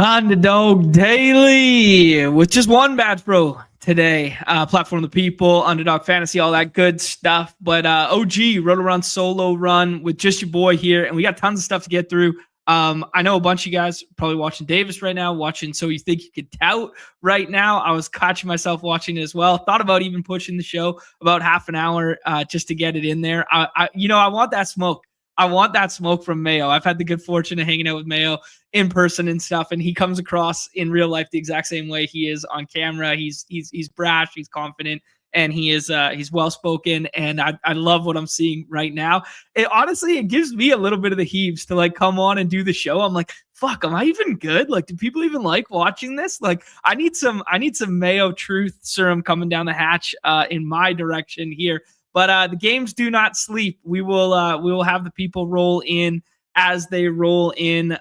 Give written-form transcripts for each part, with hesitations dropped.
Underdog Daily with just one badge, bro, today. Platform of the people, Underdog Fantasy, all that good stuff. But OG, Rotorun Solorun with just your boy here. And we got tons of stuff to get through. I know a bunch of you guys probably watching Davis right now, watching So You Think You Could Tout right now. I was catching myself watching it as well. Thought about even pushing the show about half an hour just to get it in there. I want that smoke. I want that smoke from Mayo. I've had the good fortune of hanging out with Mayo in person and stuff, and he comes across in real life the exact same way he is on camera. He's brash, he's confident, and he's well spoken. And I love what I'm seeing right now. It gives me a little bit of the heaves to like come on and do the show. I'm like, fuck, am I even good? Like, do people even like watching this? Like, I need some Mayo truth serum coming down the hatch in my direction here. But the games do not sleep. We will have the people roll in as they roll in.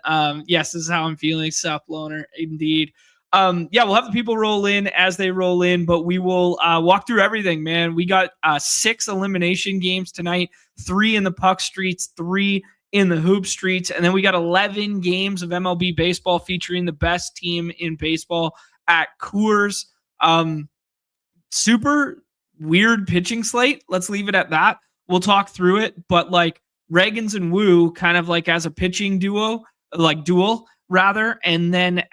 Yes, this is how I'm feeling. Sup, loner, indeed. We'll have the people roll in as they roll in, but we will walk through everything, man. We got 6 elimination games tonight, 3 in the puck streets, 3 in the hoop streets, and then we got 11 games of MLB baseball featuring the best team in baseball at Coors. Super weird pitching slate. Let's leave it at that. We'll talk through it, but like Reagans and Wu kind of like as a pitching duo, like duel rather. And then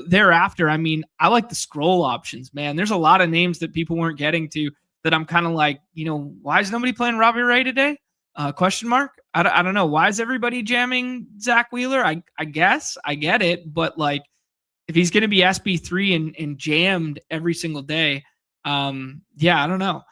thereafter, I mean, I like the scroll options, man. There's a lot of names that people weren't getting to that I'm kind of like, why is nobody playing Robbie Ray today? Question mark. I don't know. Why is everybody jamming Zach Wheeler? I guess I get it, but like if he's going to be SB3 and jammed every single day, I don't know.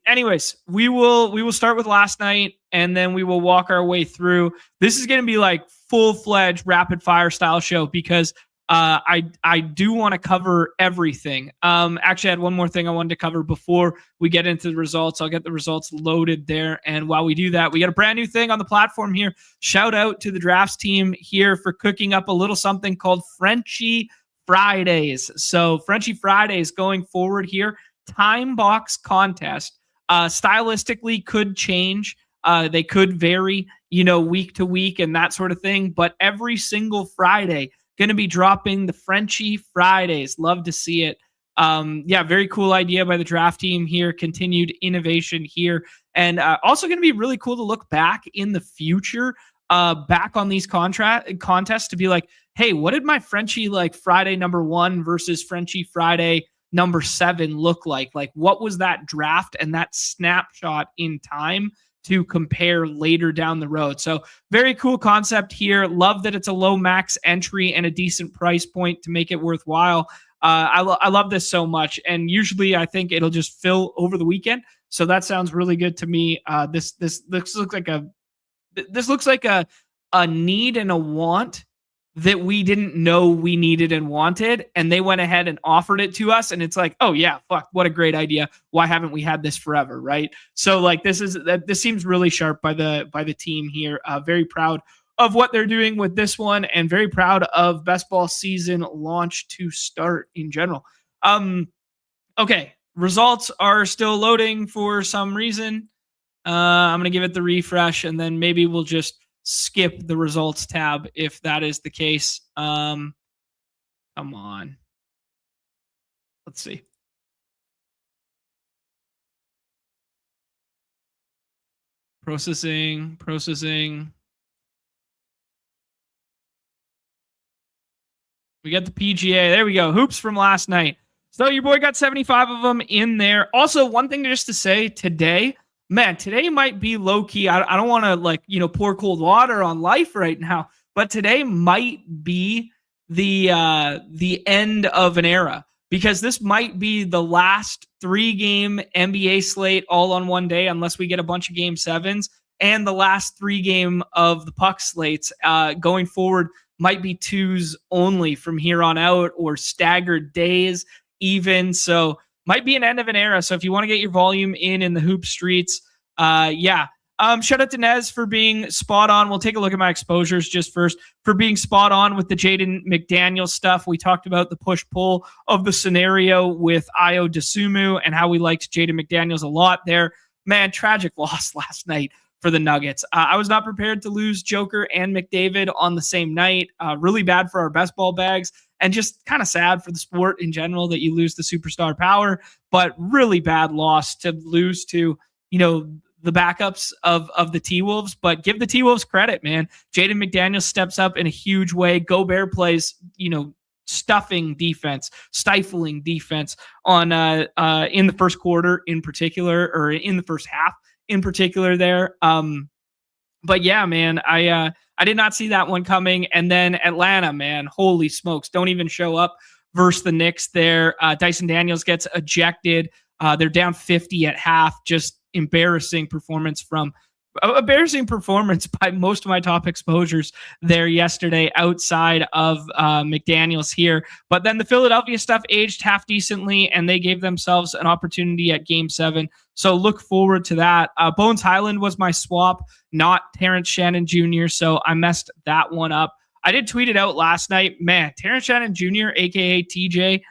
Anyways, we will start with last night and then we will walk our way through. This is going to be like full-fledged rapid fire style show because I do want to cover everything. Actually, I had one more thing I wanted to cover before we get into the results. I'll get the results loaded there. And while we do that, we got a brand new thing on the platform here. Shout out to the drafts team here for cooking up a little something called Frenchie Fridays. So Frenchie Fridays going forward here, time box contest, stylistically could change. They could vary, week to week and that sort of thing. But every single Friday, going to be dropping the Frenchie Fridays. Love to see it. Very cool idea by the draft team here. Continued innovation here. And also going to be really cool to look back in the future, back on these contests to be like, hey, what did my Frenchie like Friday number 1 versus Frenchie Friday number 7 look like? Like, what was that draft and that snapshot in time to compare later down the road? So very cool concept here. Love that it's a low max entry and a decent price point to make it worthwhile. I love this so much. And usually I think it'll just fill over the weekend. So that sounds really good to me. This looks like a need and a want that we didn't know we needed and wanted, and they went ahead and offered it to us. And it's like, oh yeah, fuck, what a great idea. Why haven't we had this forever? Right. So like, this seems really sharp by the team here. Very proud of what they're doing with this one and very proud of best ball season launch to start in general. Okay. Results are still loading for some reason. I'm going to give it the refresh and then maybe we'll just skip the results tab if that is the case. Come on. Let's see. Processing. We got the PGA. There we go. Hoops from last night. So your boy got 75 of them in there. Also, one thing just to say today, man, today might be low key. I don't want to pour cold water on life right now, but today might be the end of an era because this might be the last 3-game NBA slate all on one day, unless we get a bunch of game 7s, and the last 3-game of the puck slates going forward might be 2s only from here on out or staggered days even. So might be an end of an era. So if you want to get your volume in the hoop streets, shout out to Nez for being spot on. We'll take a look at my exposures just first for being spot on with the Jaden McDaniels stuff. We talked about the push-pull of the scenario with Io DeSumo and how we liked Jaden McDaniels a lot there. Man, tragic loss last night for the Nuggets. I was not prepared to lose Joker and McDavid on the same night. Really bad for our best ball bags, and just kind of sad for the sport in general that you lose the superstar power, but really bad loss to lose to, the backups of the T-Wolves. But give the T-Wolves credit, man. Jaden McDaniels steps up in a huge way. Gobert plays, stifling defense on in the first quarter in particular, or in the first half in particular there. But yeah, man, I did not see that one coming. And then Atlanta, man, holy smokes, don't even show up versus the Knicks there. Dyson Daniels gets ejected. They're down 50 at half. Just embarrassing performance by most of my top exposures there yesterday outside of McDaniels here. But then the Philadelphia stuff aged half decently, and they gave themselves an opportunity at Game 7. So look forward to that. Bones Highland was my swap, not Terrence Shannon Jr., so I messed that one up. I did tweet it out last night. Man, Terrence Shannon Jr., a.k.a. TJ,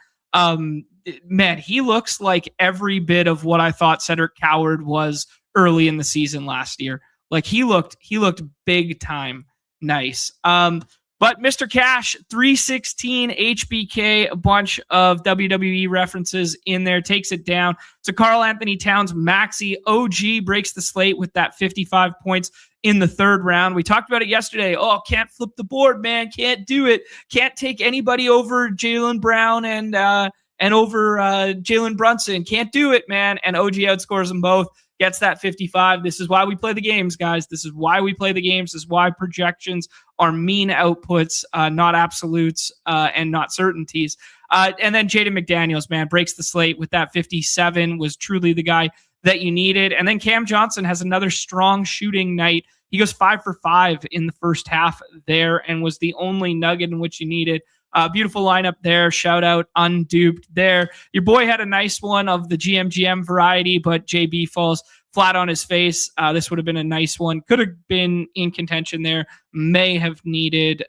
man, he looks like every bit of what I thought Cedric Coward was early in the season last year. Like he looked big time nice. But Mr. Cash, 316 HBK, a bunch of WWE references in there, takes it down to Karl Anthony Towns Maxey. OG breaks the slate with that 55 points in the third round. We talked about it yesterday. Oh, can't flip the board, man. Can't do it. Can't take anybody over Jaylen Brown and over Jalen Brunson. Can't do it, man. And OG outscores them both. Gets that 55. This is why we play the games, guys. This is why we play the games. This is why projections are mean outputs, not absolutes and not certainties. And then Jaden McDaniels, man, breaks the slate with that 57, was truly the guy that you needed. And then Cam Johnson has another strong shooting night. He goes 5 for 5 in the first half there and was the only nugget in which you needed. Beautiful lineup there. Shout out Unduped there. Your boy had a nice one of the GM variety, but JB falls flat on his face. This would have been a nice one. Could have been in contention there. May have needed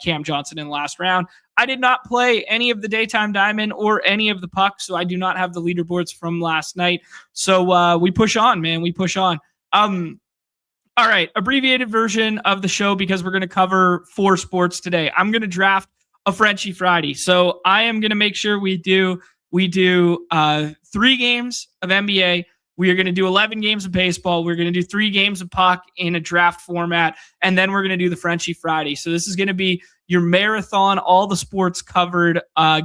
Cam Johnson in the last round. I did not play any of the Daytime Diamond or any of the Puck, so I do not have the leaderboards from last night. So we push on, man. We push on. All right, abbreviated version of the show because we're going to cover 4 sports today. I'm going to draft a Frenchie Friday. So I am going to make sure we do 3 games of NBA. We are going to do 11 games of baseball. We're going to do 3 games of puck in a draft format. And then we're going to do the Frenchie Friday. So this is going to be your marathon, all the sports covered,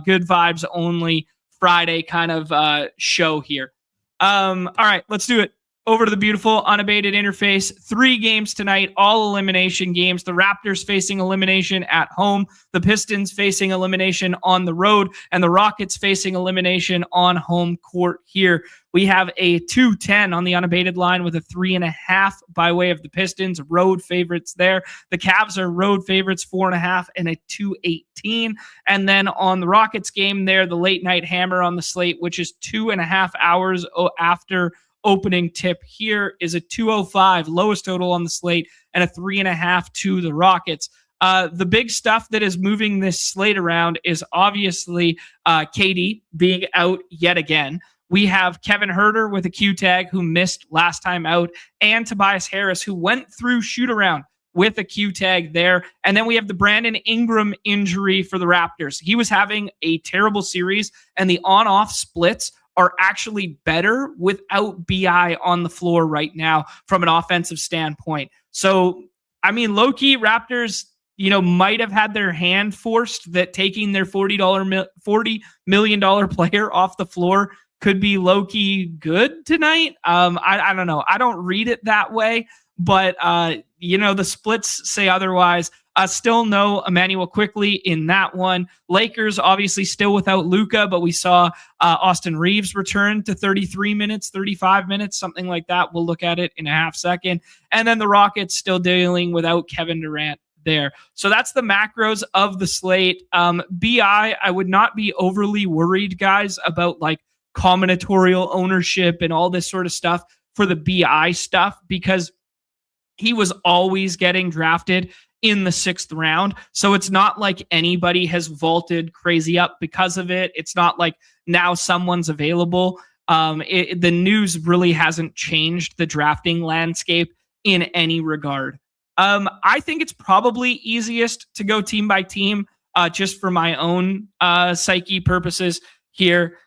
good vibes only Friday kind of show here. All right, let's do it. Over to the beautiful unabated interface. 3 games tonight, all elimination games. The Raptors facing elimination at home, the Pistons facing elimination on the road, and the Rockets facing elimination on home court here. We have a 2-10 on the unabated line with a 3.5 by way of the Pistons, road favorites there. The Cavs are road favorites, 4.5 and a 2.18. And then on the Rockets game there, the late night hammer on the slate, which is 2.5 hours after opening tip here, is a 205, lowest total on the slate, and a 3.5 to the Rockets. The big stuff that is moving this slate around is obviously KD being out yet again. We have Kevin Huerter with a Q tag who missed last time out, and Tobias Harris who went through shoot around with a Q tag there. And then we have the Brandon Ingram injury for the Raptors. He was having a terrible series, and the on-off splits are actually better without BI on the floor right now from an offensive standpoint. So, I mean, low-key Raptors, might have had their hand forced that taking their $40 million player off the floor could be low-key good tonight. I don't know. I don't read it that way, but, the splits say otherwise. Still no Emmanuel Quickly in that one. Lakers obviously still without Luka, but we saw Austin Reeves return to 33 minutes, 35 minutes, something like that. We'll look at it in a half second. And then the Rockets still dealing without Kevin Durant there. So that's the macros of the slate. BI, I would not be overly worried, guys, about like combinatorial ownership and all this sort of stuff for the BI stuff, because he was always getting drafted in the 6th round. So it's not like anybody has vaulted crazy up because of it. It's not like now someone's available. The news really hasn't changed the drafting landscape in any regard. I think it's probably easiest to go team by team, just for my own psyche purposes here.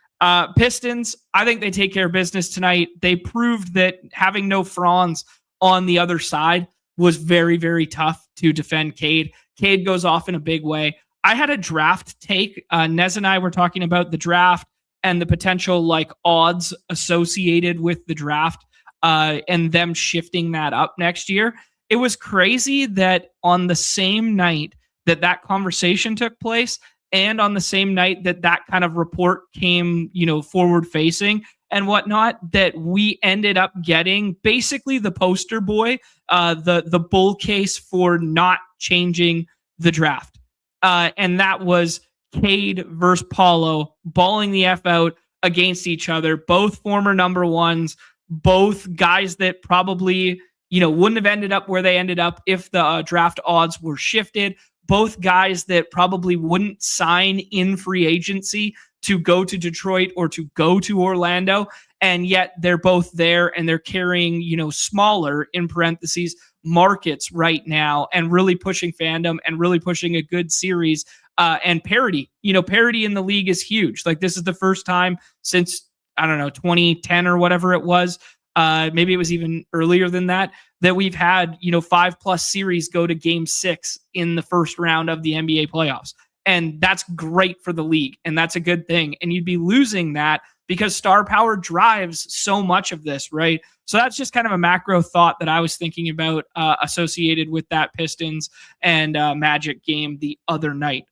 Pistons, I think they take care of business tonight. They proved that having no Franz on the other side was very, very tough to defend Cade. Cade goes off in a big way. I had a draft take. Nez and I were talking about the draft and the potential like odds associated with the draft and them shifting that up next year. It was crazy that on the same night that conversation took place and on the same night that kind of report came, forward facing and whatnot, that we ended up getting basically the poster boy, the bull case for not changing the draft. And that was Cade versus Paulo balling the F out against each other, both former number ones, both guys that probably, wouldn't have ended up where they ended up if the draft odds were shifted. Both guys that probably wouldn't sign in free agency to go to Detroit or to go to Orlando. And yet they're both there and they're carrying, smaller, in parentheses, markets right now and really pushing fandom and really pushing a good series and parity. Parity in the league is huge. Like this is the first time since, 2010 or whatever it was. Maybe it was even earlier than that we've had, 5+ series go to game 6 in the first round of the NBA playoffs. And that's great for the league. And that's a good thing. And you'd be losing that because star power drives so much of this, right? So that's just kind of a macro thought that I was thinking about associated with that Pistons and Magic game the other night.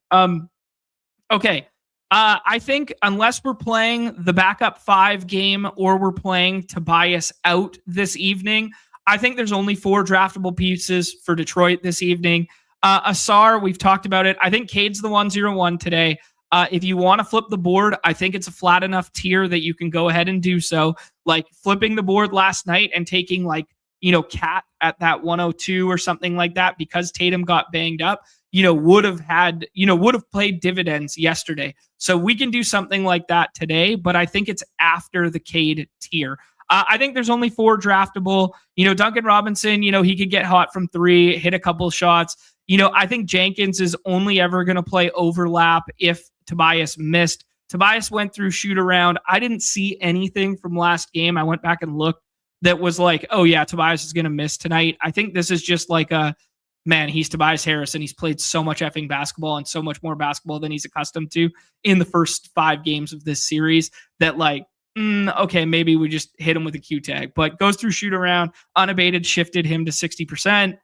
Okay. I think unless we're playing the backup 5 game or we're playing Tobias out this evening, I think there's only 4 draftable pieces for Detroit this evening. Asar, we've talked about it. I think Cade's the 101 today. If you want to flip the board, I think it's a flat enough tier that you can go ahead and do so. Like flipping the board last night and taking Cat at that 102 or something like that because Tatum got banged up, would have played dividends yesterday. So we can do something like that today, but I think it's after the Cade tier. I think there's only 4 draftable. Duncan Robinson, he could get hot from 3, hit a couple shots. I think Jenkins is only ever going to play overlap if Tobias missed. Tobias went through shoot around. I didn't see anything from last game. I went back and looked that was like, oh yeah, Tobias is going to miss tonight. I think this is just like he's Tobias Harris and he's played so much effing basketball and so much more basketball than he's accustomed to in the first 5 games of this series that okay, maybe we just hit him with a Q tag, but goes through shoot around, unabated, shifted him to 60%.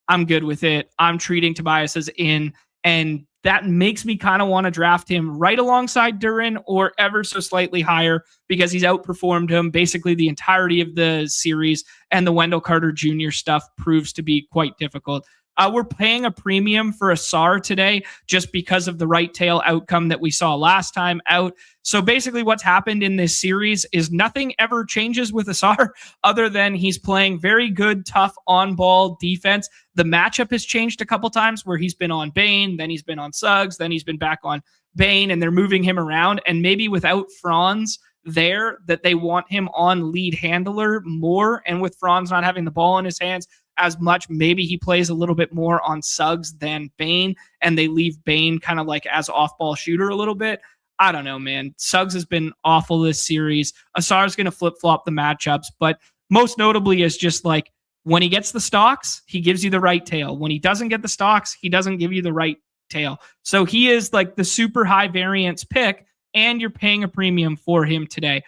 I'm good with it. I'm treating Tobias as in, and that makes me kind of want to draft him right alongside Duren or ever so slightly higher because he's outperformed him basically the entirety of the series, and the Wendell Carter Jr. stuff proves to be quite difficult. We're paying a premium for Asar today just because of the right tail outcome that we saw last time out. So basically what's happened in this series is nothing ever changes with Asar other than he's playing very good, tough on-ball defense. The matchup has changed a couple times where he's been on Bane, then he's been on Suggs, then he's been back on Bane, and they're moving him around. And maybe without Franz there, that they want him on lead handler more. And with Franz not having the ball in his hands as much, maybe he plays a little bit more on Suggs than Bane, and they leave Bane kind of like as off-ball shooter a little bit. I don't know, man. Suggs has been awful this series. Asar's going to flip-flop the matchups, but most notably is just like when he gets the stocks, he gives you the right tail. When he doesn't get the stocks, he doesn't give you the right tail. So he is like the super high variance pick, and you're paying a premium for him today.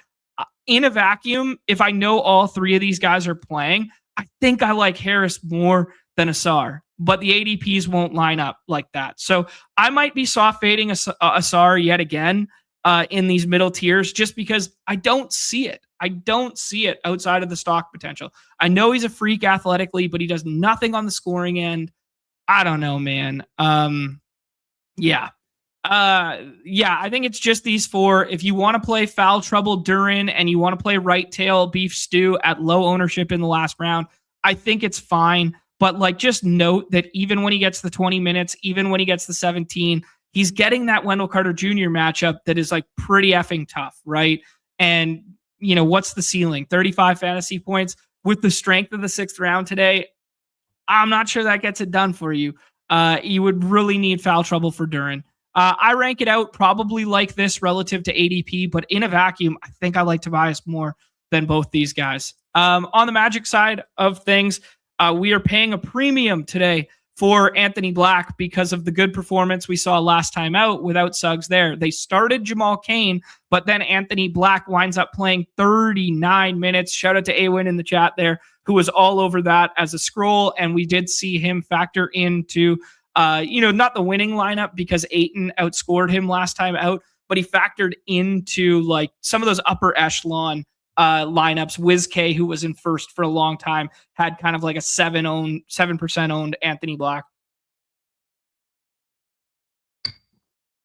In a vacuum, if I know all 3 of these guys are playing, I think I like Harris more than Asar, but the ADPs won't line up like that. So I might be soft fading Asar yet again in these middle tiers just because I don't see it. I don't see it outside of the stock potential. I know he's a freak athletically, but he does nothing on the scoring end. I don't know, man. Yeah, I think it's just these 4. If you want to play foul trouble Duren and you want to play right tail beef stew at low ownership in the last round, I think it's fine. But like, just note that even when he gets the 20 minutes, even when he gets the 17, he's getting that Wendell Carter Jr. matchup that is like pretty effing tough, right? And what's the ceiling? 35 fantasy points. with the strength of the 6th round today, I'm not sure that gets it done for you. You would really need foul trouble for Duran. I rank it out probably like this relative to ADP, but in a vacuum, I think I like Tobias more than both these guys. On the Magic side of things, we are paying a premium today for Anthony Black because of the good performance we saw last time out without Suggs there. They started Jamal Cain, but then Anthony Black winds up playing 39 minutes. Shout out to Awin in the chat there, who was all over that as a scroll. And we did see him factor into, not the winning lineup because Ayton outscored him last time out, but he factored into like some of those upper echelon lineups. Wiz K, who was in first for a long time, had kind of like a 7% owned Anthony Black.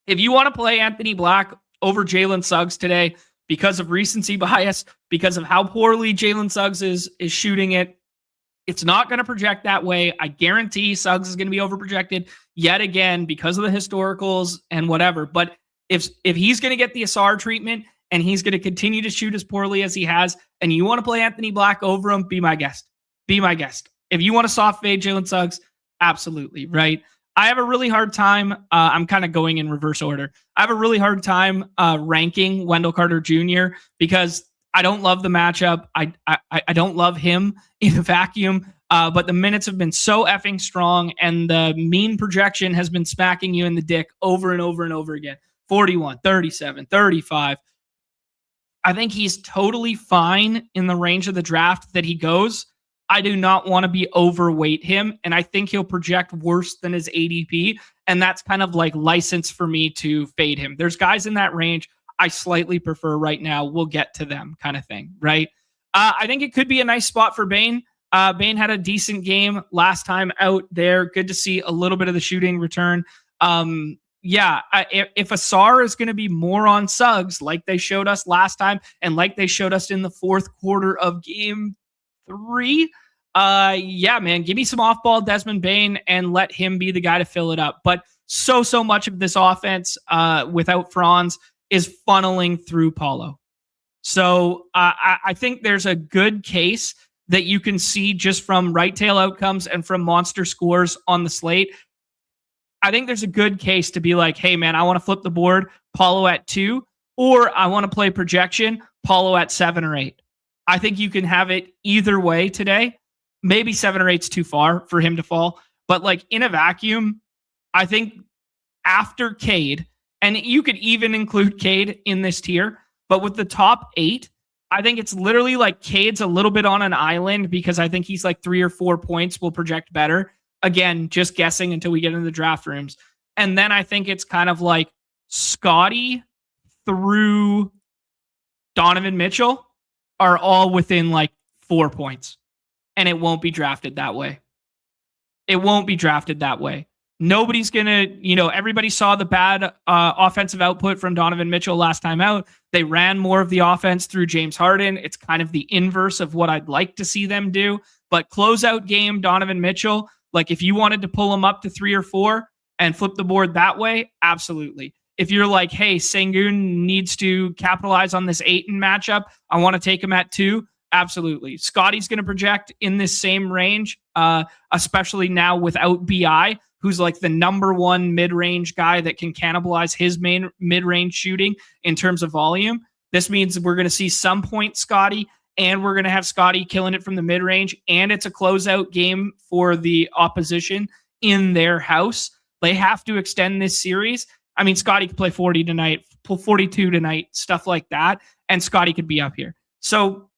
If you want to play Anthony Black over Jalen Suggs today because of recency bias, because of how poorly Jalen Suggs is shooting it, it's not going to project that way. I guarantee Suggs is going to be overprojected yet again because of the historicals and whatever. But if he's going to get the Asar treatment and he's going to continue to shoot as poorly as he has, and you want to play Anthony Black over him, be my guest. Be my guest. If you want to soft fade Jalen Suggs, absolutely, right? I have a really hard time. I'm kind of going in reverse order. I have a really hard time ranking Wendell Carter Jr. because I don't love the matchup. I don't love him in a vacuum, but the minutes have been so effing strong, and the mean projection has been smacking you in the dick over and over and over again. 41, 37, 35. I think he's totally fine in the range of the draft that he goes. I do not want to be overweight him, and I think he'll project worse than his ADP, and that's kind of like license for me to fade him. There's guys in that range I slightly prefer right now. We'll get to them kind of thing, right? I think it could be a nice spot for Bane. Bane had a decent last time out there. Good to see a little bit of the shooting return. If Asar is going to be more on Suggs like they showed us last time and like they showed us in the fourth quarter of game 3, man, give me some off-ball Desmond Bane and let him be the guy to fill it up. But so much of this offense without Franz is funneling through Paulo. So I think there's a good case that you can see just from right tail outcomes and from monster scores on the slate. I think there's a good case to be like, hey, man, I want to flip the board, Paulo at 2, or I want to play projection, Paulo at 7 or 8. I think you can have it either way today. Maybe 7 or 8's too far for him to fall. But like in a vacuum, I think after Cade, and you could even include Cade in this tier, but with the top 8, I think it's literally like Cade's a little bit on an island because I think he's like 3 or 4 points will project better. Again, just guessing until we get into the draft rooms. And then I think it's kind of like Scotty through Donovan Mitchell are all within like 4 points. And it won't be drafted that way. It won't be drafted that way. Nobody's going to, everybody saw the bad offensive output from Donovan Mitchell last time out. They ran more of the offense through James Harden. It's kind of the inverse of what I'd like to see them do. But closeout game, Donovan Mitchell, like if you wanted to pull him up to 3 or 4 and flip the board that way, absolutely. If you're like, hey, Sengun needs to capitalize on this Ayton matchup, I want to take him at 2, absolutely. Scotty's going to project in this same range, especially now without BI, who's like the number 1 mid-range guy that can cannibalize his main mid-range shooting in terms of volume. This means we're going to see some point Scotty, and we're going to have Scotty killing it from the mid-range, and it's a closeout game for the opposition in their house. They have to extend this series. I mean, Scotty could play 40 tonight, 42 tonight, stuff like that, and Scotty could be up here. So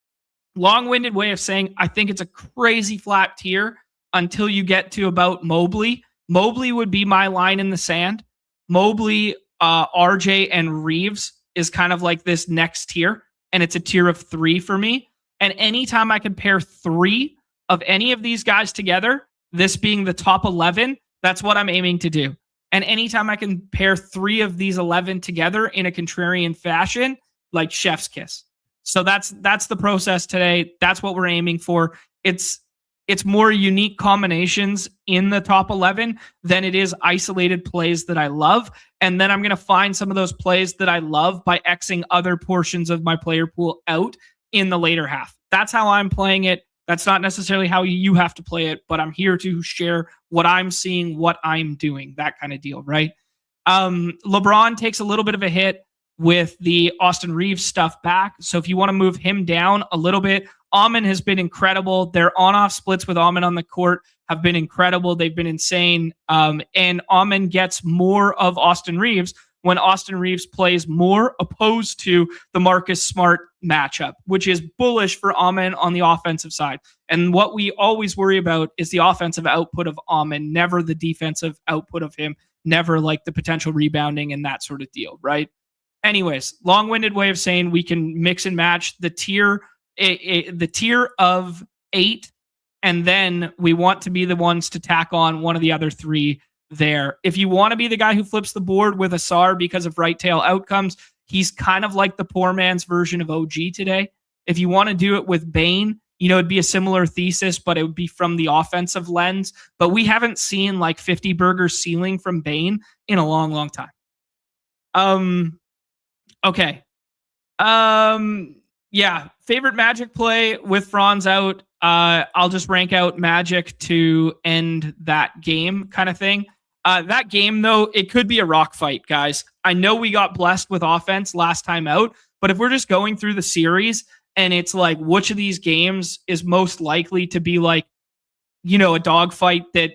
long-winded way of saying I think it's a crazy flat tier until you get to about Mobley. Mobley would be my line in the sand. Mobley, RJ, and Reeves is kind of like this next tier, and it's a tier of 3 for me. And anytime I can pair 3 of any of these guys together, this being the top 11, that's what I'm aiming to do. And anytime I can pair 3 of these 11 together in a contrarian fashion, like chef's kiss. So that's the process today. That's what we're aiming for. It's more unique combinations in the top 11 than it is isolated plays that I love. And then I'm going to find some of those plays that I love by Xing other portions of my player pool out in the later half. That's how I'm playing it. That's not necessarily how you have to play it, but I'm here to share what I'm seeing, what I'm doing, that kind of deal, right? LeBron takes a little bit of a hit with the Austin Reeves stuff back. So if you want to move him down a little bit, Amon has been incredible. Their on-off splits with Amon on the court have been incredible. They've been insane. And Amon gets more of Austin Reeves when Austin Reeves plays more opposed to the Marcus Smart matchup, which is bullish for Amon on the offensive side. And what we always worry about is the offensive output of Amon, never the defensive output of him, never like the potential rebounding and that sort of deal, right? Anyways, long-winded way of saying we can mix and match the tier of 8, and then we want to be the ones to tack on one of the other 3 there. If you want to be the guy who flips the board with Asar because of right tail outcomes, he's kind of like the poor man's version of OG today. If you want to do it with Bane, it'd be a similar thesis, but it would be from the offensive lens. But we haven't seen like 50 burger ceiling from Bane in a long, long time. Okay. Yeah. Favorite Magic play with Franz out. I'll just rank out Magic to end that game kind of thing. That game, though, it could be a rock fight, guys. I know we got blessed with offense last time out, but if we're just going through the series and it's like, which of these games is most likely to be like, a dogfight that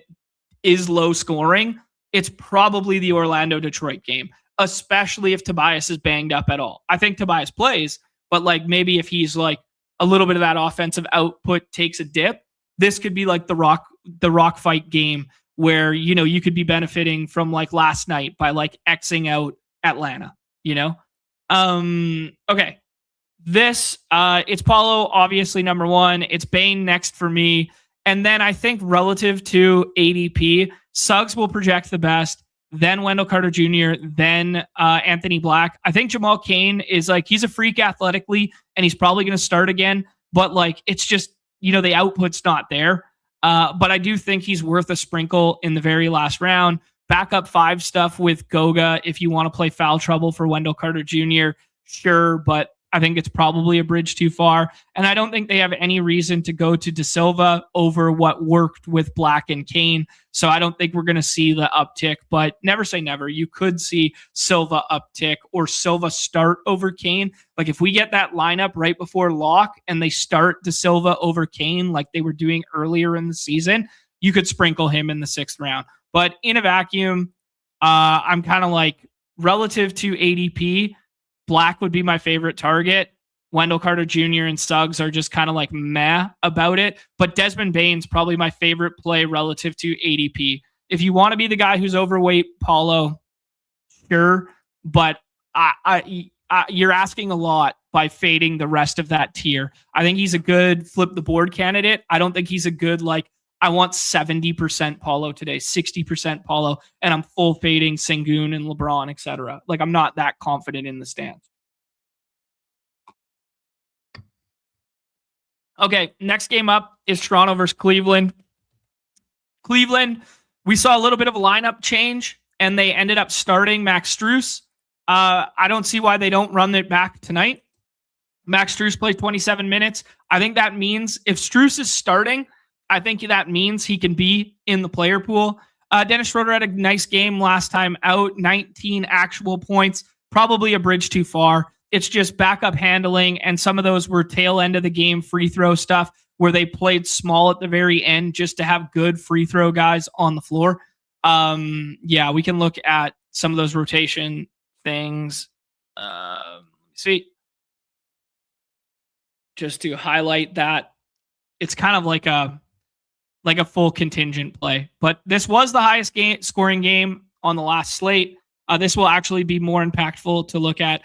is low scoring, it's probably the Orlando-Detroit game, especially if Tobias is banged up at all. I think Tobias plays, but like maybe if he's like a little bit of that offensive output takes a dip, this could be like the rock fight game where, you could be benefiting from like last night by like Xing out Atlanta, Okay. This, it's Paulo, obviously number 1. It's Bane next for me. And then I think relative to ADP, Suggs will project the best, then Wendell Carter Jr., then Anthony Black. I think Jamal Cain is like, he's a freak athletically, and he's probably going to start again. But like, it's just, the output's not there. But I do think he's worth a sprinkle in the very last round. Backup 5 stuff with Goga if you want to play foul trouble for Wendell Carter Jr., sure, but I think it's probably a bridge too far. And I don't think they have any reason to go to De Silva over what worked with Black and Kane. So I don't think we're going to see the uptick, but never say never. You could see Silva uptick or Silva start over Kane. Like if we get that lineup right before lock and they start De Silva over Kane like they were doing earlier in the season, you could sprinkle him in the 6th round. But in a vacuum, I'm kind of like relative to ADP, Black would be my favorite target. Wendell Carter Jr. and Suggs are just kind of like meh about it. But Desmond Bane's probably my favorite play relative to ADP. If you want to be the guy who's overweight, Paulo, sure. But you're asking a lot by fading the rest of that tier. I think he's a good flip the board candidate. I don't think he's a good, like, I want 70% Paulo today, 60% Paulo, and I'm full fading Sengun and LeBron, etc. Like, I'm not that confident in the stance. Okay, next game up is Toronto versus Cleveland. Cleveland, we saw a little bit of a lineup change, and they ended up starting Max Strus. I don't see why they don't run it back tonight. Max Strus played 27 minutes. I think that means if Strus is starting, I think that means he can be in the player pool. Dennis Schroeder had a nice game last time out, 19 actual points, probably a bridge too far. It's just backup handling, and some of those were tail end of the game free throw stuff where they played small at the very end just to have good free throw guys on the floor. Yeah, we can look at some of those rotation things. See, just to highlight that it's kind of like a full contingent play. But this was the highest scoring game on the last slate. This will actually be more impactful to look at.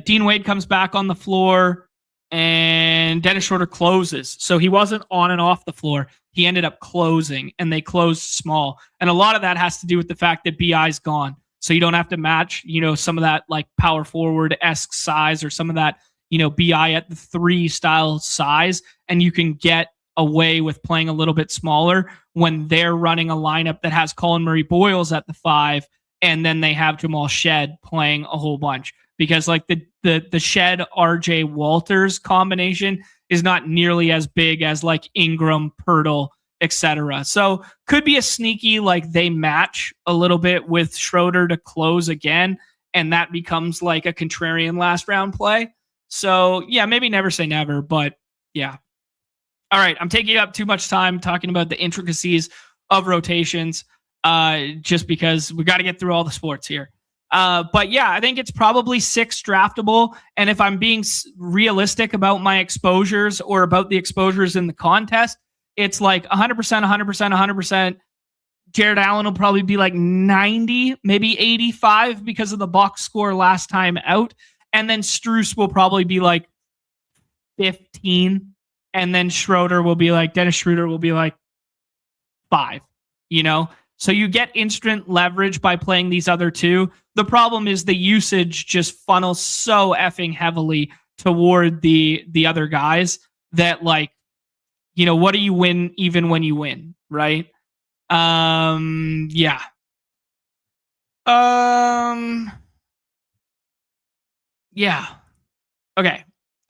Dean Wade comes back on the floor, and Dennis Schroeder closes. So he wasn't on and off the floor. He ended up closing, and they closed small. And a lot of that has to do with the fact that BI's gone. So you don't have to match, some of that like power forward-esque size or some of that, BI at the 3 style size. And you can get away with playing a little bit smaller when they're running a lineup that has Colin Murray Boyles at the 5, and then they have Jamal Shed playing a whole bunch. Because like the Shed RJ Walters combination is not nearly as big as like Ingram, Pirtle, etc. So could be a sneaky, like they match a little bit with Schroeder to close again, and that becomes like a contrarian last round play. So yeah, maybe never say never, but yeah. All right, I'm taking up too much time talking about the intricacies of rotations, just because we got to get through all the sports here. But yeah, I think it's probably 6 draftable. And if I'm being realistic about my exposures or about the exposures in the contest, it's like 100%, 100%, 100%. Jared Allen will probably be like 90, maybe 85 because of the box score last time out. And then Strus will probably be like 15. And then Dennis Schroeder will be like 5, you know? So you get instant leverage by playing these other two. The problem is the usage just funnels so effing heavily toward the other guys that, like, you know, what do you win even when you win, right? Yeah. Yeah. Okay.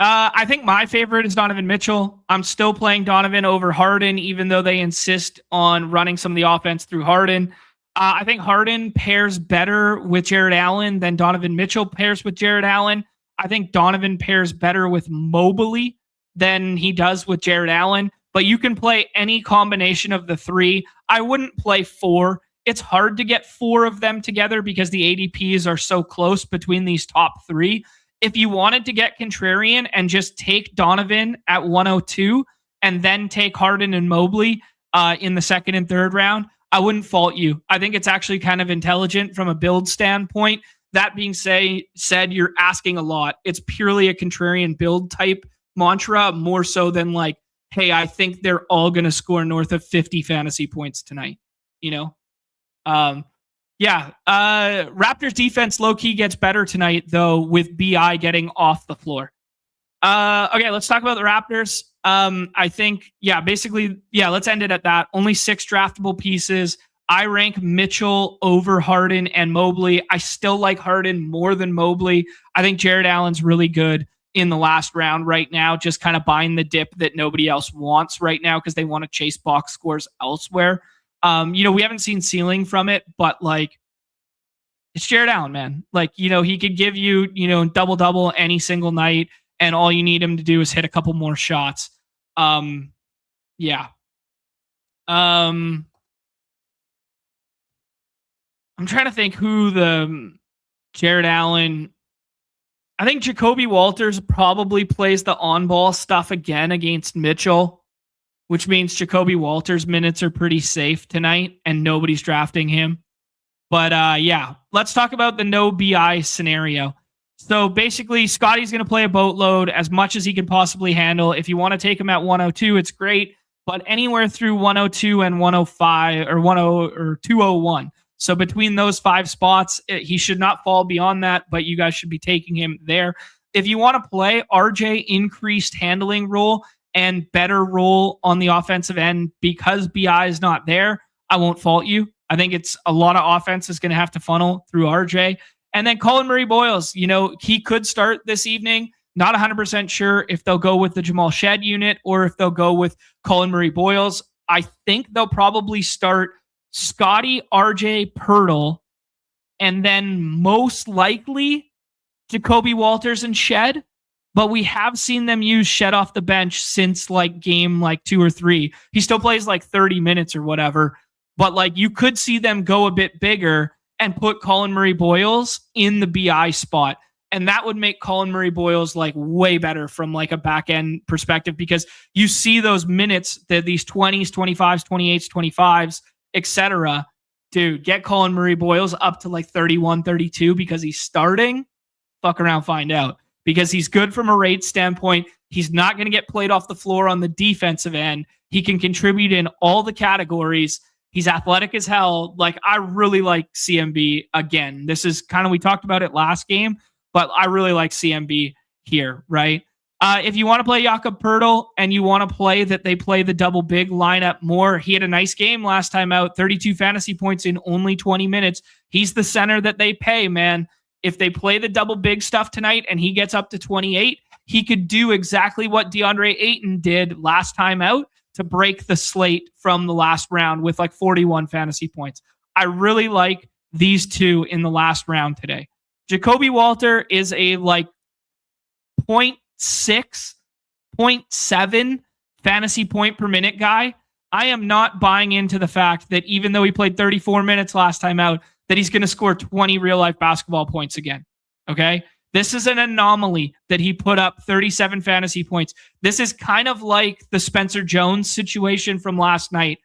I think my favorite is Donovan Mitchell. I'm still playing Donovan over Harden, even though they insist on running some of the offense through Harden. I think Harden pairs better with Jared Allen than Donovan Mitchell pairs with Jared Allen. I think Donovan pairs better with Mobley than he does with Jared Allen. But you can play any combination of the 3. I wouldn't play 4. It's hard to get 4 of them together because the ADPs are so close between these top 3. If you wanted to get contrarian and just take Donovan at 102 and then take Harden and Mobley in the 2nd and 3rd round, I wouldn't fault you. I think it's actually kind of intelligent from a build standpoint. That being said, you're asking a lot. It's purely a contrarian build type mantra, more so than like, hey, I think they're all going to score north of 50 fantasy points tonight, you know? Yeah. Raptors defense low-key gets better tonight, though, with BI getting off the floor. Okay, let's talk about the Raptors. I think, basically, let's end it at that. Only 6 draftable pieces. I rank Mitchell over Harden and Mobley. I still like Harden more than Mobley. I think Jared Allen's really good in the last round right now, just kind of buying the dip that nobody else wants right now because they want to chase box scores elsewhere. We haven't seen ceiling from it, but like, it's Jared Allen, man. Like, he could give you, double any single night, and all you need him to do is hit a couple more shots. Yeah. I'm trying to think who the Jared Allen. I think Jacoby Walters probably plays the on-ball stuff again against Mitchell, which means Jacoby Walters' minutes are pretty safe tonight and nobody's drafting him. But let's talk about the no BI scenario. So basically, Scotty's going to play a boatload as much as he can possibly handle. If you want to take him at 102, it's great. But anywhere through 102 and 105 or 10 or 201. So between those 5 spots, he should not fall beyond that, but you guys should be taking him there. If you want to play RJ increased handling role and better role on the offensive end because BI is not there, I won't fault you. I think it's a lot of offense is going to have to funnel through RJ. And then Colin Murray-Boyles, he could start this evening. Not 100% sure if they'll go with the Jamal Shed unit or if they'll go with Colin Murray-Boyles. I think they'll probably start Scotty, RJ, Pirtle, and then most likely Jacoby Walters and Shed. But we have seen them use Shed off the bench since like game 2 or 3. He still plays like 30 minutes or whatever. But like you could see them go a bit bigger and put Colin Murray-Boyles in the BI spot. And that would make Colin Murray-Boyles like way better from like a back end perspective because you see those minutes that these 20s, 25s, 28s, 25s, etc. Dude, get Colin Murray-Boyles up to like 31, 32 because he's starting. Fuck around, find out. Because he's good from a rate standpoint. He's not going to get played off the floor on the defensive end. He can contribute in all the categories. He's athletic as hell. Like, I really like CMB again. This is kind of, we talked about it last game, but I really like CMB here, right? If you want to play Jakob Poeltl and you want to play that they play the double big lineup more, he had a nice game last time out, 32 fantasy points in only 20 minutes. He's the center that they pay, man. If they play the double big stuff tonight and he gets up to 28, he could do exactly what DeAndre Ayton did last time out to break the slate from the last round with like 41 fantasy points. I really like these two in the last round today. Jacoby Walter is a like 0.6, 0.7 fantasy point per minute guy. I am not buying into the fact that even though he played 34 minutes last time out, that he's going to score 20 real life basketball points again. Okay. This is an anomaly that he put up 37 fantasy points. This is kind of like the Spencer Jones situation from last night.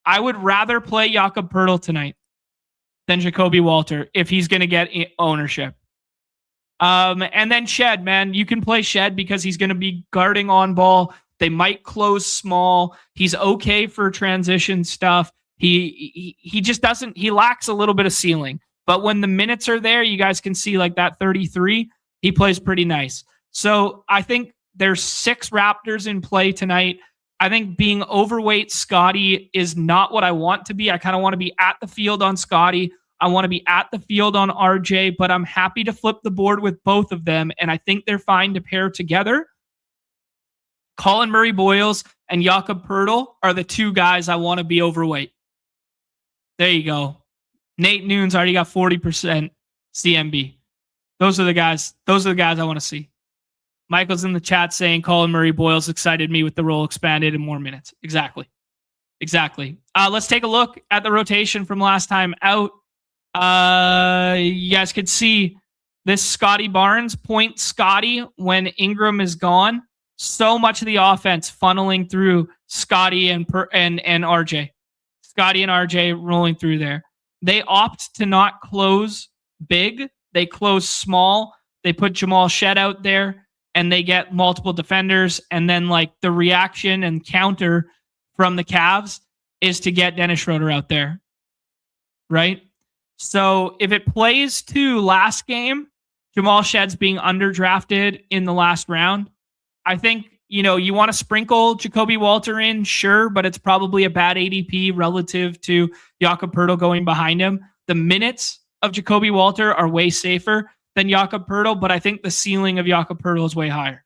I would rather play Jakob Poeltl tonight than Jacoby Walter if he's going to get ownership. And then Shed, man, you can play Shed because he's going to be guarding on ball. They might close small. He's okay for transition stuff. He just doesn't, he lacks a little bit of ceiling. But when the minutes are there, you guys can see like that 33, he plays pretty nice. So I think there's 6 Raptors in play tonight. I think being overweight Scotty is not what I want to be. I kind of want to be at the field on Scotty. I want to be at the field on RJ, but I'm happy to flip the board with both of them. And I think they're fine to pair together. Colin Murray-Boyles and Jakob Poeltl are the 2 guys I want to be overweight. There you go. Nate Noon's already got 40% CMB. Those are the guys I want to see. Michael's in the chat saying Colin Murray-Boyles excited me with the role expanded in more minutes. Exactly. Let's take a look at the rotation from last time out. You guys could see this Scotty Barnes point Scotty when Ingram is gone. So much of the offense funneling through Scotty and RJ. Scotty and RJ rolling through there. They opt to not close big. They close small. They put Jamal Shed out there and they get multiple defenders. And then like the reaction and counter from the Cavs is to get Dennis Schroeder out there. Right? So if it plays to last game, Jamal Shed's being underdrafted in the last round. I think, you want to sprinkle Jacoby Walter in, sure, but it's probably a bad ADP relative to Jakob Poeltl going behind him. The minutes of Jacoby Walter are way safer than Jakob Poeltl, but I think the ceiling of Jakob Poeltl is way higher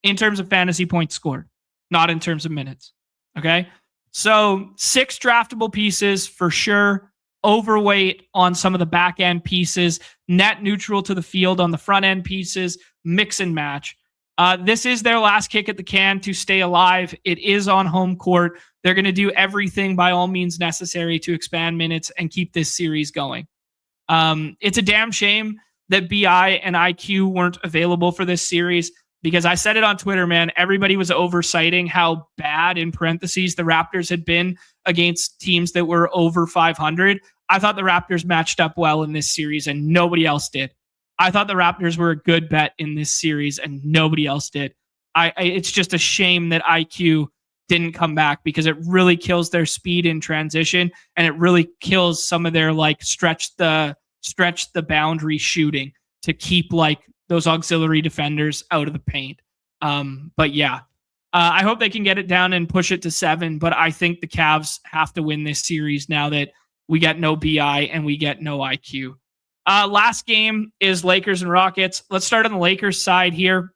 in terms of fantasy points scored, not in terms of minutes. Okay? So 6 draftable pieces for sure. Overweight on some of the back end pieces, net neutral to the field on the front end pieces, mix and match. This is their last kick at the can to stay alive. It is on home court. They're going to do everything by all means necessary to expand minutes and keep this series going. It's a damn shame that BI and IQ weren't available for this series because I said it on Twitter, man. Everybody was oversighting how bad, in parentheses, the Raptors had been against teams that were over 500. I thought the Raptors matched up well in this series and nobody else did. I thought the Raptors were a good bet in this series and nobody else did. It's just a shame that IQ didn't come back because it really kills their speed in transition and it really kills some of their like stretch the boundary shooting to keep like those auxiliary defenders out of the paint. But yeah, I hope they can get it down and push it to 7. But I think the Cavs have to win this series now that we get no BI and we get no IQ. Last game is Lakers and Rockets. Let's start on the Lakers side here.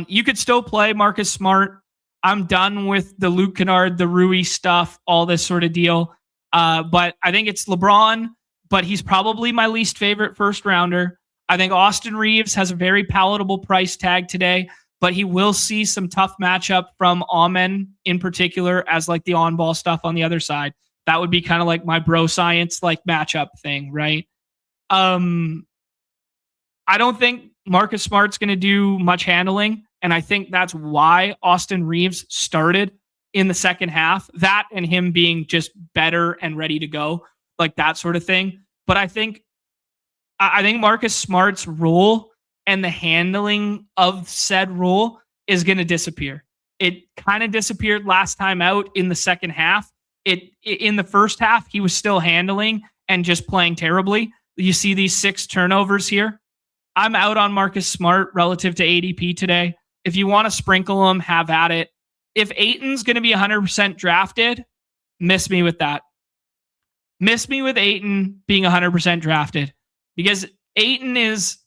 You could still play Marcus Smart. I'm done with the Luke Kennard, the Rui stuff, all this sort of deal. But I think it's LeBron, but he's probably my least favorite first rounder. I think Austin Reeves has a very palatable price tag today, but he will see some tough matchup from Amen in particular as like the on-ball stuff on the other side. That would be kind of like my bro science like matchup thing, right? I don't think Marcus Smart's going to do much handling, and I think that's why Austin Reeves started in the second half. That and him being just better and ready to go, like that sort of thing. But I think Marcus Smart's role and the handling of said role is going to disappear. It kind of disappeared last time out in the second half. In the first half, he was still handling and just playing terribly. You see these 6 turnovers here. I'm out on Marcus Smart relative to ADP today. If you want to sprinkle him, have at it. If Ayton's going to be 100% drafted, miss me with that. Miss me with Ayton being 100% drafted because Ayton is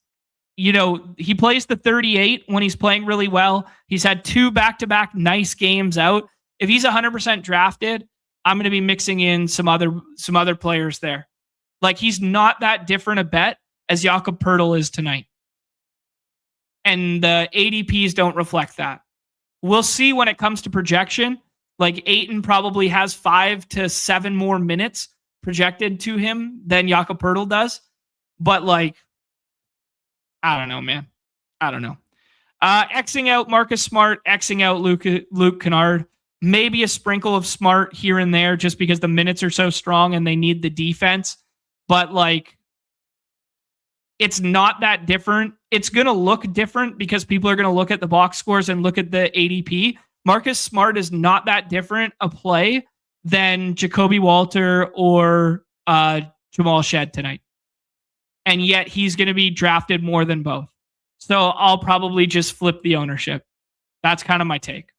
he plays the 38 when he's playing really well. He's had 2 back-to-back nice games out. If he's 100% drafted, I'm going to be mixing in some other players there. Like, he's not that different a bet as Jakob Poeltl is tonight. And the ADPs don't reflect that. We'll see when it comes to projection. Like, Ayton probably has 5 to 7 more minutes projected to him than Jakob Poeltl does. But, like, I don't know, man. I don't know. Xing out Marcus Smart, Xing out Luke Kennard. Maybe a sprinkle of Smart here and there just because the minutes are so strong and they need the defense. But, like, it's not that different. It's going to look different because people are going to look at the box scores and look at the ADP. Marcus Smart is not that different a play than Jacoby Walter or Jamal Shed tonight. And yet he's going to be drafted more than both. So I'll probably just flip the ownership. That's kind of my take.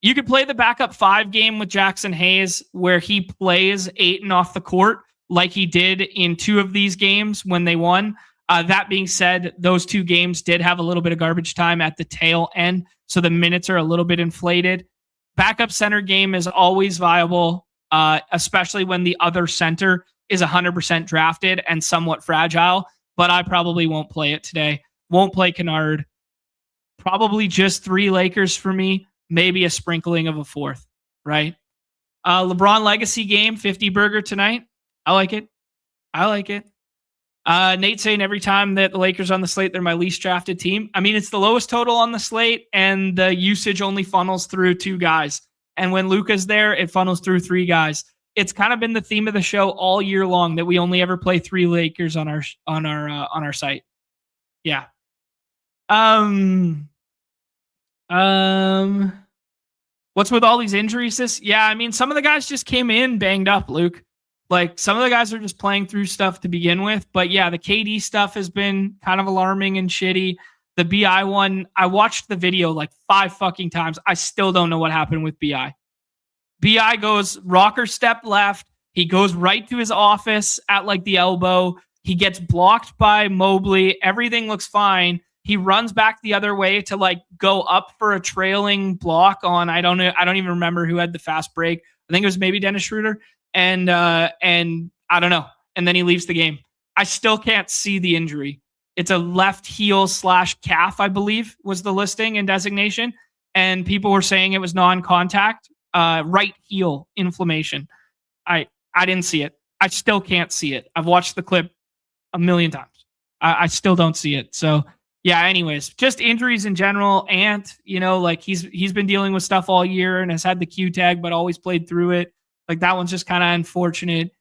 You could play the backup 5 game with Jackson Hayes where he plays Ayton off the court like he did in 2 of these games when they won. That being said, those 2 games did have a little bit of garbage time at the tail end, so the minutes are a little bit inflated. Backup center game is always viable, especially when the other center is 100% drafted and somewhat fragile, but I probably won't play it today. Won't play Kennard. Probably just 3 Lakers for me, maybe a sprinkling of a 4th, right? LeBron legacy game, 50 burger tonight. I like it. Nate saying every time that the Lakers are on the slate, they're my least drafted team. I mean, it's the lowest total on the slate, and the usage only funnels through 2 guys. And when Luka's there, it funnels through 3 guys. It's kind of been the theme of the show all year long that we only ever play 3 Lakers on our site. Yeah. What's with all these injuries? Yeah, I mean, some of the guys just came in banged up, Luke. Like, some of the guys are just playing through stuff to begin with. But yeah, the KD stuff has been kind of alarming and shitty. The BI one, I watched the video like 5 fucking times. I still don't know what happened with BI. BI goes rocker step left. He goes right to his office at like the elbow. He gets blocked by Mobley. Everything looks fine. He runs back the other way to like go up for a trailing block on, I don't know. I don't even remember who had the fast break. I think it was maybe Dennis Schroeder. And I don't know. And then he leaves the game. I still can't see the injury. It's a left heel / calf, I believe, was the listing and designation. And people were saying it was non-contact, right heel inflammation. I didn't see it. I still can't see it. I've watched the clip a million times. I still don't see it. So yeah, anyways, just injuries in general. Ant, like he's been dealing with stuff all year and has had the Q tag, but always played through it. Like, that one's just kind of unfortunate.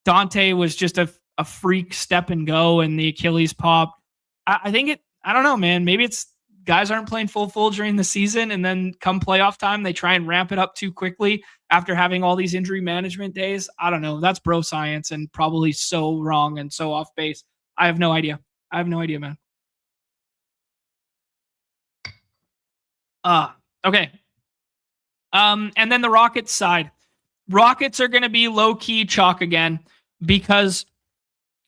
Dante was just a freak step and go, and the Achilles popped. I don't know, man. Maybe it's guys aren't playing full during the season, and then come playoff time, they try and ramp it up too quickly after having all these injury management days. I don't know. That's bro science and probably so wrong and so off base. I have no idea. Man. Okay. And then the Rockets side. Rockets are going to be low-key chalk again because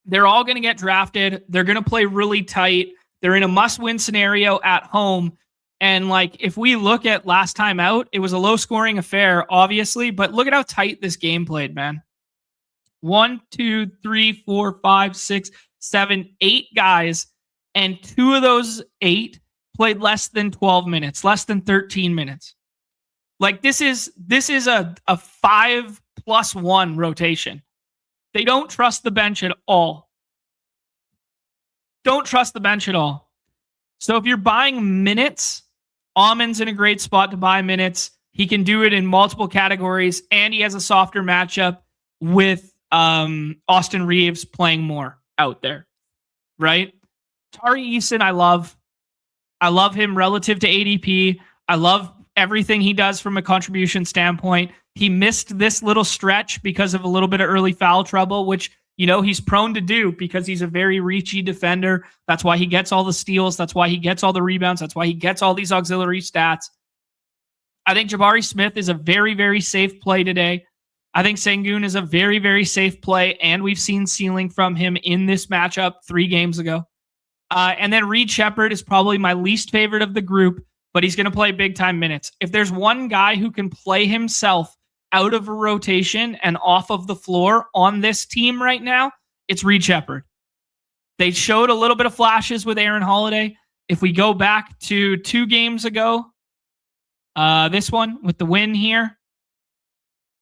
they're all going to get drafted. They're going to play really tight. They're in a must-win scenario at home. And, like, if we look at last time out, it was a low-scoring affair, obviously, but look at how tight this game played, man. 1, 2, 3, 4, 5, 6, 7, 8 guys, and 2 of those 8 played less than 12 minutes, less than 13 minutes. Like, this is a 5+1 rotation. They don't trust the bench at all. So if you're buying minutes, Almond's in a great spot to buy minutes. He can do it in multiple categories, and he has a softer matchup with Austin Reeves playing more out there, right? Tari Eason, I love him relative to ADP. I love everything he does from a contribution standpoint. He missed this little stretch because of a little bit of early foul trouble, which, he's prone to do because he's a very reachy defender. That's why he gets all the steals. That's why he gets all the rebounds. That's why he gets all these auxiliary stats. I think Jabari Smith is a very, very safe play today. I think Sengun is a very, very safe play, and we've seen ceiling from him in this matchup 3 games ago. And then Reed Shepherd is probably my least favorite of the group, but he's going to play big time minutes. If there's one guy who can play himself out of a rotation and off of the floor on this team right now, it's Reed Shepherd. They showed a little bit of flashes with Aaron Holiday. If we go back to 2 games ago, this one with the win here,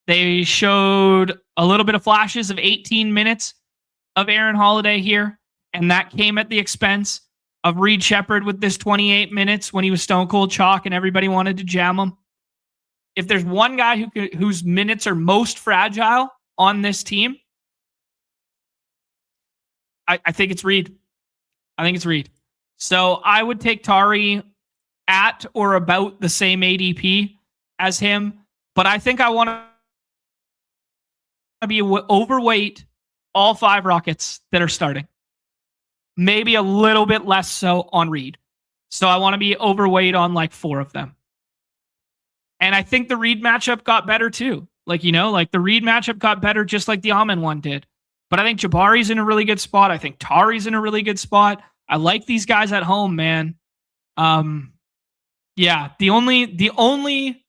they showed a little bit of flashes of 18 minutes of Aaron Holiday here, and that came at the expense of Reed Shepherd with this 28 minutes when he was stone cold chalk and everybody wanted to jam him. If there's one guy whose minutes are most fragile on this team, I think it's Reed. I think it's Reed. So I would take Tari at or about the same ADP as him, but I think I want to be overweight all 5 Rockets that are starting. Maybe a little bit less so on Reed. So I want to be overweight on like 4 of them. And I think the Reed matchup got better too. Like the Reed matchup got better just like the Amen one did. But I think Jabari's in a really good spot. I think Tari's in a really good spot. I like these guys at home, man. Yeah, the only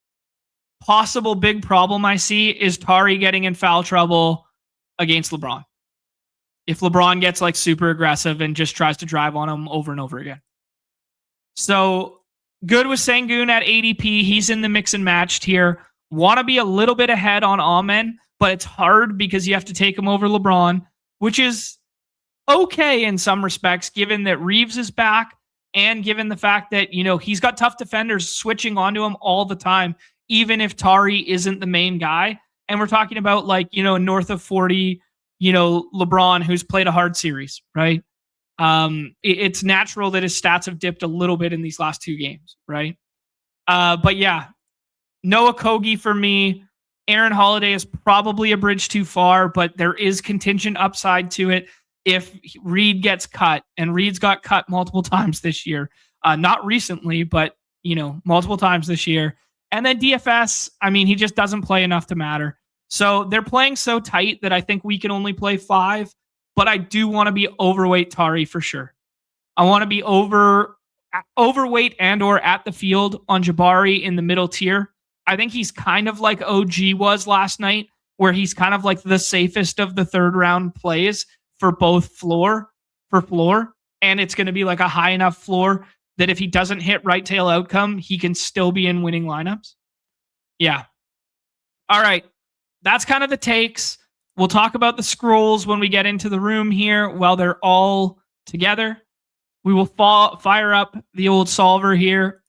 possible big problem I see is Tari getting in foul trouble against LeBron. If LeBron gets like super aggressive and just tries to drive on him over and over again. So good with Sengun at ADP. He's in the mix and matched here. Want to be a little bit ahead on Amen, but it's hard because you have to take him over LeBron, which is okay in some respects, given that Reeves is back and given the fact that, he's got tough defenders switching onto him all the time, even if Tari isn't the main guy. And we're talking about north of 40, LeBron, who's played a hard series, right? It's natural that his stats have dipped a little bit in these last 2 games, right? But yeah, Noah Kogi for me. Aaron Holiday is probably a bridge too far, but there is contingent upside to it if Reed gets cut, and Reed's got cut multiple times this year. Not recently, but multiple times this year. And then DFS, he just doesn't play enough to matter. So they're playing so tight that I think we can only play 5, but I do want to be overweight Tari for sure. I want to be overweight and or at the field on Jabari in the middle tier. I think he's kind of like OG was last night, where he's kind of like the safest of the 3rd round plays for both floor. And it's going to be like a high enough floor that if he doesn't hit right tail outcome, he can still be in winning lineups. Yeah. All right. That's kind of the takes. We'll talk about the scrolls when we get into the room here while they're all together. We will fire up the old solver here,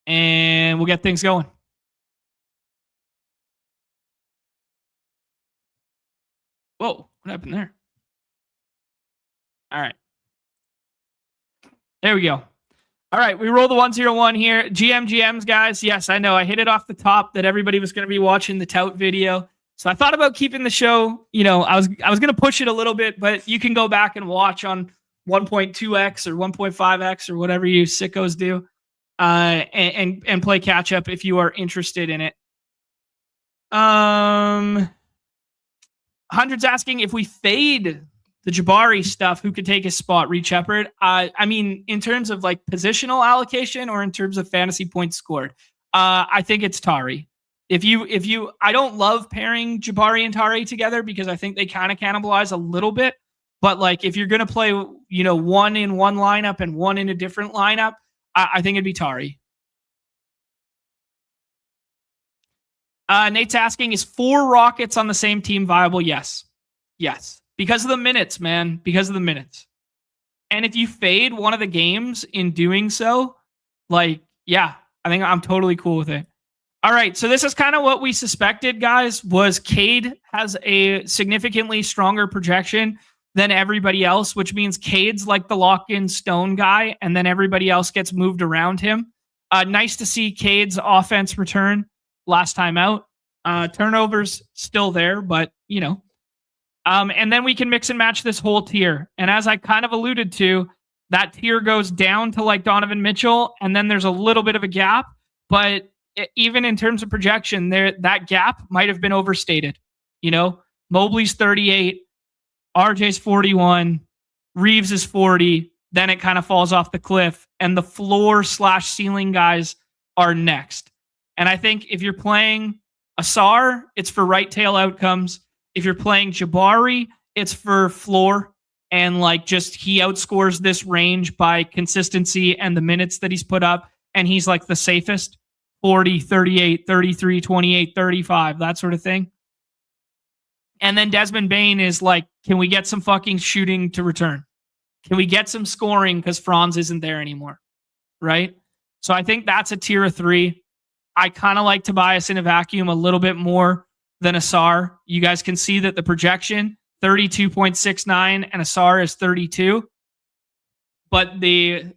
and we'll get things going. Whoa, what happened there? All right. There we go. All right, we roll the 101 here. GMs, guys. Yes, I know. I hit it off the top that everybody was going to be watching the Tout video. So I thought about keeping the show. I was going to push it a little bit, but you can go back and watch on 1.2x or 1.5x or whatever you sickos do, and play catch up if you are interested in it. 100's asking if we fade the Jabari stuff, who could take his spot? Reed Shepherd. In terms of like positional allocation or in terms of fantasy points scored, I think it's Tari. I don't love pairing Jabari and Tari together because I think they kind of cannibalize a little bit. But like if you're gonna play, one in one lineup and one in a different lineup, I think it'd be Tari. Nate's asking, is 4 Rockets on the same team viable? Yes. Because of the minutes, man. Because of the minutes. And if you fade one of the games in doing so, I think I'm totally cool with it. All right, so this is kind of what we suspected, guys, was Cade has a significantly stronger projection than everybody else, which means Cade's like the lock-in stone guy, and then everybody else gets moved around him. Nice to see Cade's offense return last time out. Turnovers still there, but, and then we can mix and match this whole tier. And as I kind of alluded to, that tier goes down to like Donovan Mitchell, and then there's a little bit of a gap. But even in terms of projection, that gap might have been overstated. Mobley's 38, RJ's 41, Reeves is 40, then it kind of falls off the cliff, and the floor/ceiling guys are next. And I think if you're playing Asar, it's for right tail outcomes. If you're playing Jabari, it's for floor, and like just he outscores this range by consistency and the minutes that he's put up, and he's like the safest. 40, 38, 33, 28, 35, that sort of thing. And then Desmond Bain is like, can we get some fucking shooting to return? Can we get some scoring because Franz isn't there anymore? Right? So I think that's a tier of 3. I kind of like Tobias in a vacuum a little bit more than Asar. You guys can see that the projection, 32.69, and Asar is 32. But the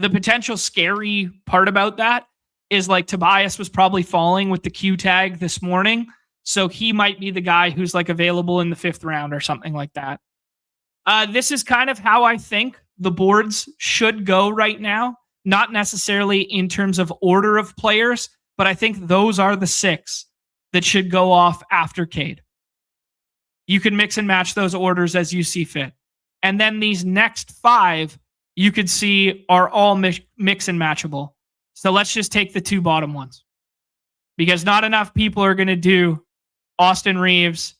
potential scary part about that is like Tobias was probably falling with the Q tag this morning. So he might be the guy who's like available in the 5th round or something like that. This is kind of how I think the boards should go right now. Not necessarily in terms of order of players, but I think those are the 6 that should go off after Cade. You can mix and match those orders as you see fit. And then these next 5 you could see are all mix and matchable. So let's just take the 2 bottom ones, because not enough people are going to do Austin Reeves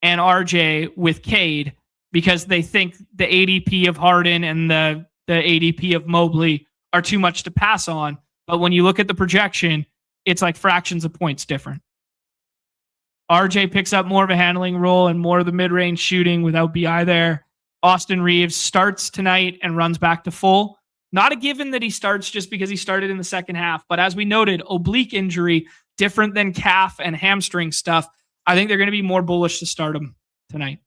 and RJ with Cade because they think the ADP of Harden and the ADP of Mobley are too much to pass on. But when you look at the projection, it's like fractions of points different. RJ picks up more of a handling role and more of the mid-range shooting without BI there. Austin Reeves starts tonight and runs back to full. Not a given that he starts just because he started in the second half, but as we noted, oblique injury, different than calf and hamstring stuff. I think they're going to be more bullish to start him tonight.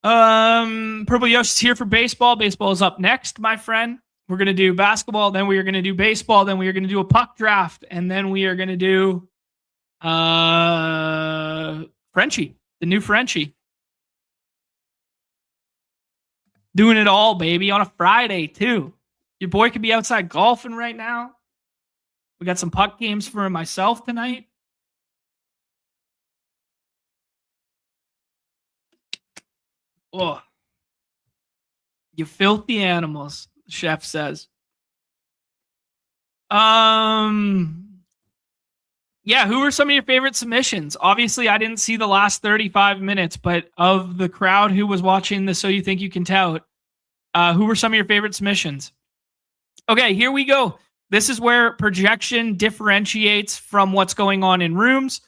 Purple Yoshi's here for baseball. Baseball is up next, my friend. We're going to do basketball, then we are going to do baseball, then we are going to do a puck draft, and then we are going to do Frenchie, the new Frenchie. Doing it all, baby, on a Friday, too. Your boy could be outside golfing right now. We got some puck games for myself tonight. Oh, you filthy animals, the chef says. Yeah, who were some of your favorite submissions? Obviously, I didn't see the last 35 minutes, but of the crowd who was watching the So You Think You Can Tout, who were some of your favorite submissions? Okay, here we go. This is where projection differentiates from what's going on in rooms.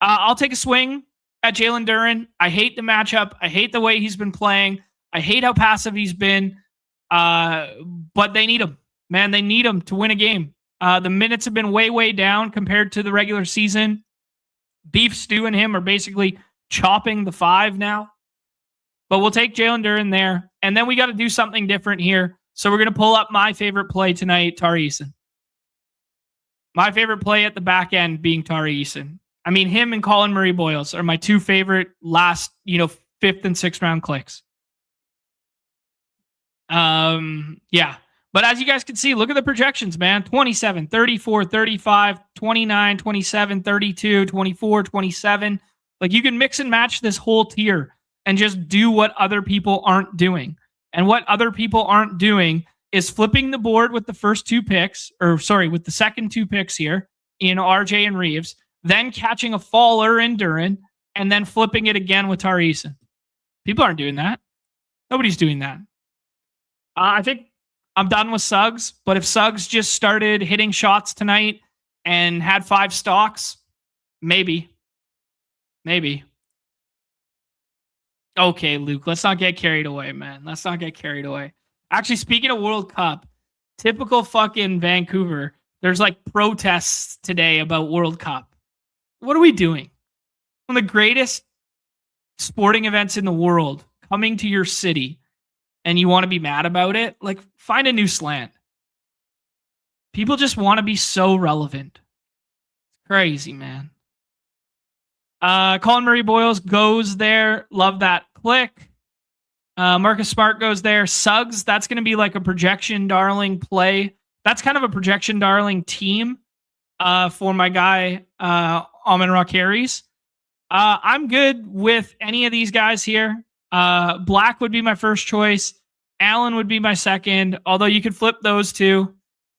I'll take a swing at Jalen Duren. I hate the matchup. I hate the way he's been playing. I hate how passive he's been. But they need him. Man, they need him to win a game. The minutes have been way, way down compared to the regular season. Beef Stew and him are basically chopping the 5 now. But we'll take Jalen Duren there. And then we got to do something different here. So we're going to pull up my favorite play tonight, Tari Eason. My favorite play at the back end being Tari Eason. I mean, him and Colin Murray Boyles are my 2 favorite last, 5th and 6th round clicks. Yeah. But as you guys can see, look at the projections, man. 27, 34, 35, 29, 27, 32, 24, 27. Like, you can mix and match this whole tier and just do what other people aren't doing. And what other people aren't doing is flipping the board with the first 2 picks, with the second 2 picks here in RJ and Reeves, then catching a faller in Duren, and then flipping it again with Tari Eason. People aren't doing that. Nobody's doing that. I think I'm done with Suggs, but if Suggs just started hitting shots tonight and had 5 stocks, maybe. Okay, Luke, let's not get carried away, man. Let's not get carried away. Actually, speaking of World Cup, typical fucking Vancouver, there's like protests today about World Cup. What are we doing? One of the greatest sporting events in the world coming to your city, and you want to be mad about it? Like, find a new slant. People just want to be so relevant. It's crazy, man. Colin Murray Boyles goes there. Love that click. Marcus Smart goes there. Suggs, that's going to be like a projection darling play. That's kind of a projection darling team for my guy, Amon Ra Carries. I'm good with any of these guys here. Black would be my first choice. Allen would be my second, although you could flip those two.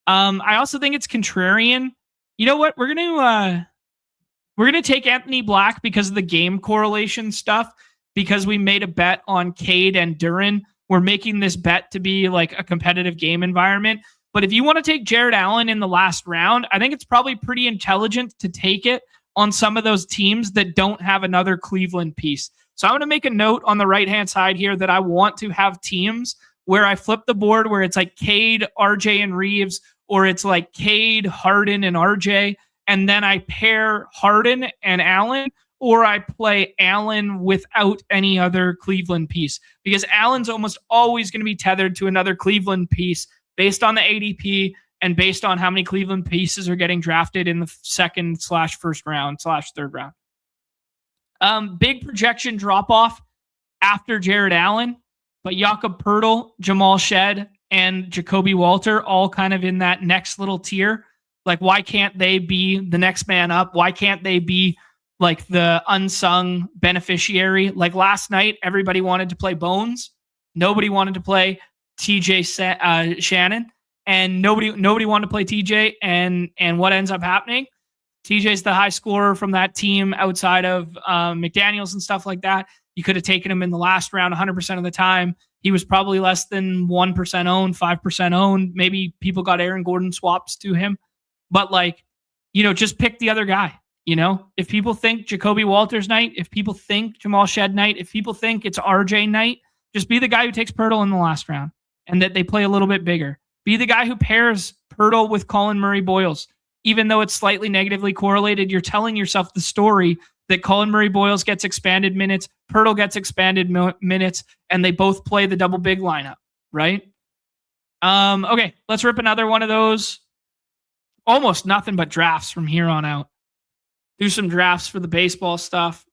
I also think it's contrarian. You know what? We're gonna take Anthony Black because of the game correlation stuff, because we made a bet on Cade and Duran. We're making this bet to be like a competitive game environment. But if you want to take Jared Allen in the last round, I think it's probably pretty intelligent to take it on some of those teams that don't have another Cleveland piece. So I'm going to make a note on the right-hand side here that I want to have teams where I flip the board where it's like Cade, RJ, and Reeves, or it's like Cade, Harden, and RJ, and then I pair Harden and Allen, or I play Allen without any other Cleveland piece, because Allen's almost always going to be tethered to another Cleveland piece based on the ADP and based on how many Cleveland pieces are getting drafted in the second/first round/third round. Big projection drop-off after Jared Allen, but Jakob Poeltl, Jamal Shed, and Jacoby Walter all kind of in that next little tier. Like, why can't they be the next man up? Why can't they be like the unsung beneficiary? Like last night, everybody wanted to play Bones. Nobody wanted to play TJ Shannon, and nobody wanted to play TJ. And what ends up happening? TJ's the high scorer from that team outside of McDaniels and stuff like that. You could have taken him in the last round 100% of the time. He was probably less than 1% owned, 5% owned. Maybe people got Aaron Gordon swaps to him. But like, just pick the other guy. If people think Jacoby Walters night, if people think Jamal Shed night, if people think it's RJ night, just be the guy who takes Poeltl in the last round and that they play a little bit bigger. Be the guy who pairs Poeltl with Colin Murray-Boyles. Even though it's slightly negatively correlated, you're telling yourself the story that Colin Murray-Boyles gets expanded minutes, Poeltl gets expanded minutes, and they both play the double big lineup, right? Okay, let's rip another one of those. Almost nothing but drafts from here on out. Do some drafts for the baseball stuff.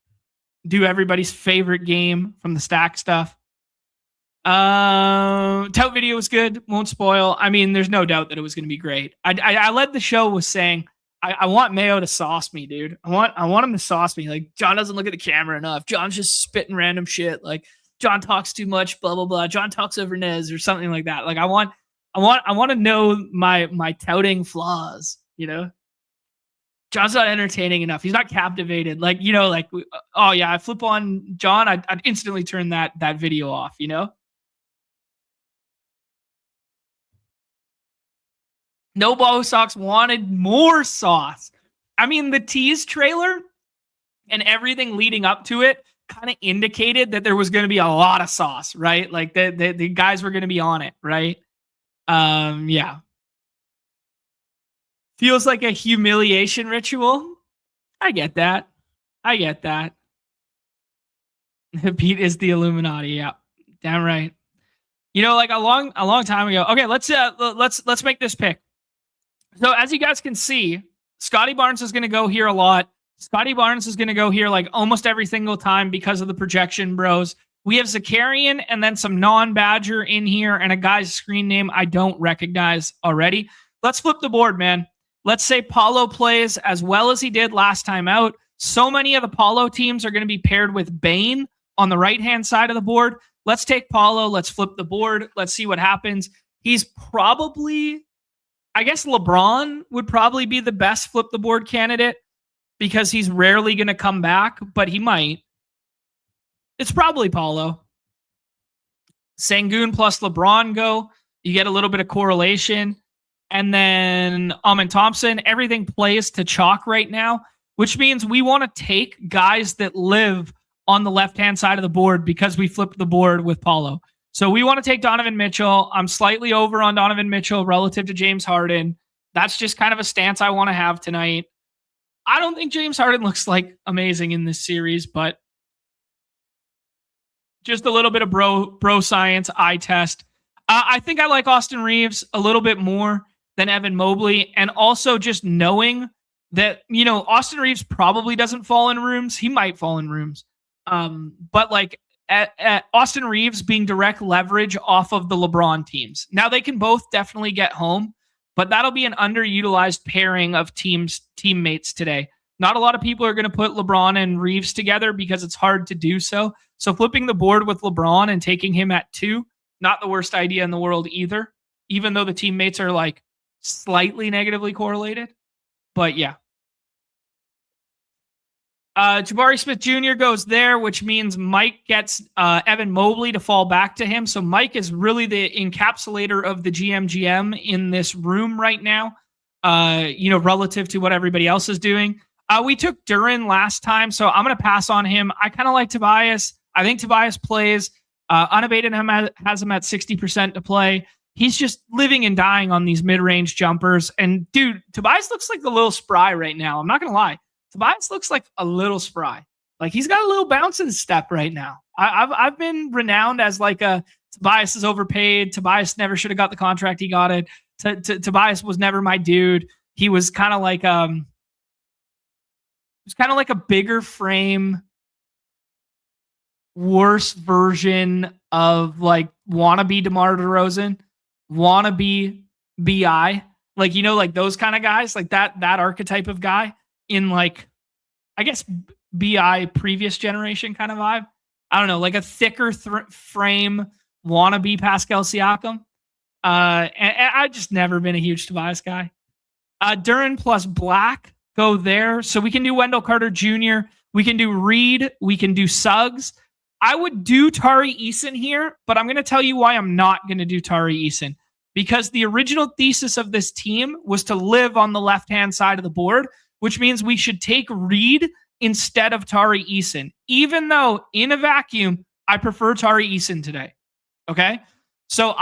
Do everybody's favorite game from the stack stuff. Tout video was good. Won't spoil. I mean, there's no doubt that it was going to be great. I led the show with saying, I want Mayo to sauce me, dude. I want him to sauce me. Like, John doesn't look at the camera enough. John's just spitting random shit. Like, John talks too much, blah, blah, blah. John talks over Nez or something like that. Like, I want to know my touting flaws, John's not entertaining enough. He's not captivated. Like, oh yeah, I flip on John, I'd instantly turn that video off, No Ball Sox wanted more sauce. I mean, the tease trailer and everything leading up to it kind of indicated that there was going to be a lot of sauce, right? Like the guys were going to be on it, right? Yeah. Feels like a humiliation ritual. I get that. Pete is the Illuminati. Yeah, damn right. Like a long time ago. Okay, let's make this pick. So as you guys can see, Scotty Barnes is going to go here a lot. Scotty Barnes is going to go here like almost every single time because of the projection bros. We have Zakarian and then some non-Badger in here and a guy's screen name I don't recognize already. Let's flip the board, man. Let's say Paulo plays as well as he did last time out. So many of the Paulo teams are going to be paired with Bane on the right-hand side of the board. Let's take Paulo. Let's flip the board. Let's see what happens. He's probably... I guess LeBron would probably be the best flip the board candidate because he's rarely going to come back, but he might. It's probably Paulo. Sengun plus LeBron go. You get a little bit of correlation. And then Amin Thompson, everything plays to chalk right now, which means we want to take guys that live on the left-hand side of the board because we flipped the board with Paulo. So we want to take Donovan Mitchell. I'm slightly over on Donovan Mitchell relative to James Harden. That's just kind of a stance I want to have tonight. I don't think James Harden looks like amazing in this series, but just a little bit of bro science eye test. I think I like Austin Reeves a little bit more than Evan Mobley, and also just knowing that, Austin Reeves probably doesn't fall in rooms. He might fall in rooms. But like, at Austin Reeves being direct leverage off of the LeBron teams. Now they can both definitely get home, but that'll be an underutilized pairing of teammates today. Not a lot of people are going to put LeBron and Reeves together because it's hard to do so. So flipping the board with LeBron and taking him at 2, not the worst idea in the world either, even though the teammates are like slightly negatively correlated. But yeah. Jabari Smith Jr. goes there, which means Mike gets Evan Mobley to fall back to him. So Mike is really the encapsulator of the GM in this room right now, relative to what everybody else is doing. We took Duran last time, so I'm going to pass on him. I kind of like Tobias. I think Tobias plays. Unabated has him at 60% to play. He's just living and dying on these mid-range jumpers. And, dude, Tobias looks like a little spry right now. I'm not going to lie. Tobias looks like a little spry. Like, he's got a little bounce in his step right now. I've been renowned as like Tobias is overpaid. Tobias never should have got the contract he got it. Tobias was never my dude. He was kind of like a bigger frame, worse version of like wannabe DeMar DeRozan, wannabe BI, like those kind of guys, like that archetype of guy in like, I guess BI previous generation kind of vibe. I don't know, like a thicker frame wannabe Pascal Siakam. And I've just never been a huge Tobias guy. Duran plus Black go there. So we can do Wendell Carter Jr. We can do Reed. We can do Suggs. I would do Tari Eason here, but I'm going to tell you why I'm not going to do Tari Eason. Because the original thesis of this team was to live on the left-hand side of the board, which means we should take Reed instead of Tari Eason. Even though in a vacuum, I prefer Tari Eason today. Okay? So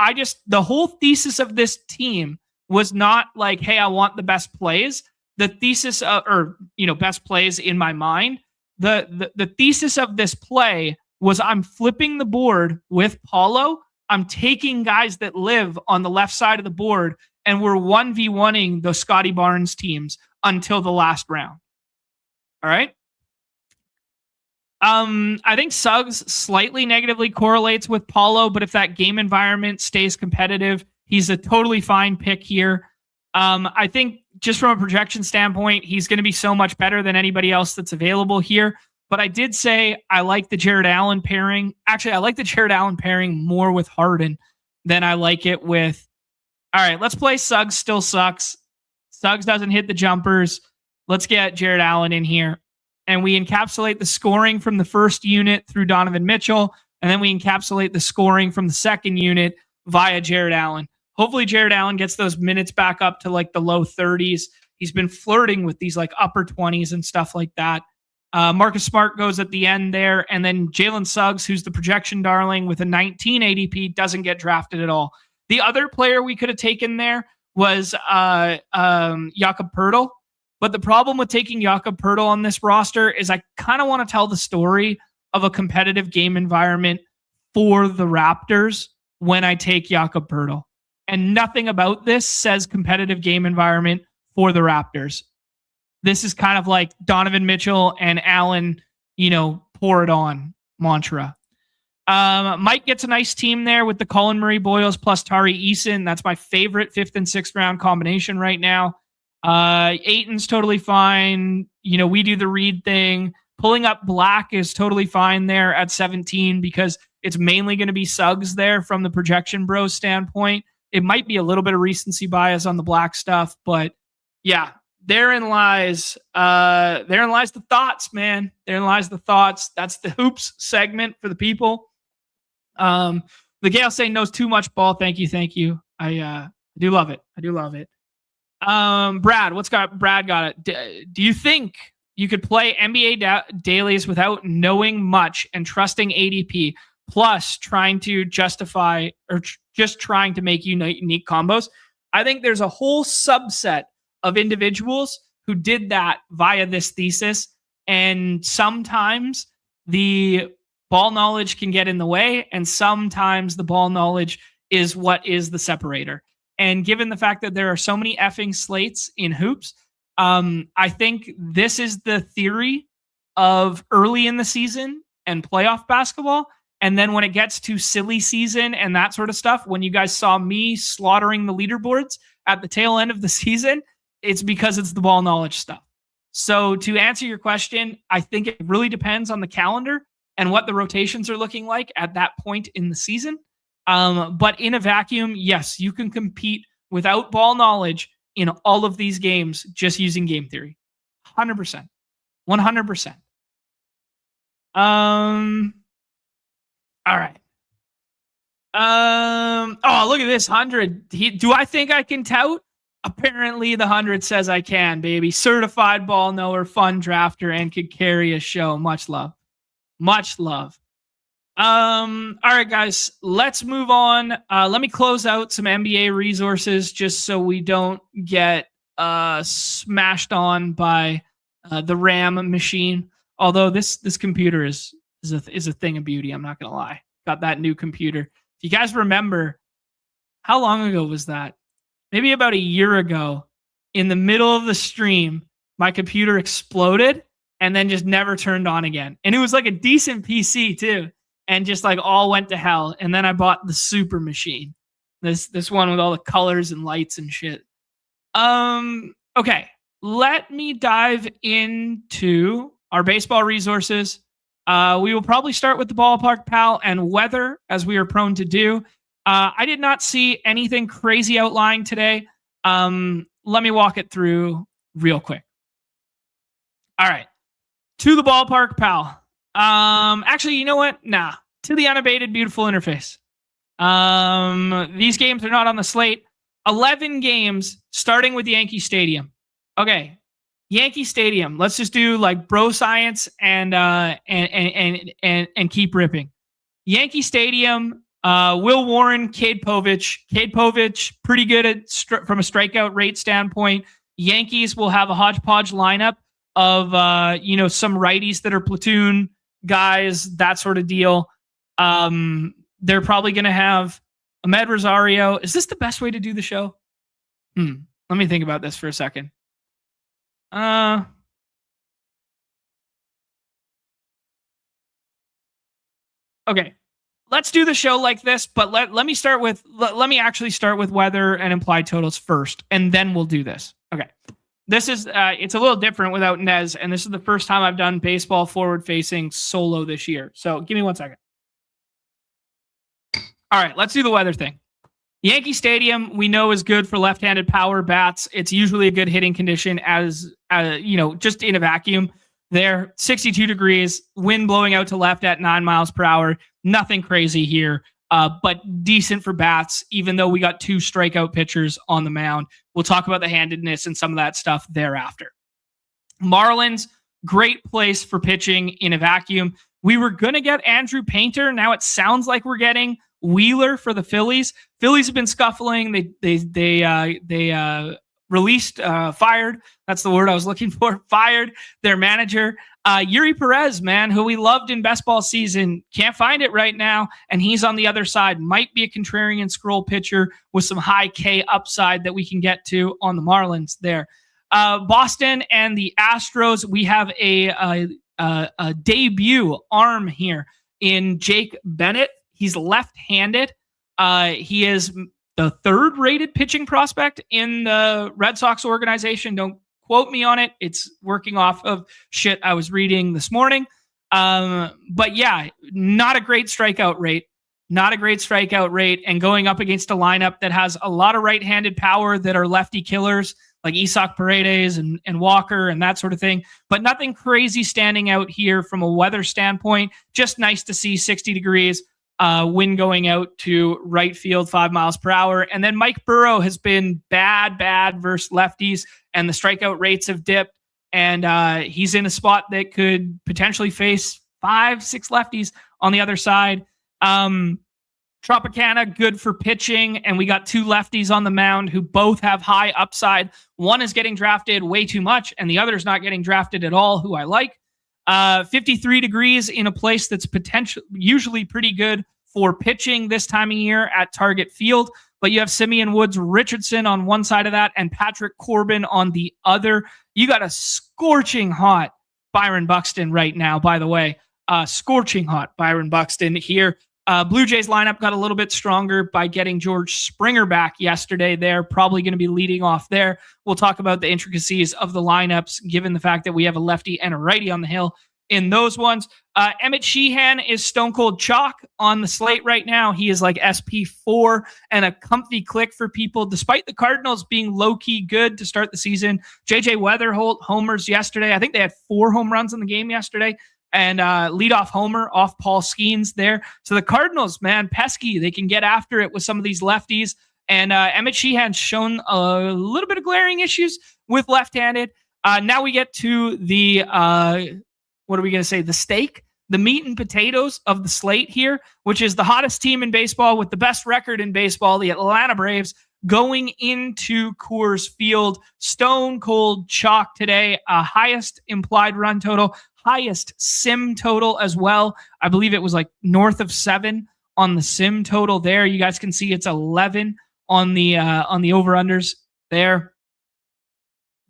the whole thesis of this team was not like, hey, I want the best plays. The thesis best plays in my mind. The thesis of this play was I'm flipping the board with Paulo. I'm taking guys that live on the left side of the board, and we're 1v1ing the Scotty Barnes teams until the last round. All right? I think Suggs slightly negatively correlates with Paulo, but if that game environment stays competitive, he's a totally fine pick here. I think just from a projection standpoint, he's going to be so much better than anybody else that's available here. But I did say I like the Jared Allen pairing. Actually, I like the Jared Allen pairing more with Harden than I like it with. All right, let's play Suggs still sucks. Suggs doesn't hit the jumpers. Let's get Jared Allen in here. And we encapsulate the scoring from the first unit through Donovan Mitchell. And then we encapsulate the scoring from the second unit via Jared Allen. Hopefully Jared Allen gets those minutes back up to like the low 30s. He's been flirting with these like upper 20s and stuff like that. Marcus Smart goes at the end there. And then Jalen Suggs, who's the projection darling with a 19 ADP, doesn't get drafted at all. The other player we could have taken there was Jakob Poeltl. But the problem with taking Jakob Poeltl on this roster is I kind of want to tell the story of a competitive game environment for the Raptors when I take Jakob Poeltl. And nothing about this says competitive game environment for the Raptors. This is kind of like Donovan Mitchell and Allen, pour it on mantra. Mike gets a nice team there with the Colin Murray Boyles plus Tari Eason. That's my favorite 5th and 6th round combination right now. Ayton's totally fine. We do the Reed thing. Pulling up Black is totally fine there at 17 because it's mainly going to be Suggs there from the projection bros standpoint. It might be a little bit of recency bias on the Black stuff, but yeah, therein lies the thoughts, man. Therein lies the thoughts. That's the hoops segment for the people. The Gale saying knows too much ball. Thank you. I do love it. Brad got it. Do you think you could play NBA dailies without knowing much and trusting ADP, plus trying to justify or just trying to make unique combos? I think there's a whole subset of individuals who did that via this thesis, and sometimes the ball knowledge can get in the way, and sometimes the ball knowledge is what is the separator. And given the fact that there are so many effing slates in hoops, I think this is the theory of early in the season and playoff basketball. And then when it gets to silly season and that sort of stuff, when you guys saw me slaughtering the leaderboards at the tail end of the season, it's because it's the ball knowledge stuff. So to answer your question, I think it really depends on the calendar and what the rotations are looking like at that point in the season. But in a vacuum, yes, you can compete without ball knowledge in all of these games just using game theory. 100%. 100%. All right. Oh, look at this 100. Do I think I can tout? Apparently, the 100 says I can, baby. Certified ball knower, fun drafter, and could carry a show. Much love. Much love. All right, guys, let's move on. Let me close out some NBA resources just so we don't get smashed on by the RAM machine. Although this computer is a thing of beauty. I'm not gonna lie. Got that new computer. If you guys remember, how long ago was that? Maybe about a year ago. In the middle of the stream, my computer exploded and then just never turned on again. And it was like a decent PC too, and just like all went to hell. And then I bought the super machine, this one with all the colors and lights and shit. Okay, let me dive into our baseball resources. We will probably start with the ballpark pal and weather, as we are prone to do. I did not see anything crazy outlying today. Let me walk it through real quick. All right, to the ballpark pal. Actually, you know what? Nah, to the unabated beautiful interface. These games are not on the slate. 11 games starting with Yankee Stadium. Okay, Yankee Stadium. Let's just do like bro science and keep ripping. Yankee Stadium. Will Warren, Cade Povich. Cade Povich, pretty good at from a strikeout rate standpoint. Yankees will have a hodgepodge lineup of some righties that are platoon guys, that sort of deal. They're probably going to have Ahmed Rosario. Is this the best way to do the show? Let me think about this for a second. Okay. Let's do the show like this, but let me actually start with weather and implied totals first, and then we'll do this. Okay. This is it's a little different without Nez, and this is the first time I've done baseball forward facing solo this year. So give me 1 second. All right, let's do the weather thing. Yankee Stadium, we know, is good for left-handed power bats. It's usually a good hitting condition as just in a vacuum. There, 62 degrees, wind blowing out to left at 9 miles per hour. Nothing crazy here, but decent for bats, even though we got 2 strikeout pitchers on the mound. We'll talk about the handedness and some of that stuff thereafter. Marlins, great place for pitching in a vacuum. We were going to get Andrew Painter. Now it sounds like we're getting Wheeler for the Phillies. Phillies have been scuffling. They fired. That's the word I was looking for. Fired their manager. Yuri Perez, man, who we loved in best ball season, can't find it right now, and he's on the other side. Might be a contrarian scroll pitcher with some high K upside that we can get to on the Marlins there. Boston and the Astros, we have a debut arm here in Jake Bennett. He's left-handed. He is the 3rd rated pitching prospect in the Red Sox organization. Don't quote me on it. It's working off of shit I was reading this morning. But yeah, not a great strikeout rate. And going up against a lineup that has a lot of right-handed power that are lefty killers, like Isaac Paredes and Walker and that sort of thing. But nothing crazy standing out here from a weather standpoint. Just nice to see 60 degrees. Wind going out to right field, 5 miles per hour. And then Mike Burrow has been bad versus lefties, and the strikeout rates have dipped. And he's in a spot that could potentially face 5-6 lefties on the other side. Tropicana, good for pitching. And we got 2 lefties on the mound who both have high upside. One is getting drafted way too much, and the other is not getting drafted at all, who I like. 53 degrees in a place that's usually pretty good for pitching this time of year at Target Field. But you have Simeon Woods Richardson on one side of that and Patrick Corbin on the other. You got a scorching hot Byron Buxton right now, by the way. Scorching hot Byron Buxton here. Blue Jays lineup got a little bit stronger by getting George Springer back yesterday. They're probably going to be leading off there. We'll talk about the intricacies of the lineups, given the fact that we have a lefty and a righty on the hill in those ones. Emmett Sheehan is stone cold chalk on the slate right now. He is like SP4 and a comfy click for people, despite the Cardinals being low-key good to start the season. JJ Weatherholt homers yesterday. I think they had 4 home runs in the game yesterday. And leadoff homer off Paul Skeens there. So the Cardinals, man, pesky. They can get after it with some of these lefties. And Emmett Sheehan's shown a little bit of glaring issues with left-handed. Now we get to the, what are we going to say? The steak, the meat and potatoes of the slate here, which is the hottest team in baseball with the best record in baseball, the Atlanta Braves, going into Coors Field. Stone cold chalk today. Highest implied run total. Highest sim total as well. I believe it was like north of 7 on the sim total there. You guys can see it's 11 on the over-unders there.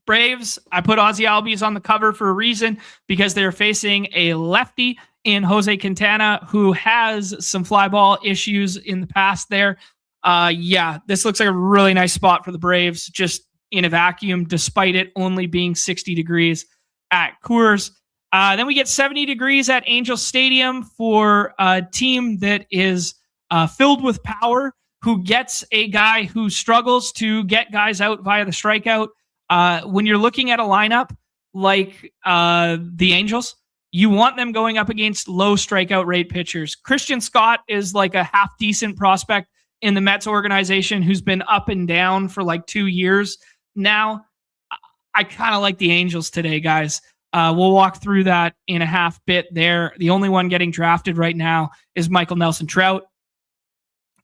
Braves, I put Ozzy Albies on the cover for a reason, because they're facing a lefty in Jose Quintana who has some fly ball issues in the past there. This looks like a really nice spot for the Braves, just in a vacuum, despite it only being 60 degrees at Coors. Then we get 70 degrees at Angel Stadium for a team that is filled with power, who gets a guy who struggles to get guys out via the strikeout. When you're looking at a lineup like the Angels, you want them going up against low strikeout rate pitchers. Christian Scott is like a half-decent prospect in the Mets organization who's been up and down for like 2 years now. I kind of like the Angels today, guys. We'll walk through that in a half bit there. The only one getting drafted right now is Michael Nelson Trout.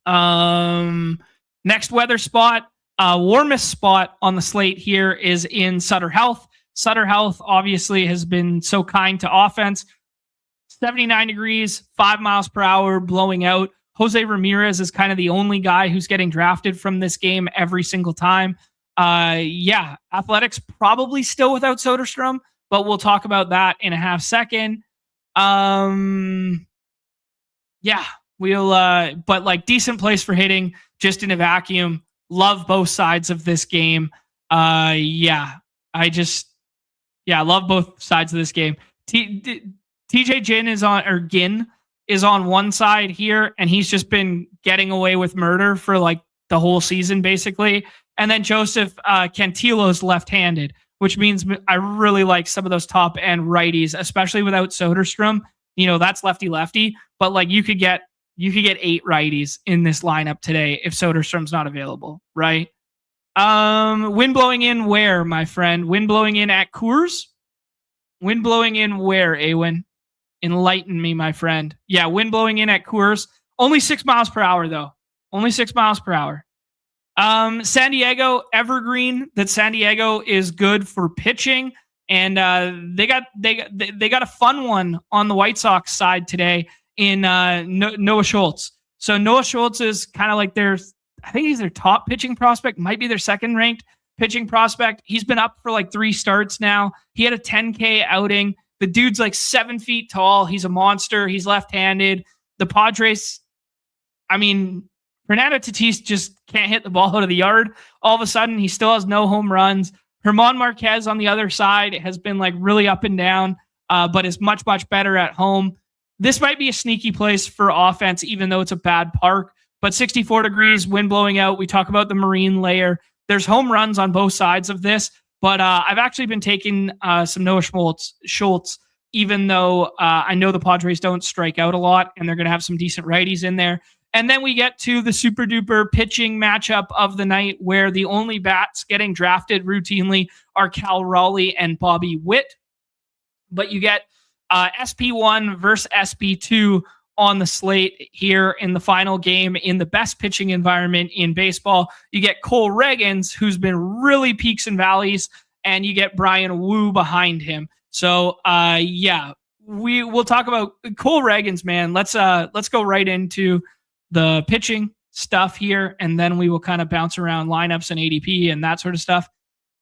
Next weather spot, warmest spot on the slate here is in Sutter Health. Sutter Health obviously has been so kind to offense. 79 degrees, 5 miles per hour, blowing out. Jose Ramirez is kind of the only guy who's getting drafted from this game every single time. Athletics probably still without Soderstrom, but we'll talk about that in a half second. But like decent place for hitting just in a vacuum. Love both sides of this game. Love both sides of this game. TJ Ginn is on one side here, and he's just been getting away with murder for like the whole season, basically. And then Joseph Cantillo's left-handed, which means I really like some of those top end righties, especially without Soderstrom. That's lefty, but like you could get 8 righties in this lineup today if Soderstrom's not available, right? Wind blowing in where, my friend? Wind blowing in at Coors? Wind blowing in where, Awen? Enlighten me, my friend. Yeah, wind blowing in at Coors. Only 6 miles per hour, though. Only 6 miles per hour. San Diego, evergreen that San Diego is good for pitching, and they got a fun one on the White Sox side today in Noah Schultz. So Noah Schultz is kind of like I think he's their top pitching prospect, might be their second ranked pitching prospect. He's been up for like 3 starts now. He had a 10K outing. The dude's like 7 feet tall. He's a monster. He's left-handed. The Padres, Fernando Tatis just can't hit the ball out of the yard. All of a sudden, he still has no home runs. Herman Marquez on the other side has been like really up and down, but is much, much better at home. This might be a sneaky place for offense, even though it's a bad park. But 64 degrees, wind blowing out. We talk about the marine layer. There's home runs on both sides of this, but I've actually been taking some Noah Schultz, even though I know the Padres don't strike out a lot, and they're going to have some decent righties in there. And then we get to the super duper pitching matchup of the night, where the only bats getting drafted routinely are Cal Raleigh and Bobby Witt. But you get SP1 versus SP2 on the slate here in the final game in the best pitching environment in baseball. You get Cole Reagans, who's been really peaks and valleys, and you get Brian Wu behind him. So we'll talk about Cole Reagans, man. Let's go right into the pitching stuff here, and then we will kind of bounce around lineups and ADP and that sort of stuff.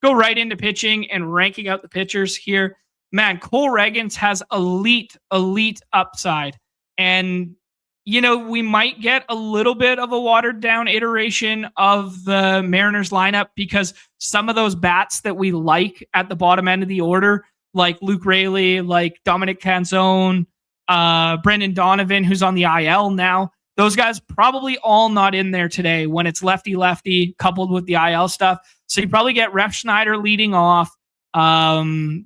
Go right into pitching and ranking out the pitchers here. Man, Cole Reagans has elite upside. And we might get a little bit of a watered down iteration of the Mariners lineup because some of those bats that we like at the bottom end of the order, like Luke Raley, like Dominic Canzone, Brendan Donovan, who's on the IL now, those guys probably all not in there today when it's lefty-lefty coupled with the IL stuff. So you probably get Ref Schneider leading off. You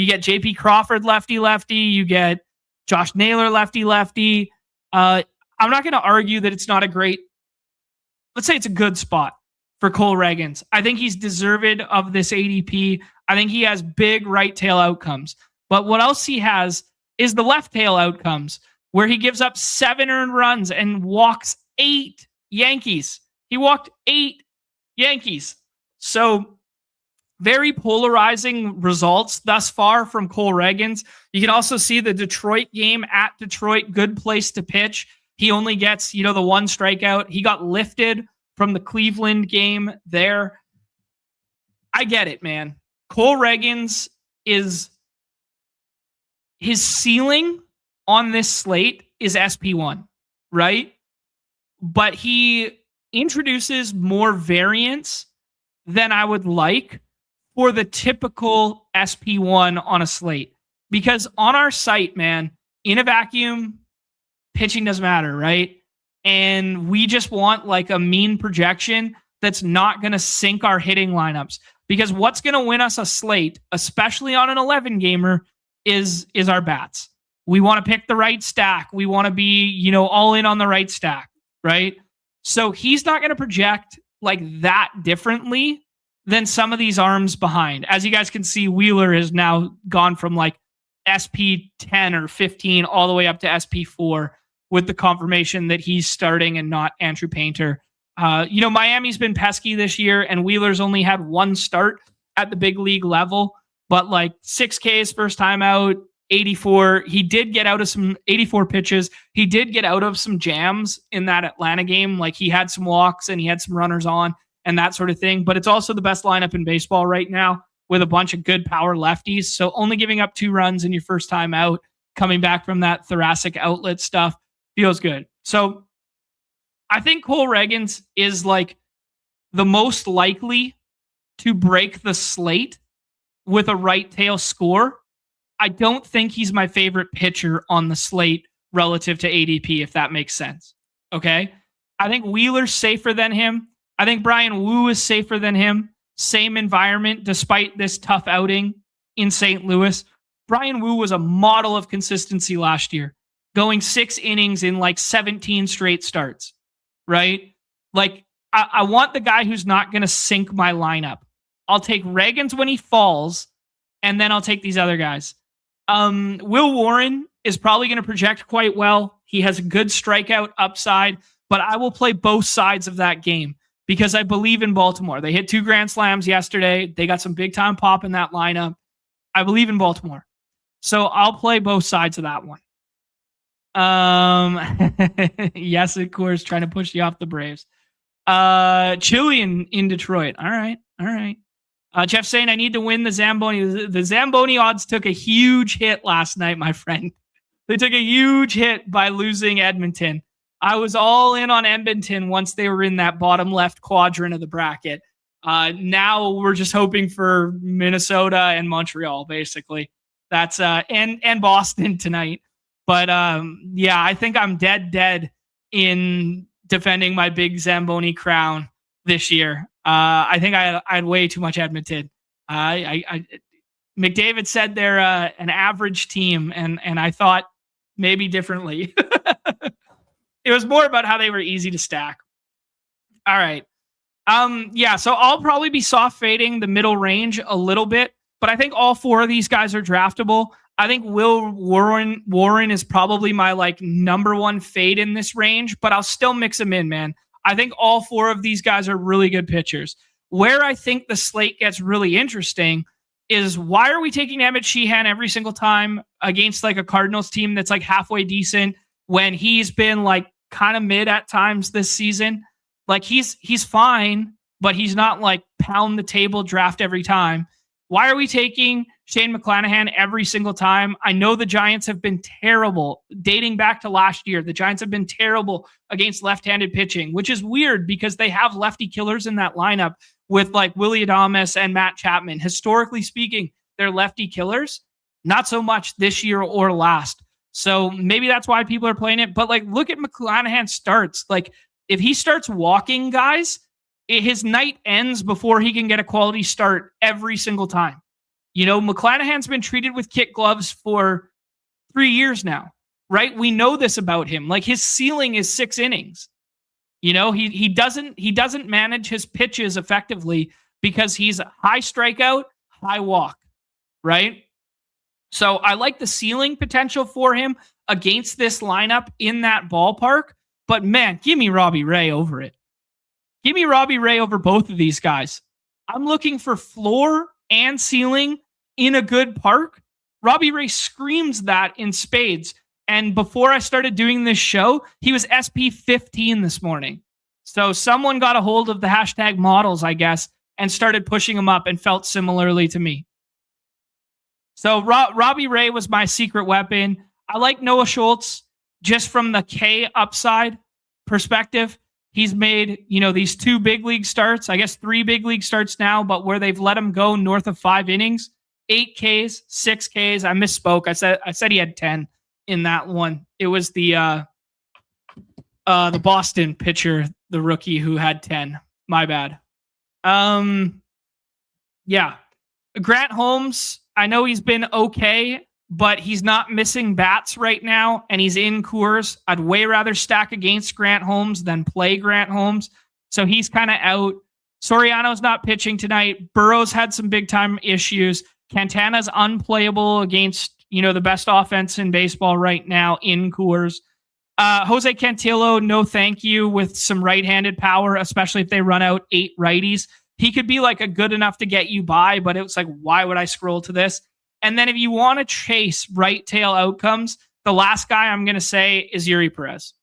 get JP Crawford lefty-lefty. You get Josh Naylor lefty-lefty. I'm not going to argue that it's not a great, let's say it's a good spot for Cole Reagans. I think he's deserved of this ADP. I think he has big right tail outcomes. But what else he has is the left tail outcomes, where he gives up 7 earned runs and walks 8 Yankees. He walked 8 Yankees. So very polarizing results thus far from Cole Reagans. You can also see the Detroit game at Detroit, good place to pitch. He only gets, the 1 strikeout. He got lifted from the Cleveland game there. I get it, man. Cole Reagans his ceiling on this slate is SP1, right? But he introduces more variance than I would like for the typical SP1 on a slate. Because on our site, man, in a vacuum, pitching doesn't matter, right? And we just want like a mean projection that's not going to sink our hitting lineups. Because what's going to win us a slate, especially on an 11-gamer, is our bats. We want to pick the right stack. We want to be, all in on the right stack, right? So he's not going to project like that differently than some of these arms behind. As you guys can see, Wheeler has now gone from like SP 10 or 15 all the way up to SP 4 with the confirmation that he's starting and not Andrew Painter. Miami's been pesky this year, and Wheeler's only had 1 start at the big league level, but like 6 Ks first time out, 84. He did get out of some 84 pitches. He did get out of some jams in that Atlanta game. Like he had some walks and he had some runners on and that sort of thing. But it's also the best lineup in baseball right now with a bunch of good power lefties. So only giving up 2 runs in your first time out, coming back from that thoracic outlet stuff, feels good. So I think Cole Reagans is like the most likely to break the slate with a right tail score. I don't think he's my favorite pitcher on the slate relative to ADP, if that makes sense. Okay. I think Wheeler's safer than him. I think Brian Wu is safer than him. Same environment, despite this tough outing in St. Louis. Brian Wu was a model of consistency last year, going 6 innings in like 17 straight starts, right? Like, I want the guy who's not going to sink my lineup. I'll take Reagans when he falls, and then I'll take these other guys. Will Warren is probably going to project quite well. He has a good strikeout upside, but I will play both sides of that game because I believe in Baltimore. They hit 2 grand slams yesterday. They got some big time pop in that lineup. I believe in Baltimore. So I'll play both sides of that one. Yes, of course, trying to push you off the Braves. Chili in Detroit. All right. Jeff saying I need to win the Zamboni. The Zamboni odds took a huge hit last night, my friend. They took a huge hit by losing Edmonton. I was all in on Edmonton once they were in that bottom left quadrant of the bracket. Now we're just hoping for Minnesota and Montreal, basically. That's and Boston tonight. But yeah, I think I'm dead in defending my big Zamboni crown this year. I think I had way too much Edmonton. McDavid said they're an average team, and I thought maybe differently. It was more about how they were easy to stack. All right. Yeah, so I'll probably be soft fading the middle range a little bit, but I think all 4 of these guys are draftable. I think Will Warren is probably my like number 1 fade in this range, but I'll still mix them in, man. I think all 4 of these guys are really good pitchers. Where I think the slate gets really interesting is why are we taking Emmett Sheehan every single time against like a Cardinals team that's like halfway decent when he's been like kind of mid at times this season? Like he's fine, but he's not like pound the table draft every time. Why are we taking Shane McClanahan every single time? I know the Giants have been terrible dating back to last year. The Giants have been terrible against left-handed pitching, which is weird because they have lefty killers in that lineup with like Willie Adames and Matt Chapman. Historically speaking, they're lefty killers. Not so much this year or last. So maybe that's why people are playing it. But like, look at McClanahan's starts. Like, if he starts walking guys, his night ends before he can get a quality start every single time. You know, McClanahan's been treated with kit gloves for 3 years now, right? We know this about him. Like, his ceiling is 6 innings. You know, he doesn't manage his pitches effectively because he's high strikeout, high walk, right? So I like the ceiling potential for him against this lineup in that ballpark. But man, give me Robbie Ray over it. Give me Robbie Ray over both of these guys. I'm looking for floor and ceiling in a good park. Robbie Ray screams that in spades. And before I started doing this show, he was SP 15 this morning. So someone got a hold of the hashtag models, I guess, and started pushing him up and felt similarly to me. So Robbie Ray was my secret weapon. I like Noah Schultz just from the K upside perspective. He's made, these 2 big league starts, I guess 3 big league starts now, but where they've let him go north of 5 innings, 8 Ks, 6 Ks. I misspoke. I said he had 10 in that one. It was the Boston pitcher, the rookie who had 10. My bad. Yeah. Grant Holmes, I know he's been okay, but he's not missing bats right now, and he's in Coors. I'd way rather stack against Grant Holmes than play Grant Holmes. So he's kind of out. Soriano's not pitching tonight. Burrow's had some big-time issues. Quintana's unplayable against, the best offense in baseball right now in Coors. Jose Cantillo, no thank you, with some right-handed power, especially if they run out 8 righties. He could be like a good enough to get you by, but it's like, why would I scroll to this? And then if you want to chase right tail outcomes, the last guy I'm going to say is Yuri Perez.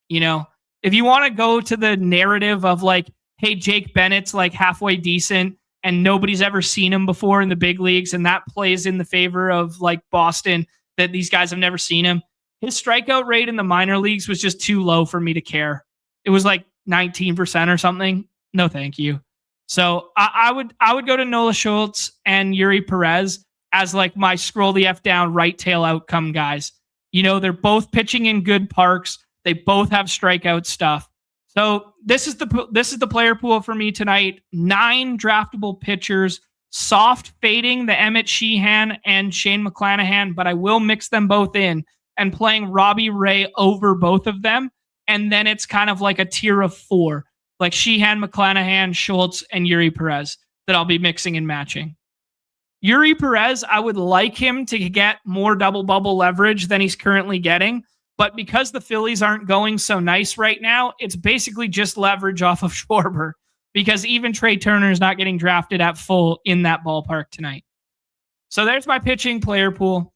If you want to go to the narrative of like, hey, Jake Bennett's like halfway decent and nobody's ever seen him before in the big leagues, and that plays in the favor of like Boston, that these guys have never seen him. His strikeout rate in the minor leagues was just too low for me to care. It was like 19% or something. No, thank you. So I would go to Noah Schultz and Yuri Perez as like my scroll the F down right tail outcome guys. They're both pitching in good parks. They both have strikeout stuff. So this is the player pool for me tonight. 9 draftable pitchers, soft fading the Emmett Sheehan and Shane McClanahan, but I will mix them both in and playing Robbie Ray over both of them. And then it's kind of like a tier of 4, like Sheehan, McClanahan, Schultz, and Yuri Perez that I'll be mixing and matching. Yuri Perez, I would like him to get more double bubble leverage than he's currently getting. But because the Phillies aren't going so nice right now, it's basically just leverage off of Schwarber, because even Trey Turner is not getting drafted at full in that ballpark tonight. So there's my pitching player pool.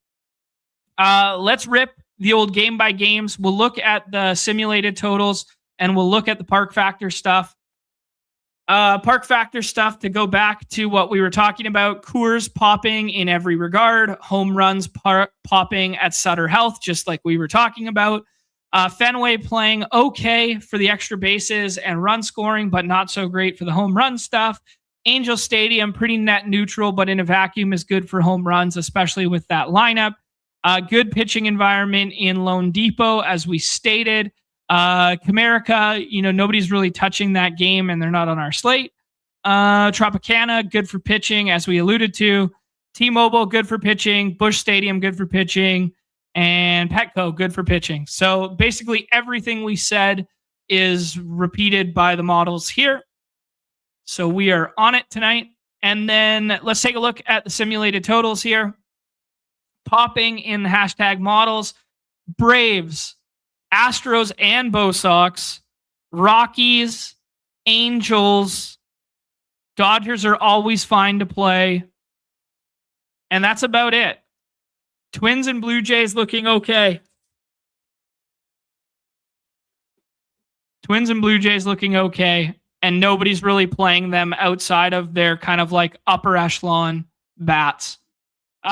Let's rip the old game by games. We'll look at the simulated totals and we'll look at the park factor stuff. Park factor stuff, to go back to what we were talking about. Coors popping in every regard. Home runs popping at Sutter Health, just like we were talking about. Fenway playing okay for the extra bases and run scoring, but not so great for the home run stuff. Angel Stadium, pretty net neutral, but in a vacuum is good for home runs, especially with that lineup. Good pitching environment in Lone Depot, as we stated. Comerica, nobody's really touching that game and they're not on our slate. Tropicana, good for pitching, as we alluded to. T-Mobile, good for pitching. Busch Stadium, good for pitching. And Petco, good for pitching. So basically everything we said is repeated by the models here. So we are on it tonight. And then let's take a look at the simulated totals here. Popping in the hashtag models. Braves, Astros and Bo Sox, Rockies, Angels, Dodgers are always fine to play. And that's about it. Twins and Blue Jays looking okay. Twins and Blue Jays looking okay. And nobody's really playing them outside of their kind of like upper echelon bats.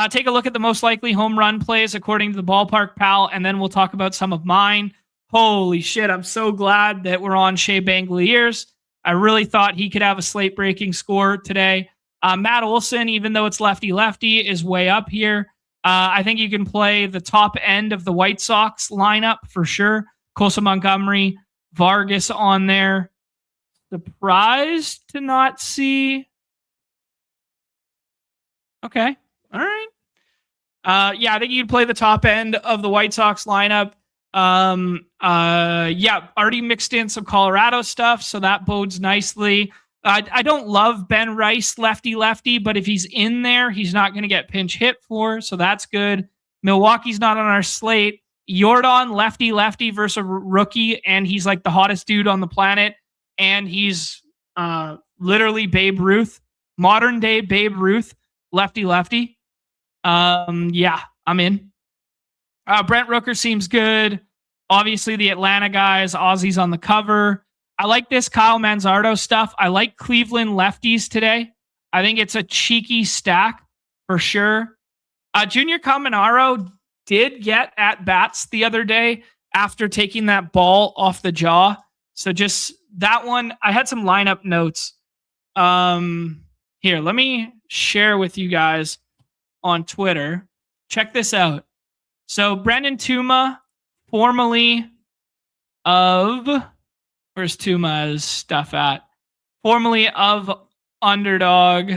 Take a look at the most likely home run plays according to the Ballpark Pal, and then we'll talk about some of mine. Holy shit, I'm so glad that we're on Shea Bangoliers. I really thought he could have a slate-breaking score today. Matt Olson, even though it's lefty-lefty, is way up here. I think you can play the top end of the White Sox lineup for sure. Colson Montgomery, Vargas on there. Surprised to not see. Okay. All right. I think you'd play the top end of the White Sox lineup. Already mixed in some Colorado stuff, so that bodes nicely. I don't love Ben Rice lefty-lefty, but if he's in there, he's not going to get pinch hit for, so that's good. Milwaukee's not on our slate. Jordan lefty-lefty versus a rookie, and he's like the hottest dude on the planet, and he's literally Babe Ruth, modern day Babe Ruth, lefty-lefty. I'm in. Brent Rooker seems good. Obviously, the Atlanta guys, Aussies on the cover. I like this Kyle Manzardo stuff. I like Cleveland lefties today. I think it's a cheeky stack for sure. Junior Caminero did get at bats the other day after taking that ball off the jaw. So just that one, I had some lineup notes. Here, let me share with you guys on Twitter. Check this out. So Brendan Tuma, formerly of, where's Tuma's stuff at? Formerly of Underdog.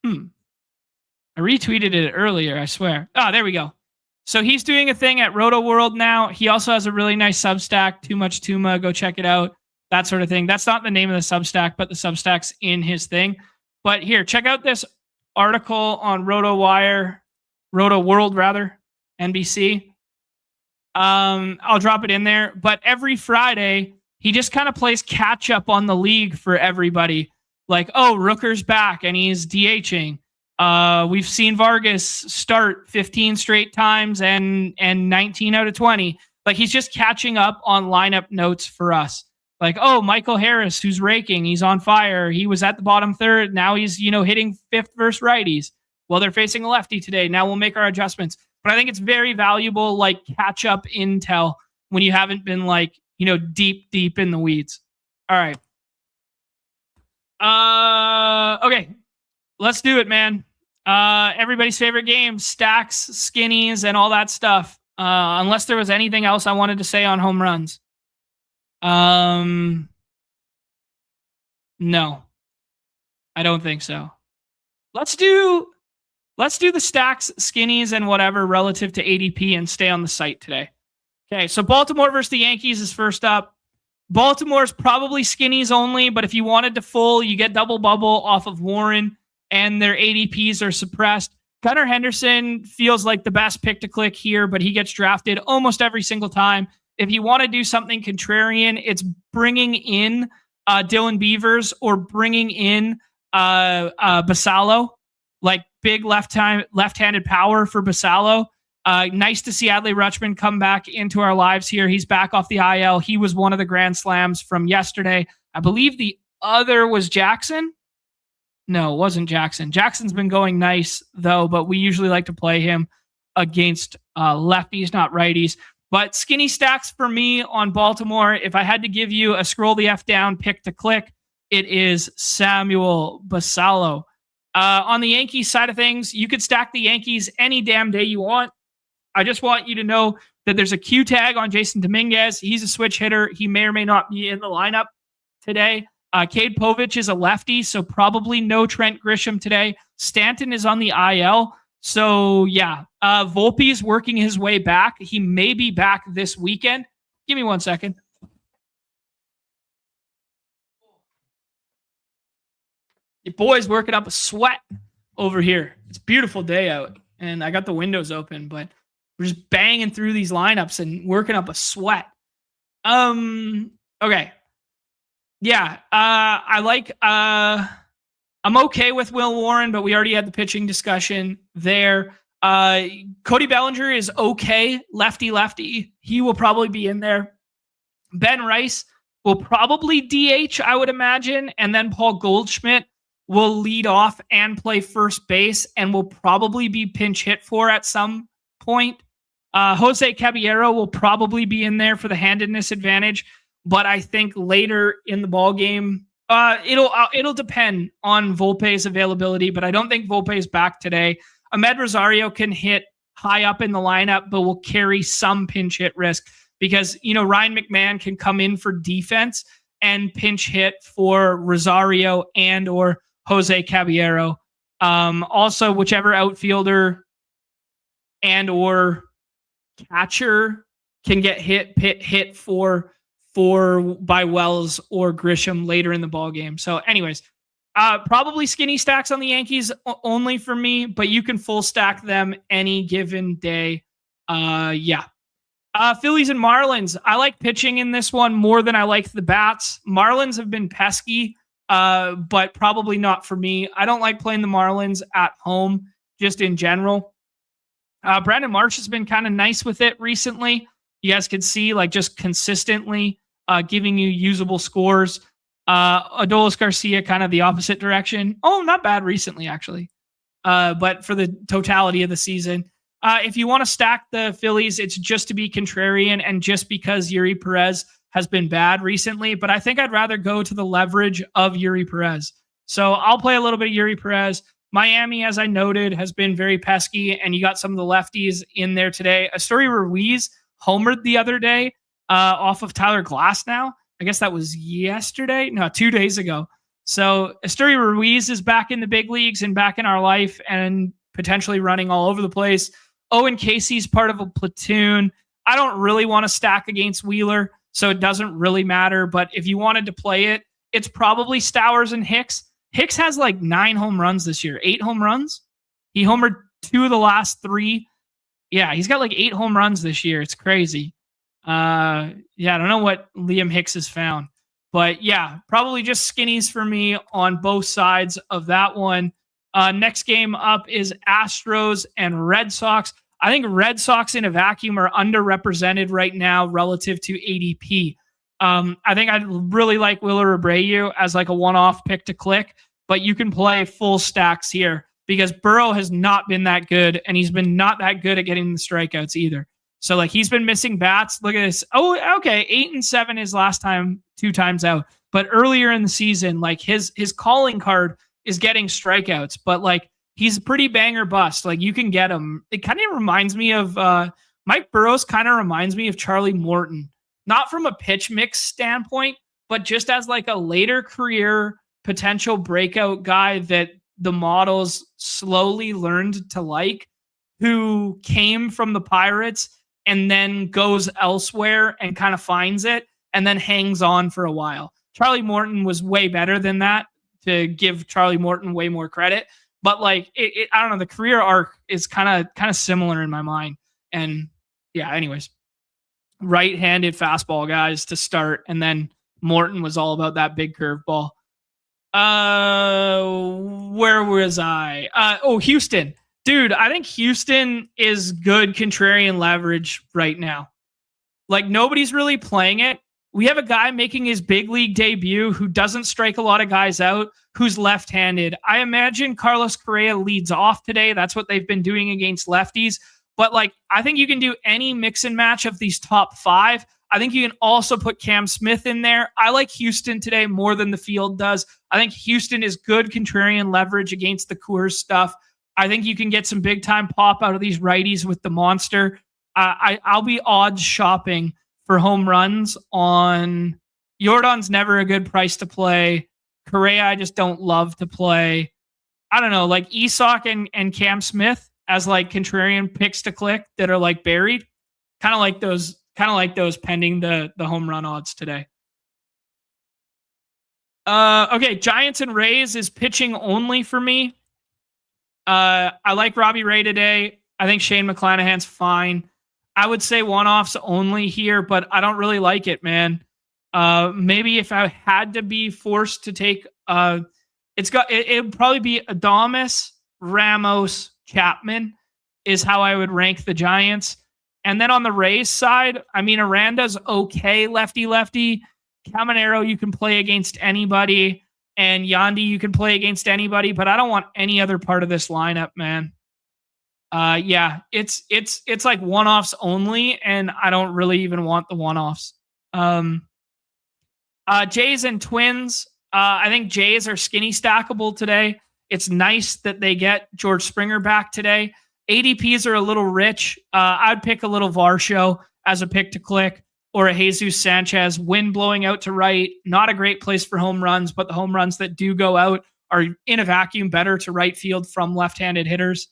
I retweeted it earlier, I swear. Oh, there we go. So he's doing a thing at Roto World now. He also has a really nice Substack, Too Much Tuma. Go check it out. That sort of thing. That's not the name of the Substack, but the Substack's in his thing. But here, check out this article on Roto World, NBC. I'll drop it in there. But every Friday, he just kind of plays catch up on the league for everybody. Like, oh, Rooker's back and he's DHing. We've seen Vargas start 15 straight times and 19 out of 20. Like, he's just catching up on lineup notes for us. Like, oh, Michael Harris, who's raking, he's on fire. He was at the bottom third. Now he's, hitting fifth versus righties. Well, they're facing a lefty today. Now we'll make our adjustments. But I think it's very valuable, like, catch up intel when you haven't been, like, deep in the weeds. All right. Okay. Let's do it, man. Everybody's favorite game, stacks, skinnies, and all that stuff. Unless there was anything else I wanted to say on home runs. No, I don't think so. Let's do the stacks, skinnies, and whatever relative to ADP and stay on the site today. Okay, so Baltimore versus the Yankees is first up. Baltimore's probably skinnies only, but if you wanted to full, you get double bubble off of Warren, and their ADPs are suppressed. Gunnar Henderson feels like the best pick to click here, but he gets drafted almost every single time. If you want to do something contrarian, it's bringing in Dylan Beavers or bringing in Basallo, like big left-handed power for Basallo. Nice to see Adley Rutschman come back into our lives here. He's back off the IL. He was one of the grand slams from yesterday. I believe the other was Jackson. No, it wasn't Jackson. Jackson's been going nice, though, but we usually like to play him against lefties, not righties. But skinny stacks for me on Baltimore, if I had to give you a scroll the F down pick to click, it is Samuel Basallo. On the Yankees side of things, you could stack the Yankees any damn day you want. I just want you to know that there's a Q tag on Jason Dominguez. He's a switch hitter. He may or may not be in the lineup today. Cade Povich is a lefty, so probably no Trent Grisham today. Stanton is on the IL. So, yeah, Volpe's working his way back. He may be back this weekend. Give me 1 second. Your boy's working up a sweat over here. It's a beautiful day out, and I got the windows open, but we're just banging through these lineups and working up a sweat. Okay. Yeah, I'm okay with Will Warren, but we already had the pitching discussion there. Cody Bellinger is okay, lefty. He will probably be in there. Ben Rice will probably DH, I would imagine, and then Paul Goldschmidt will lead off and play first base and will probably be pinch hit for at some point. Jose Caballero will probably be in there for the handedness advantage, but I think later in the ball game, it'll depend on Volpe's availability, but I don't think Volpe is back today. Ahmed Rosario can hit high up in the lineup, but will carry some pinch hit risk because, Ryan McMahon can come in for defense and pinch hit for Rosario and or Jose Caballero. Also, whichever outfielder and or catcher can get hit for by Wells or Grisham later in the ball game. So anyways, probably skinny stacks on the Yankees only for me, but you can full stack them any given day. Phillies and Marlins. I like pitching in this one more than I like the bats. Marlins have been pesky, but probably not for me. I don't like playing the Marlins at home just in general. Brandon Marsh has been kind of nice with it recently. You guys can see just consistently giving you usable scores. Adolis Garcia kind of the opposite direction. Oh, not bad recently, actually. But for the totality of the season, if you want to stack the Phillies, it's just to be contrarian and just because Yuri Perez has been bad recently. But I think I'd rather go to the leverage of Yuri Perez. So I'll play a little bit of Yuri Perez. Miami, as I noted, has been very pesky, and you got some of the lefties in there today. Asturi Ruiz homered the other day off of Tyler Glasnow. I guess that was yesterday. No, 2 days ago. So Asturi Ruiz is back in the big leagues and back in our life and potentially running all over the place. Owen Casey's part of a platoon. I don't really want to stack against Wheeler, so it doesn't really matter. But if you wanted to play it, it's probably Stowers and Hicks. Hicks has 9 home runs this year, 8 home runs. He homered 2 of the last 3. Yeah, he's got 8 home runs this year. It's crazy. I don't know what Liam Hicks has found. But yeah, probably just skinnies for me on both sides of that one. Next game up is Astros and Red Sox. I think Red Sox in a vacuum are underrepresented right now relative to ADP. I think I'd really like Willer Abreu as a one-off pick to click, but you can play full stacks here because Burrow has not been that good, and he's been not that good at getting the strikeouts either. So he's been missing bats. Look at this. Oh, okay. 8-7 his last time, 2 times out. But earlier in the season, his calling card is getting strikeouts, but he's pretty bang or bust. You can get him. It kind of reminds me of Mike Burrows. Kind of reminds me of Charlie Morton, not from a pitch mix standpoint, but just as a later career potential breakout guy that the models slowly learned to like, who came from the Pirates and then goes elsewhere and kind of finds it and then hangs on for a while. Charlie Morton was way better than that, to give Charlie Morton way more credit. But I don't know, the career arc is kind of similar in my mind. And yeah, anyways, right-handed fastball guys to start. And then Morton was all about that big curveball. Where was I? Houston. Dude, I think Houston is good contrarian leverage right now. Nobody's really playing it. We have a guy making his big league debut who doesn't strike a lot of guys out, who's left-handed. I imagine Carlos Correa leads off today. That's what they've been doing against lefties. But I think you can do any mix and match of these top 5. I think you can also put Cam Smith in there. I like Houston today more than the field does. I think Houston is good contrarian leverage against the Coors stuff. I think you can get some big-time pop out of these righties with the monster. I'll be odds shopping for home runs on Jordan's never a good price to play. Correa, I just don't love to play. I don't know, Isak and Cam Smith as contrarian picks to click that are buried. Kind of like those pending the home run odds today. Okay, Giants and Rays is pitching only for me. I like Robbie Ray today. I think Shane McClanahan's fine. I would say one-offs only here, but I don't really like it, man. Maybe if I had to be forced to take, it would probably be Adames, Ramos, Chapman is how I would rank the Giants. And then on the Rays side, Aranda's okay, lefty. Caminero, you can play against anybody. And Yandy, you can play against anybody, but I don't want any other part of this lineup, man. Yeah, it's like one-offs only, and I don't really even want the one-offs. Jays and Twins. I think Jays are skinny stackable today. It's nice that they get George Springer back today. ADPs are a little rich. I'd pick a little Varsho as a pick to click, or a Jesus Sanchez. Wind blowing out to right. Not a great place for home runs, but the home runs that do go out are in a vacuum better to right field from left-handed hitters.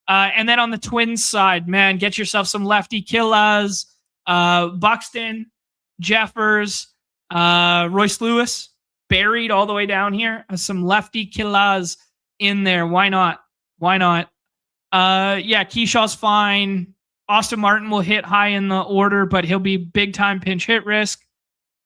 And then on the Twins side, man, get yourself some lefty killers. Buxton, Jeffers, Royce Lewis, buried all the way down here. Some lefty killers in there. Why not? Why not? Yeah, Keishaw's fine. Austin Martin will hit high in the order, but he'll be big time pinch hit risk.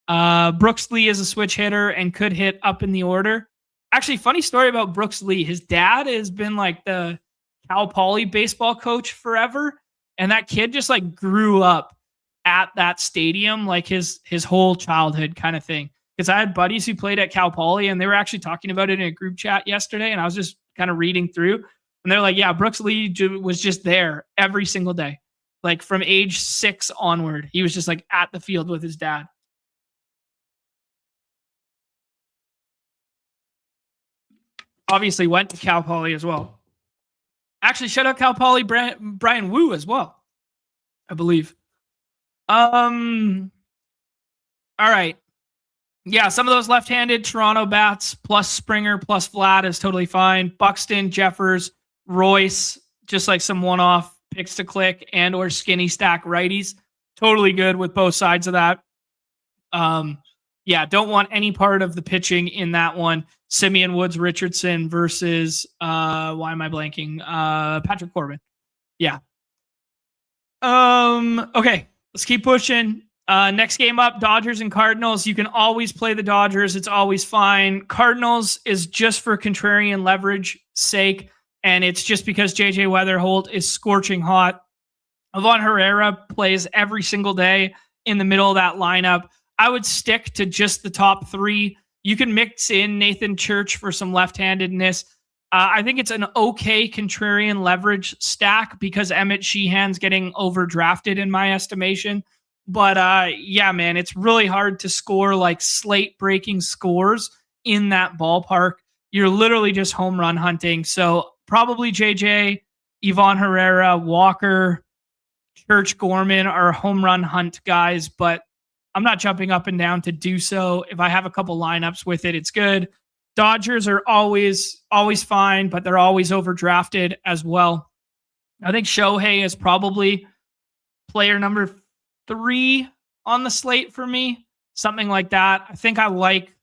Brooks Lee is a switch hitter and could hit up in the order. Actually, funny story about Brooks Lee. His dad has been like the Cal Poly baseball coach forever. And that kid just like grew up at that stadium, like his whole childhood kind of thing. Because I had buddies who played at Cal Poly and they were actually talking about it in a group chat yesterday. And I was just kind of reading through and they're like, yeah, Brooks Lee was just there every single day. Like from age 6 onward, he was just like at the field with his dad. Obviously went to Cal Poly as well. Actually, shout out Cal Poly Brian Wu as well, I believe. All right. Yeah, some of those left-handed Toronto bats plus Springer plus Vlad is totally fine. Buxton, Jeffers, Royce, just like some one-off picks to click and or skinny stack righties. Totally good with both sides of that. Yeah, don't want any part of the pitching in that one. Simeon Woods Richardson versus why am I blanking? Patrick Corbin. Yeah. Okay, let's keep pushing. Next game up, Dodgers and Cardinals. You can always play the Dodgers. It's always fine. Cardinals is just for contrarian leverage sake, and it's just because JJ Weatherholt is scorching hot. Ivan Herrera plays every single day in the middle of that lineup. I would stick to just the top 3. You can mix in Nathan Church for some left-handedness. I think it's an okay contrarian leverage stack because Emmett Sheehan's getting overdrafted in my estimation. But yeah, man, it's really hard to score like slate-breaking scores in that ballpark. You're literally just home run hunting. So probably JJ, Ivan Herrera, Walker, Church, Gorman are home run hunt guys, but I'm not jumping up and down to do so. If I have a couple lineups with it, it's good. Dodgers are always fine, but they're always overdrafted as well. I think Shohei is probably player number 3 on the slate for me, something like that. I think I like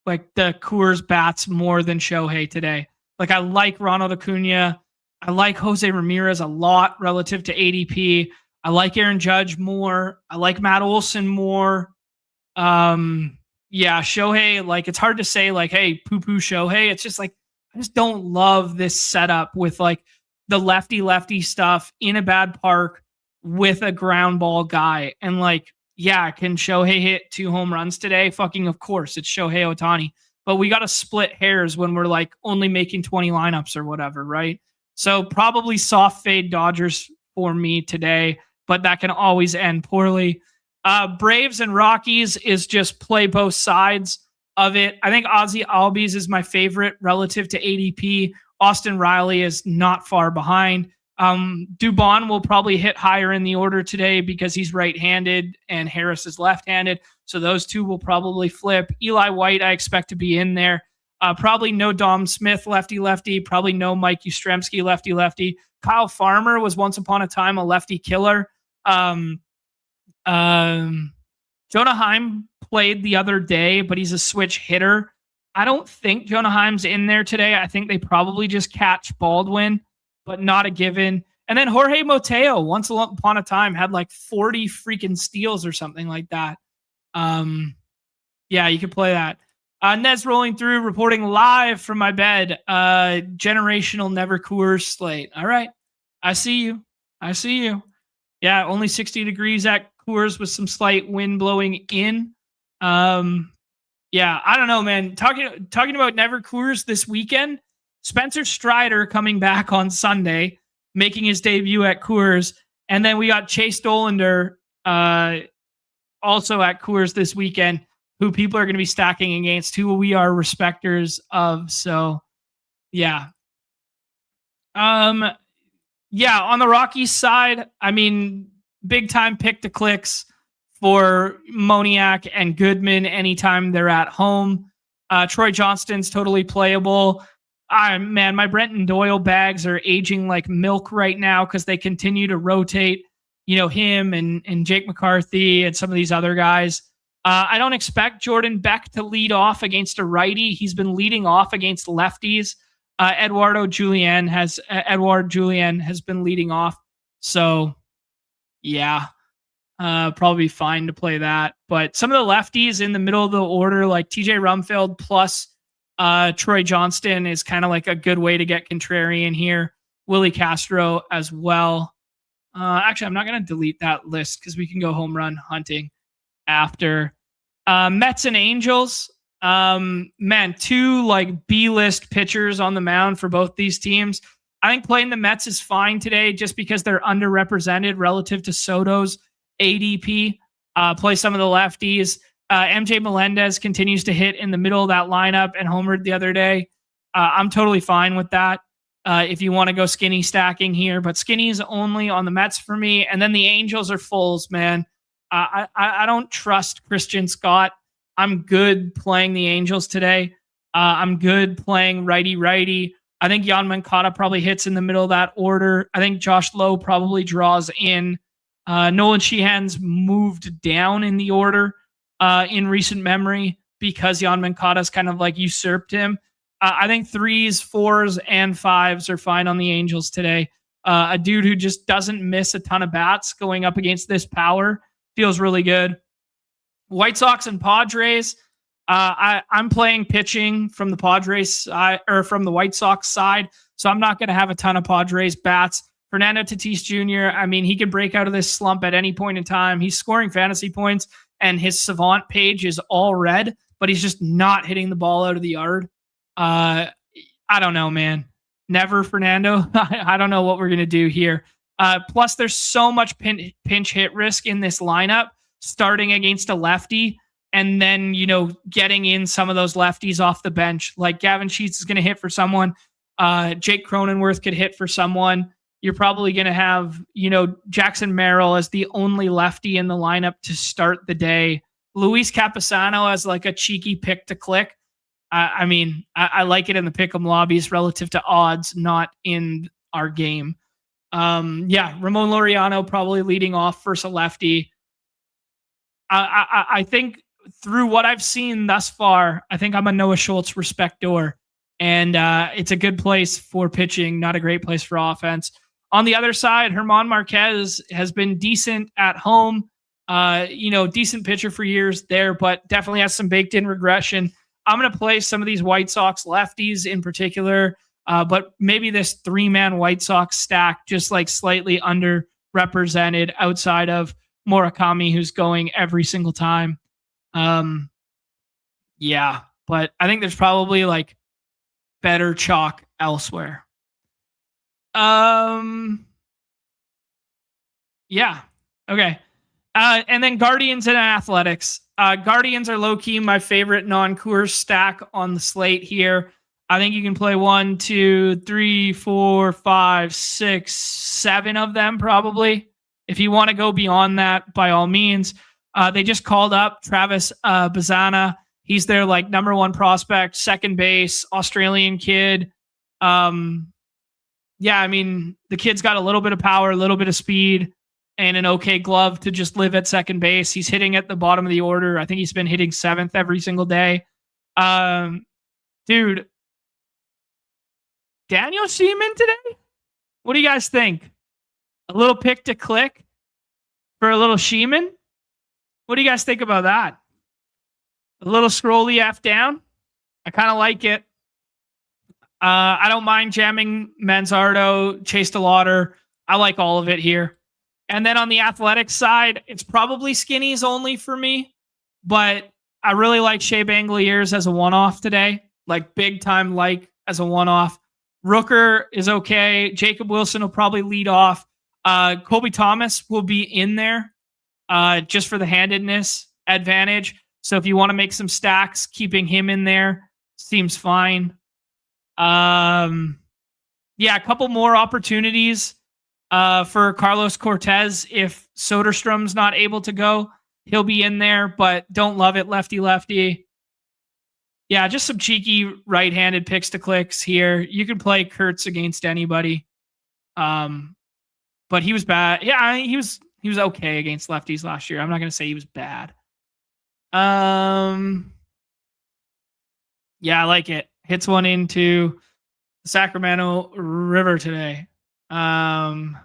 like the Coors bats more than Shohei today. Like I like Ronald Acuna. I like Jose Ramirez a lot relative to ADP. I like Aaron Judge more. I like Matt Olson more. Yeah, Shohei, like it's hard to say like, hey, poo-poo Shohei. It's just like, I just don't love this setup with like the lefty stuff in a bad park with a ground ball guy. And like, yeah, can Shohei hit 2 home runs today? Fucking of course, it's Shohei Ohtani. But we got to split hairs when we're like only making 20 lineups or whatever, right? So probably soft fade Dodgers for me today, but that can always end poorly. Braves and Rockies is just play both sides of it. I think Ozzy Albies is my favorite relative to ADP. Austin Riley is not far behind. Dubon will probably hit higher in the order today because he's right-handed and Harris is left-handed. So those two will probably flip. Eli White, I expect to be in there. Probably no Dom Smith, lefty-lefty. Probably no Mike Yastrzemski, lefty-lefty. Kyle Farmer was once upon a time a lefty killer. Jonah Heim played the other day, but he's a switch hitter. I don't think Jonah Heim's in there today. I think they probably just catch Baldwin, but not a given. And then Jorge Mateo, once upon a time, had like 40 freaking steals or something like that. Yeah, you could play that. Nez rolling through, reporting live from my bed. Generational Never Coors slate. All right. I see you. Yeah, only 60 degrees at Coors with some slight wind blowing in. Yeah, I don't know, man. Talking about Never Coors this weekend, Spencer Strider coming back on Sunday, making his debut at Coors, and then we got Chase Dollander also at Coors this weekend, who people are going to be stacking against, who we are respecters of. So, yeah. Yeah, on the Rockies side, I mean, big time pick to clicks for Moniak and Goodman anytime they're at home. Troy Johnston's totally playable. Man, my Brenton Doyle bags are aging like milk right now because they continue to rotate, him and Jake McCarthy and some of these other guys. I don't expect Jordan Beck to lead off against a righty. He's been leading off against lefties. Edouard Julien has been leading off. So, yeah, probably fine to play that. But some of the lefties in the middle of the order, like TJ Rumfield plus Troy Johnston, is kind of like a good way to get contrarian here. Willie Castro as well. Actually, I'm not going to delete that list because we can go home run hunting after. Mets and Angels. Man, two like B-list pitchers on the mound for both these teams. I think playing the Mets is fine today just because they're underrepresented relative to Soto's ADP. Play some of the lefties. MJ Melendez continues to hit in the middle of that lineup and homered the other day. I'm totally fine with that. If you want to go skinny stacking here, but skinny is only on the Mets for me. And then the Angels are fulls, man. I don't trust Christian Scott. I'm good playing the Angels today. I'm good playing righty. I think Jan Moncada probably hits in the middle of that order. I think Josh Lowe probably draws in. Nolan Sheehan's moved down in the order in recent memory because Jan Moncada's kind of like usurped him. I think 3s, 4s, and 5s are fine on the Angels today. A dude who just doesn't miss a ton of bats going up against this power feels really good. White Sox and Padres. I'm playing pitching from the Padres side, or from the White Sox side, so I'm not going to have a ton of Padres bats. Fernando Tatis Jr., I mean, he can break out of this slump at any point in time. He's scoring fantasy points, and his Savant page is all red, but he's just not hitting the ball out of the yard. I don't know, man. Never, Fernando. I don't know what we're going to do here. Plus, there's so much pinch hit risk in this lineup, starting against a lefty and then, getting in some of those lefties off the bench. Like Gavin Sheets is going to hit for someone. Jake Cronenworth could hit for someone. You're probably going to have, Jackson Merrill as the only lefty in the lineup to start the day. Luis Campusano as like a cheeky pick to click. I mean, I like it in the pick 'em lobbies relative to odds, not in our game. Ramon Laureano probably leading off versus a lefty. I think through what I've seen thus far, I think I'm a Noah Schultz respector, and it's a good place for pitching, not a great place for offense. On the other side, Herman Marquez has been decent at home, decent pitcher for years there, but definitely has some baked in regression. I'm going to play some of these White Sox lefties in particular, but maybe this 3-man White Sox stack just like slightly underrepresented outside of Murakami, who's going every single time. But I think there's probably like better chalk elsewhere. Okay. And then Guardians and Athletics. Guardians are low-key my favorite non-Coors stack on the slate here. I think you can play 1, 2, 3, 4, 5, 6, 7 of them probably. If you want to go beyond that, by all means. They just called up Travis Bazana. He's their like number 1 prospect, second base, Australian kid. I mean, the kid's got a little bit of power, a little bit of speed, and an okay glove to just live at second base. He's hitting at the bottom of the order. I think he's been hitting 7th every single day. Dude, Daniel Sheeman today? What do you guys think? A little pick to click for a little Sheeman? What do you guys think about that? A little scrolly F down? I kind of like it. I don't mind jamming Manzardo, Chase DeLauder. I like all of it here. And then on the Athletics side, it's probably skinnies only for me, but I really like Shea Bangliers as a one-off today. Like big time as a one-off. Rooker is okay. Jacob Wilson will probably lead off. Colby Thomas will be in there just for the handedness advantage. So if you want to make some stacks, keeping him in there seems fine. Yeah, a couple more opportunities for Carlos Cortez. If Soderstrom's not able to go, he'll be in there, but don't love it, lefty. Yeah, just some cheeky right-handed picks to clicks here. You can play Kurtz against anybody. But he was bad. Yeah, he was okay against lefties last year. I'm not going to say he was bad. Yeah, I like it. Hits one into the Sacramento River today. Thoughts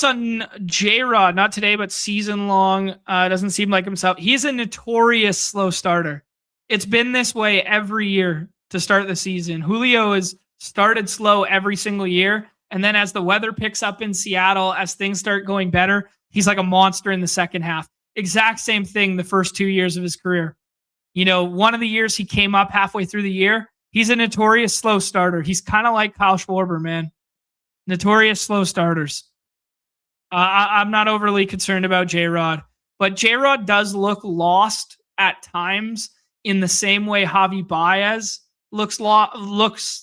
on J-Rod? Not today, but season long. Doesn't seem like himself. He's a notorious slow starter. It's been this way every year to start the season. Julio has started slow every single year. And then as the weather picks up in Seattle, as things start going better, he's like a monster in the second half. Exact same thing the first 2 years of his career. You know, one of the years he came up halfway through the year, he's a notorious slow starter. He's kind of like Kyle Schwarber, man. Notorious slow starters. I'm not overly concerned about J-Rod, but J-Rod does look lost at times in the same way Javi Baez looks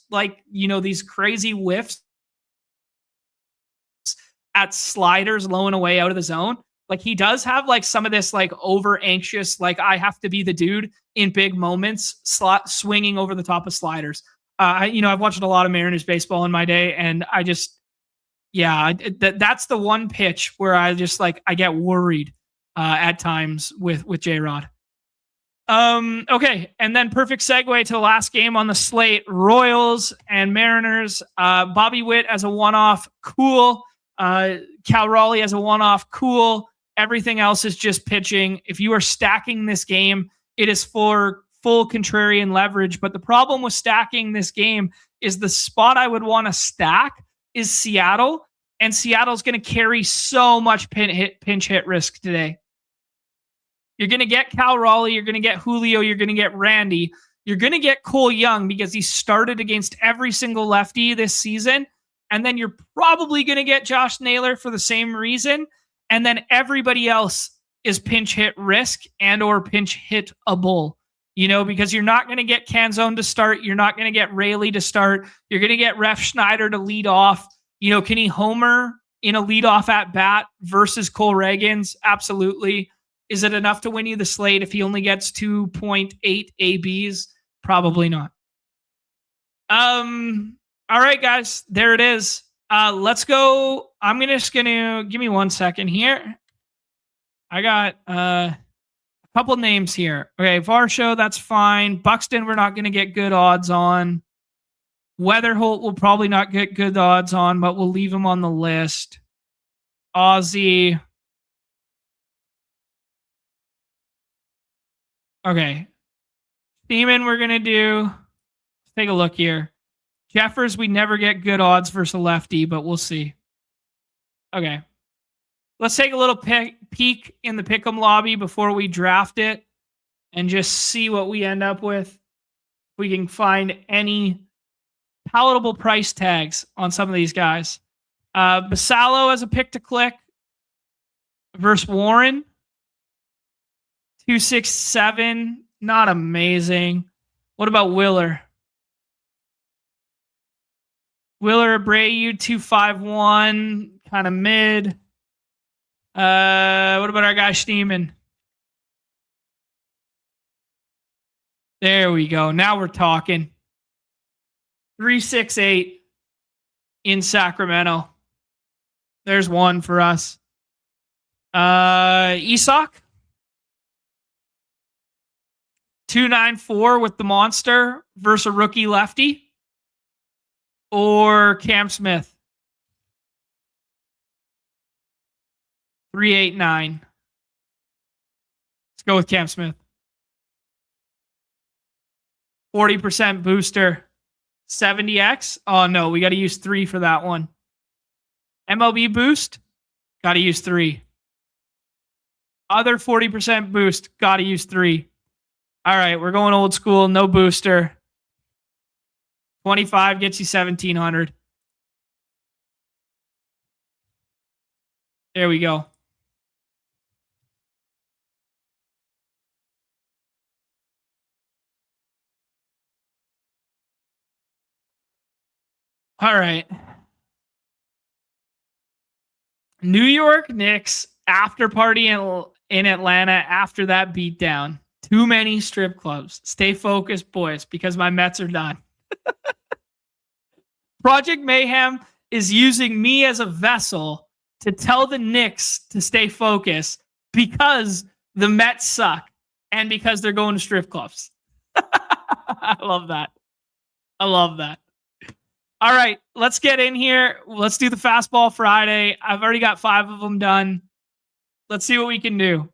like, you know, these crazy whiffs at sliders low and away out of the zone. Like he does have like some of this like over anxious, like I have to be the dude in big moments, swinging over the top of sliders. I've watched a lot of Mariners baseball in my day, and I just, that's the one pitch where I just like, I get worried at times with J-Rod. Okay. And then perfect segue to the last game on the slate, Royals and Mariners. Bobby Witt as a one-off, cool. Cal Raleigh as a one-off, cool. Everything else is just pitching. If you are stacking this game, it is for full contrarian leverage. But the problem with stacking this game is the spot I would want to stack is Seattle. And Seattle's going to carry so much pinch hit risk today. You're going to get Cal Raleigh. You're going to get Julio. You're going to get Randy. You're going to get Cole Young because he started against every single lefty this season. And then you're probably going to get Josh Naylor for the same reason. And then everybody else is pinch hit risk and or pinch hit a bull, you know, because you're not going to get Canzone to start. You're not going to get Rayleigh to start. You're going to get Ref Schneider to lead off. You know, can he homer in a leadoff at bat versus Cole Reagans? Absolutely. Is it enough to win you the slate if he only gets 2.8 ABs? Probably not. All right, guys, there it is. Let's go. I'm just going to give me 1 second here. I got a couple names here. Okay, Varsho, that's fine. Buxton, we're not going to get good odds on. Weatherholt will probably not get good odds on, but we'll leave him on the list. Ozzy. Okay. Thiemann, we're going to do. Let's take a look here. Jeffers, we never get good odds versus a lefty, but we'll see. Okay. Let's take a little peek in the Pick 'em lobby before we draft it and just see what we end up with. If we can find any palatable price tags on some of these guys. Basallo as a pick to click versus Warren. 267, not amazing. What about Willer? Willer Abreu 251, kind of mid. What about our guy Steeman? There we go. Now we're talking. 368 in Sacramento. There's one for us. Isak 294 with the monster versus a rookie lefty. Or Cam Smith. 389. Let's go with Cam Smith. 40% booster. 70x. Oh no, we got to use 3 for that one. MLB boost. Got to use 3. Other 40% boost. Got to use 3. All right, we're going old school. No booster. 25 gets you 1,700. There we go. All right. New York Knicks after party in Atlanta after that beatdown. Too many strip clubs. Stay focused, boys, because my Mets are done. Project Mayhem is using me as a vessel to tell the Knicks to stay focused because the Mets suck and because they're going to strip clubs. I love that. I love that. All right, let's get in here. Let's do the Fastball Friday. I've already got 5 of them done. Let's see what we can do.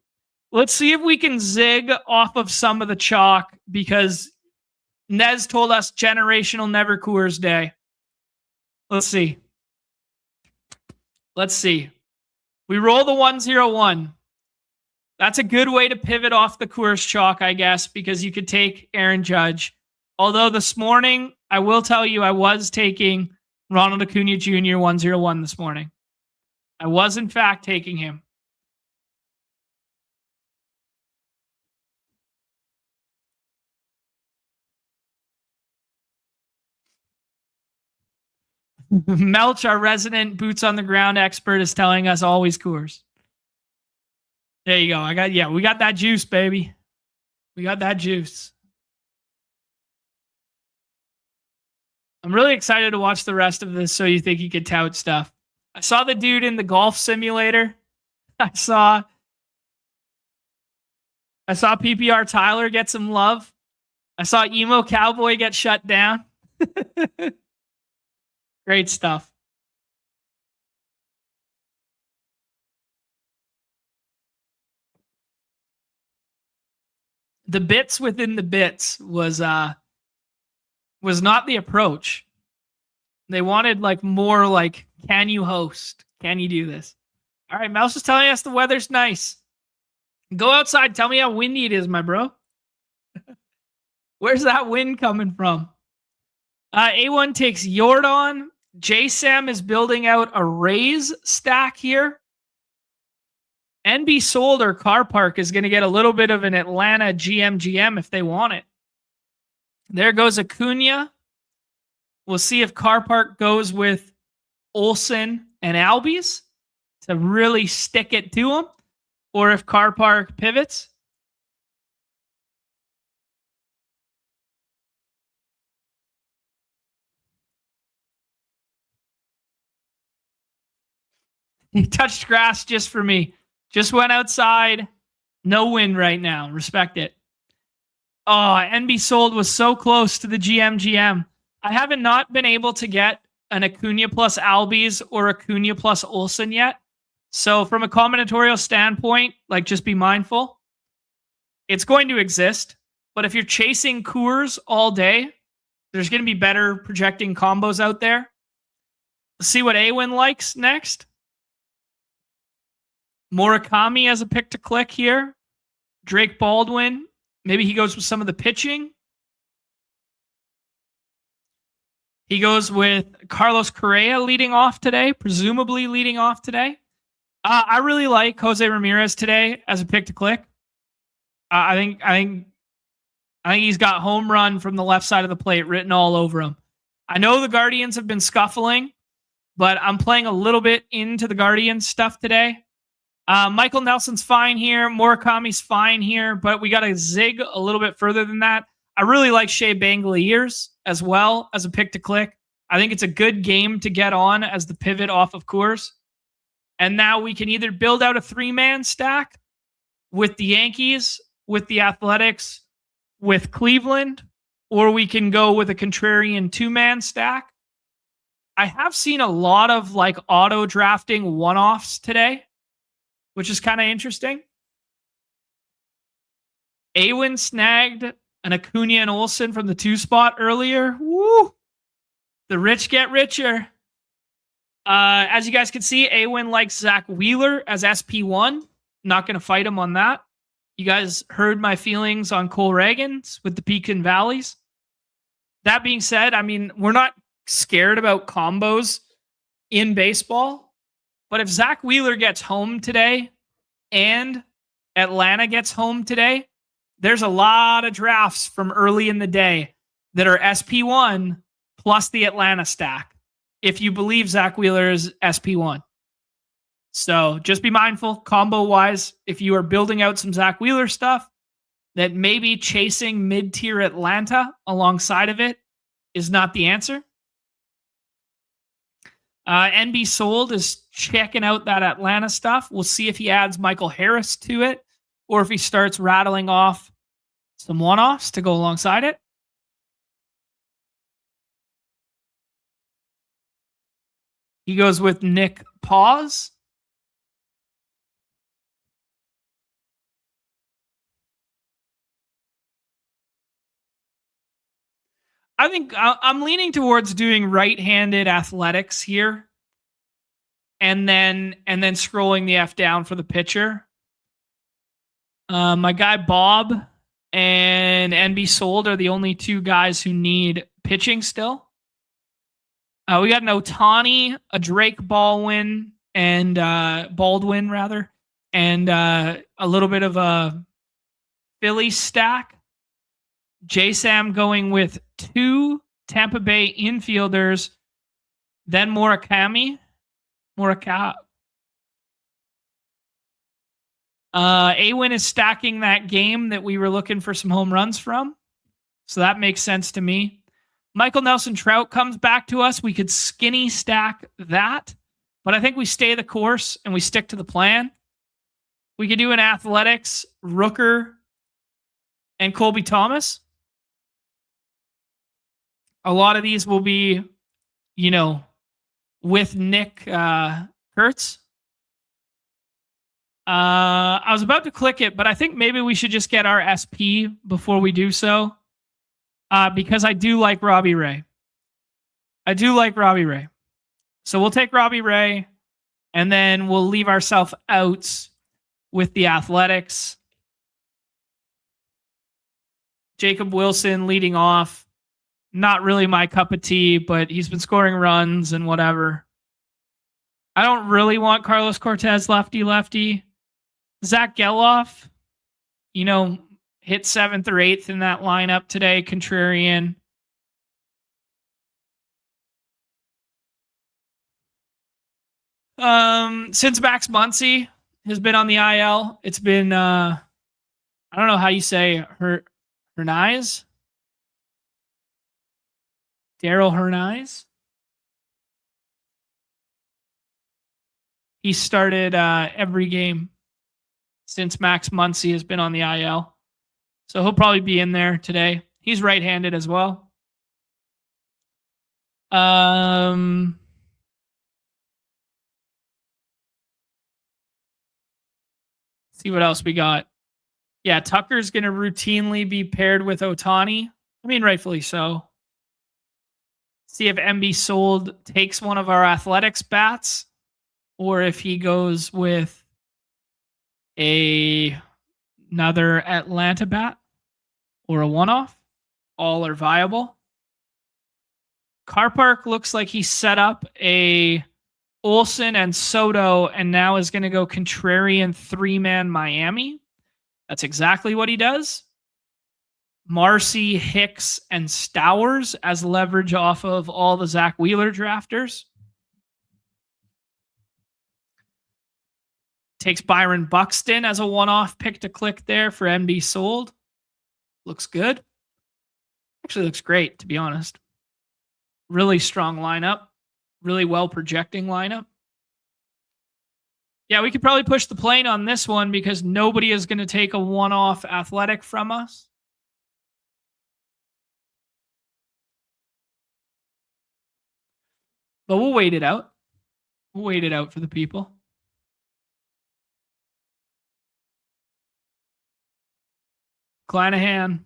Let's see if we can zig off of some of the chalk because Nez told us generational never Coors day. Let's see. Let's see. We roll the 101. That's a good way to pivot off the Coors chalk, I guess, because you could take Aaron Judge. Although this morning, I will tell you, I was taking Ronald Acuna Jr. 101 this morning. I was, in fact, taking him. Melch, our resident boots on the ground expert, is telling us always Coors. There you go. We got that juice, baby. We got that juice. I'm really excited to watch the rest of this so you think you could tout stuff. I saw the dude in the golf simulator. I saw PPR Tyler get some love. I saw Emo Cowboy get shut down. Great stuff. The bits within the bits was not the approach. They wanted like more like, can you host? Can you do this? All right, Mouse is telling us the weather's nice. Go outside. Tell me how windy it is, my bro. Where's that wind coming from? A1 takes Jordan. JSAM is building out a Rays stack here. NB Sold or Car Park is going to get a little bit of an Atlanta GM if they want it. There goes Acuna. We'll see if Car Park goes with Olsen and Albies to really stick it to him, or if Car Park pivots. He touched grass just for me. Just went outside. No wind right now. Respect it. Oh, NB Sold was so close to the GM. I haven't not been able to get an Acuna plus Albies or Acuna plus Olsen yet. So from a combinatorial standpoint, like just be mindful. It's going to exist. But if you're chasing Coors all day, there's going to be better projecting combos out there. Let's see what Awin likes next. Murakami as a pick to click here. Drake Baldwin. Maybe he goes with some of the pitching. He goes with Carlos Correa leading off today, presumably leading off today. I really like Jose Ramirez today as a pick to click. I think he's got home run from the left side of the plate written all over him. I know the Guardians have been scuffling, but I'm playing a little bit into the Guardians stuff today. Michael Nelson's fine here. Murakami's fine here, but we got to zig a little bit further than that. I really like Shea Bangaliers as well as a pick to click. I think it's a good game to get on as the pivot off of Coors. And now we can either build out a 3-man stack with the Yankees, with the Athletics, with Cleveland, or we can go with a contrarian 2-man stack. I have seen a lot of like auto drafting one-offs today, which is kind of interesting. Awin snagged an Acuna and Olsen from the 2 spot earlier. Woo! The rich get richer. As you guys can see, Awin likes Zach Wheeler as SP1. Not going to fight him on that. You guys heard my feelings on Cole Reagans with the peaks and valleys. That being said, I mean, we're not scared about combos in baseball, but if Zach Wheeler gets home today and Atlanta gets home today, there's a lot of drafts from early in the day that are SP1 plus the Atlanta stack, if you believe Zach Wheeler is SP1. So just be mindful, combo-wise, if you are building out some Zach Wheeler stuff, that maybe chasing mid-tier Atlanta alongside of it is not the answer. NB Sold is checking out that Atlanta stuff. We'll see if he adds Michael Harris to it or if he starts rattling off some one-offs to go alongside it. He goes with Nick Pause. I think I'm leaning towards doing right-handed athletics here, and then scrolling the F down for the pitcher. My guy Bob and NB Sold are the only two guys who need pitching still. We got an Ohtani, a Drake Baldwin, and a little bit of a Philly stack. J-Sam going with 2 Tampa Bay infielders, then Murakami. Awin is stacking that game that we were looking for some home runs from. So that makes sense to me. Michael Nelson Trout comes back to us. We could skinny stack that, but I think we stay the course and we stick to the plan. We could do an athletics, Rooker, and Colby Thomas. A lot of these will be, with Nick Kurtz. I was about to click it, but I think maybe we should just get our SP before we do so. Because I do like Robbie Ray. So we'll take Robbie Ray, and then we'll leave ourselves out with the athletics. Jacob Wilson leading off. Not really my cup of tea, but he's been scoring runs and whatever. I don't really want Carlos Cortez lefty. Zach Geloff, hit 7th or 8th in that lineup today, contrarian. Since Max Muncy has been on the IL, it's been, I don't know how you say Hernaiz? Daryl Hernaiz. He started every game since Max Muncy has been on the IL. So he'll probably be in there today. He's right-handed as well. See what else we got. Yeah, Tucker's going to routinely be paired with Ohtani. I mean, rightfully so. See if MB Sold takes one of our athletics bats, or if he goes with another Atlanta bat or a one-off. All are viable. Car Park looks like he set up a Olsen and Soto and now is going to go contrarian 3-man Miami. That's exactly what he does. Marcy, Hicks, and Stowers as leverage off of all the Zach Wheeler drafters. Takes Byron Buxton as a one-off pick to click there for MB Sold. Looks good. Actually looks great, to be honest. Really strong lineup. Really well projecting lineup. Yeah, we could probably push the plane on this one because nobody is going to take a one-off athletic from us. But we'll wait it out. We'll wait it out for the people. Clanahan.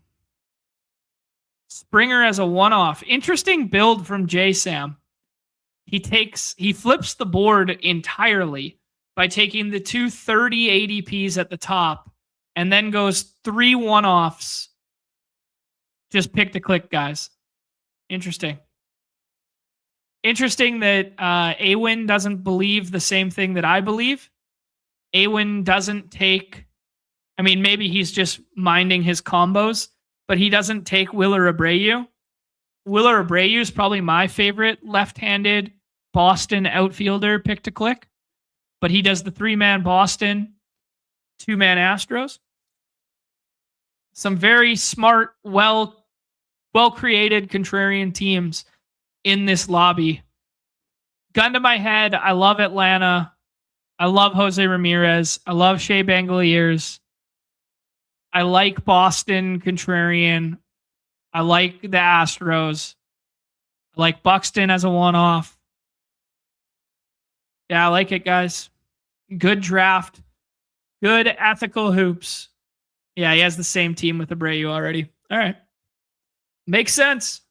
Springer as a one-off. Interesting build from J-Sam. He flips the board entirely by taking the 230 ADPs at the top and then goes 3 one-offs. Just pick to click, guys. Interesting. Interesting that Awin doesn't believe the same thing that I believe. Awin doesn't take, I mean, maybe he's just minding his combos, but he doesn't take Willer Abreu. Willer Abreu is probably my favorite left-handed Boston outfielder pick to click, but he does the 3-man Boston, 2-man Astros. Some very smart, well-created contrarian teams in this lobby. Gun to my head, I love Atlanta. I love Jose Ramirez. I love Shea Bangoliers. I like Boston contrarian. I like the Astros. I like Buxton as a one-off. Yeah, I like it, guys. Good draft. Good ethical hoops. Yeah, he has the same team with Abreu already. All right. Makes sense.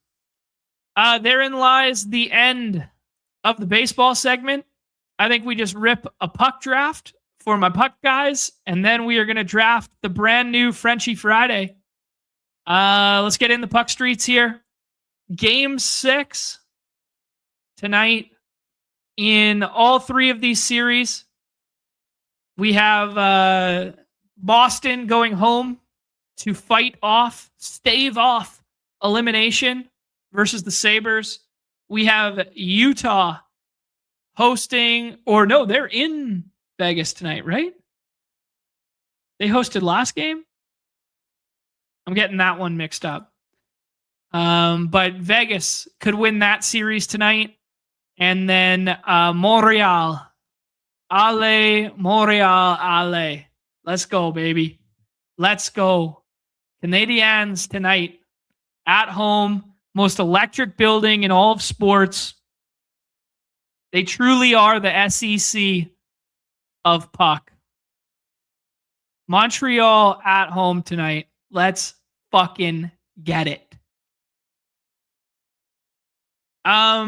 Therein lies the end of the baseball segment. I think we just rip a puck draft for my puck guys, and then we are going to draft the brand new Frenchie Friday. Let's get in the puck streets here. Game 6 tonight. In all 3 of these series, we have Boston going home to stave off elimination versus the Sabres. We have Utah hosting, or no, they're in Vegas tonight, right? They hosted last game? I'm getting that one mixed up. But Vegas could win that series tonight. And then Montreal. Montreal, ale. Let's go, baby. Let's go. Canadiens tonight at home. Most electric building in all of sports. They truly are the SEC of puck. Montreal at home tonight. Let's fucking get it. All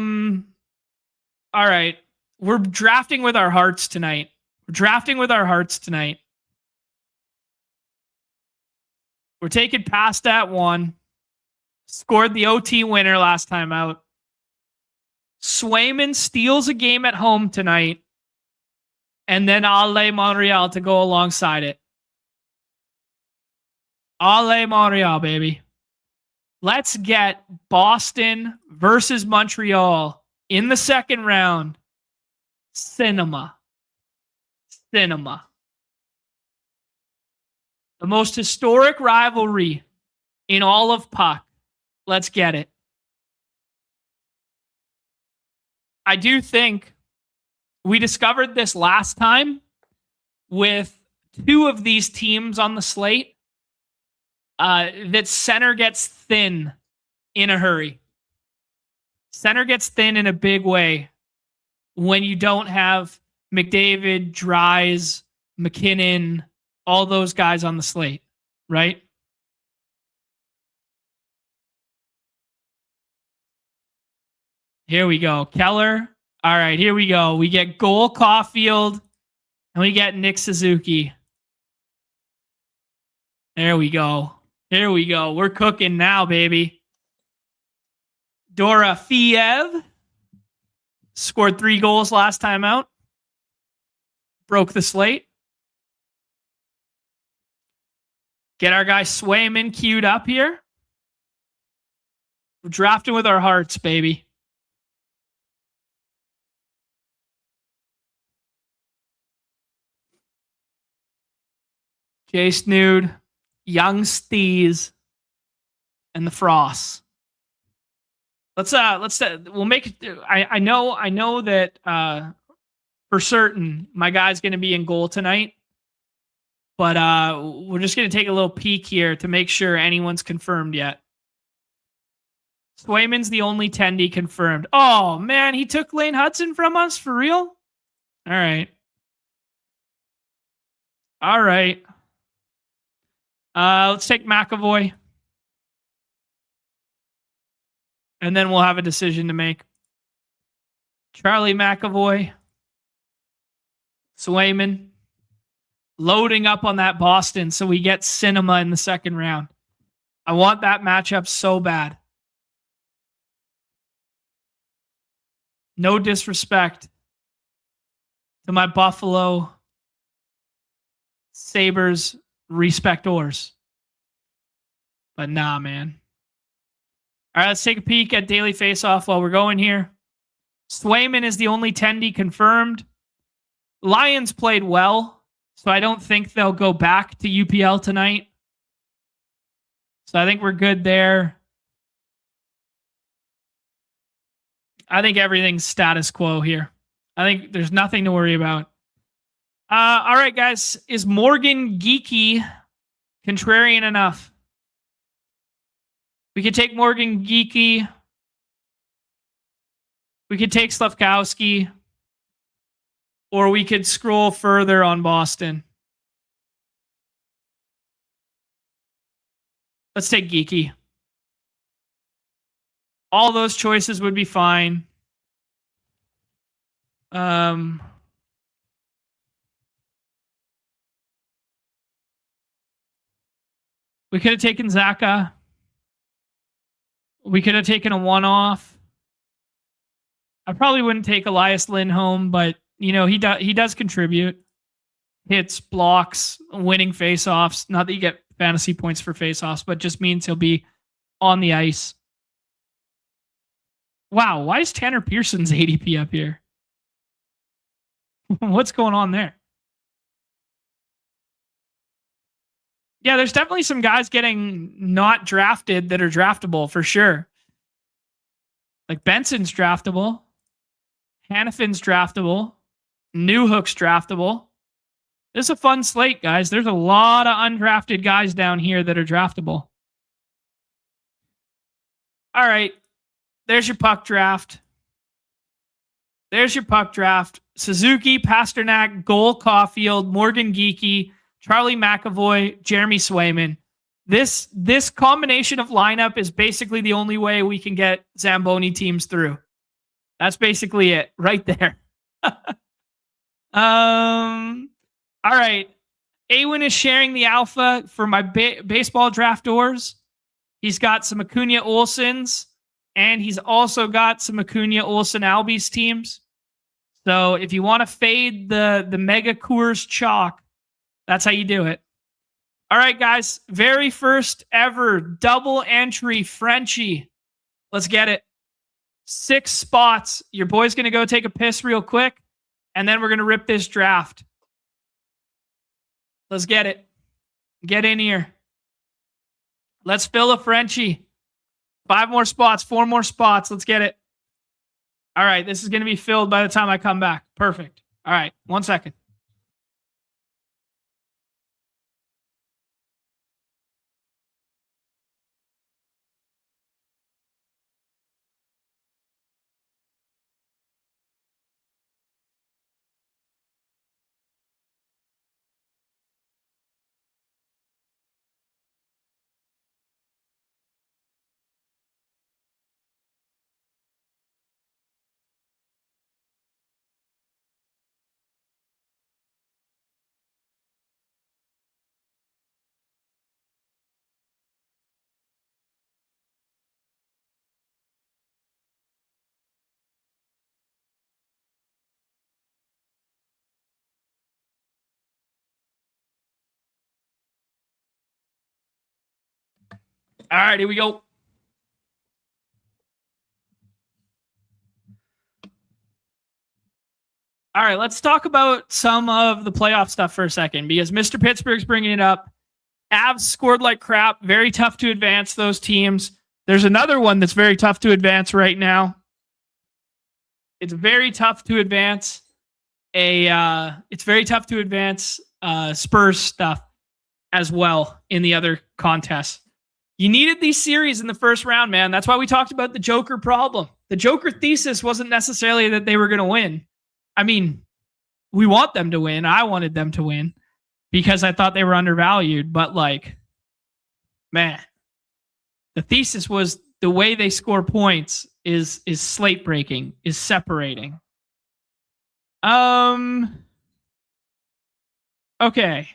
right. We're drafting with our hearts tonight. We're taking past that one. Scored the OT winner last time out. Swayman steals a game at home tonight. And then Ale Montreal to go alongside it. Ale Montreal, baby. Let's get Boston versus Montreal in the second round. Cinema. The most historic rivalry in all of puck. Let's get it. I do think we discovered this last time with 2 of these teams on the slate. That center gets thin in a hurry. Center gets thin in a big way when you don't have McDavid, Dries, McKinnon, all those guys on the slate, right? Here we go. Keller. All right, here we go. We get Cole Caulfield and we get Nick Suzuki. There we go. We're cooking now, baby. Dorofeyev scored 3 goals last time out. Broke the slate. Get our guy Swayman queued up here. We're drafting with our hearts, baby. Jay Snood, Young Stees, and the Frosts. We'll make it. I know that for certain my guy's going to be in goal tonight, but we're just going to take a little peek here to make sure anyone's confirmed yet. Swayman's the only tendy confirmed. Oh man, he took Lane Hudson from us for real? All right. Let's take McAvoy. And then we'll have a decision to make. Charlie McAvoy. Swayman loading up on that Boston so we get cinema in the second round. I want that matchup so bad. No disrespect to my Buffalo Sabres respectors. But nah, man. All right, let's take a peek at Daily Faceoff while we're going here. Swayman is the only tendy confirmed. Lions played well, so I don't think they'll go back to UPL tonight. So I think we're good there. I think everything's status quo here. I think there's nothing to worry about. All right, guys. Is Morgan Geeky contrarian enough? We could take Morgan Geeky. We could take Slafkowski. Or we could scroll further on Boston. Let's take Geeky. All those choices would be fine. We could have taken Zaka. We could have taken a one-off. I probably wouldn't take Elias Lindholm, but you know he does contribute. Hits, blocks, winning faceoffs. Not that you get fantasy points for faceoffs, but just means he'll be on the ice. Wow, why is Tanner Pearson's ADP up here? What's going on there? Yeah, there's definitely some guys getting not drafted that are draftable for sure. Like Benson's draftable. Hannafin's draftable. Newhook's draftable. This is a fun slate, guys. There's a lot of undrafted guys down here that are draftable. All right. There's your puck draft. Suzuki, Pasternak, Goal, Caulfield, Morgan Geeky, Charlie McAvoy, Jeremy Swayman. This combination of lineup is basically the only way we can get Zamboni teams through. That's basically it right there. All right. Awen is sharing the alpha for my baseball draftors. He's got some Acuna Olsons, and he's also got some Acuna Olsen Albies teams. So if you want to fade the Mega Coors chalk, that's how you do it. All right, guys. Very first ever double entry Frenchie. Let's get it. 6 spots. Your boy's going to go take a piss real quick, and then we're going to rip this draft. Let's get it. Get in here. Let's fill a Frenchie. 5 more spots, 4 more spots. Let's get it. All right, this is going to be filled by the time I come back. Perfect. All right, 1 second. All right, here we go. All right, let's talk about some of the playoff stuff for a second because Mr. Pittsburgh's bringing it up. Avs scored like crap. Very tough to advance those teams. There's another one that's very tough to advance right now. It's very tough to advance Spurs stuff as well in the other contests. You needed these series in the first round, man. That's why we talked about the Joker problem. The Joker thesis wasn't necessarily that they were going to win. I mean, we want them to win. I wanted them to win because I thought they were undervalued. But like, man, the thesis was the way they score points is slate breaking, is separating. Okay.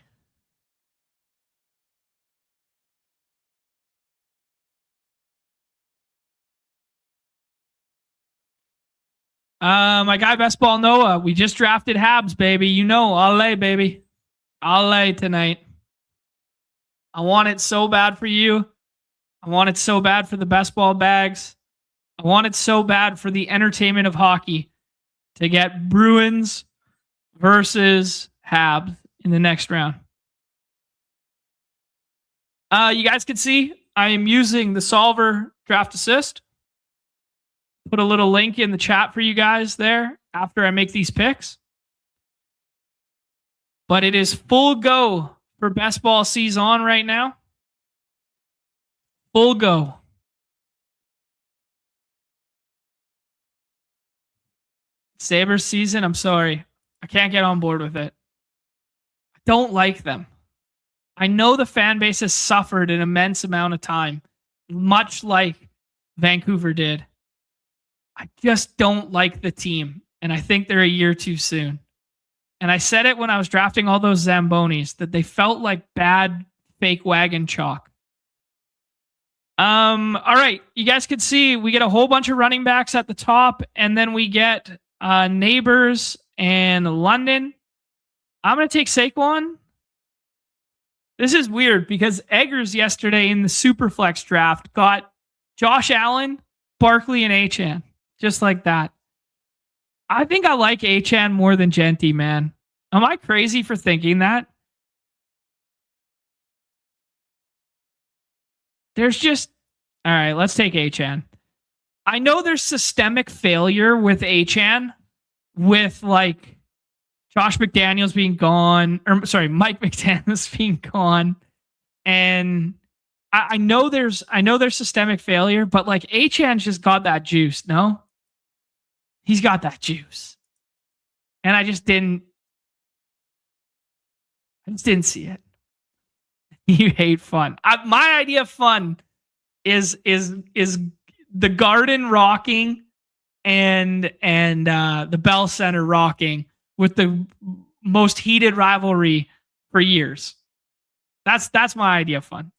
My guy Best Ball Noah. We just drafted Habs, baby. You know, LA, baby. LA tonight. I want it so bad for you. I want it so bad for the best ball bags. I want it so bad for the entertainment of hockey to get Bruins versus Habs in the next round. You guys can see I am using the Solver Draft Assist. Put a little link in the chat for you guys there after I make these picks. But it is full go for best ball season right now. Full go. Sabres season, I'm sorry. I can't get on board with it. I don't like them. I know the fan base has suffered an immense amount of time, much like Vancouver did. I just don't like the team, and I think they're a year too soon. And I said it when I was drafting all those Zambonis, that they felt like bad fake wagon chalk. All right. You guys can see we get a whole bunch of running backs at the top, and then we get Neighbors and London. I'm going to take Saquon. This is weird because Eggers yesterday in the Superflex draft got Josh Allen, Barkley, and Achane. Just like that. I think I like Achane more than Genty, man. Am I crazy for thinking that? There's just... All right, let's take Achane. I know there's systemic failure with Achane, with like Josh McDaniels being gone, or sorry, Mike McDaniels being gone, and I know there's systemic failure, but like Achane's just got that juice. No, he's got that juice, and I just didn't see it. You hate fun. My idea of fun is the Garden rocking and the Bell Center rocking with the most heated rivalry for years. That's my idea of fun.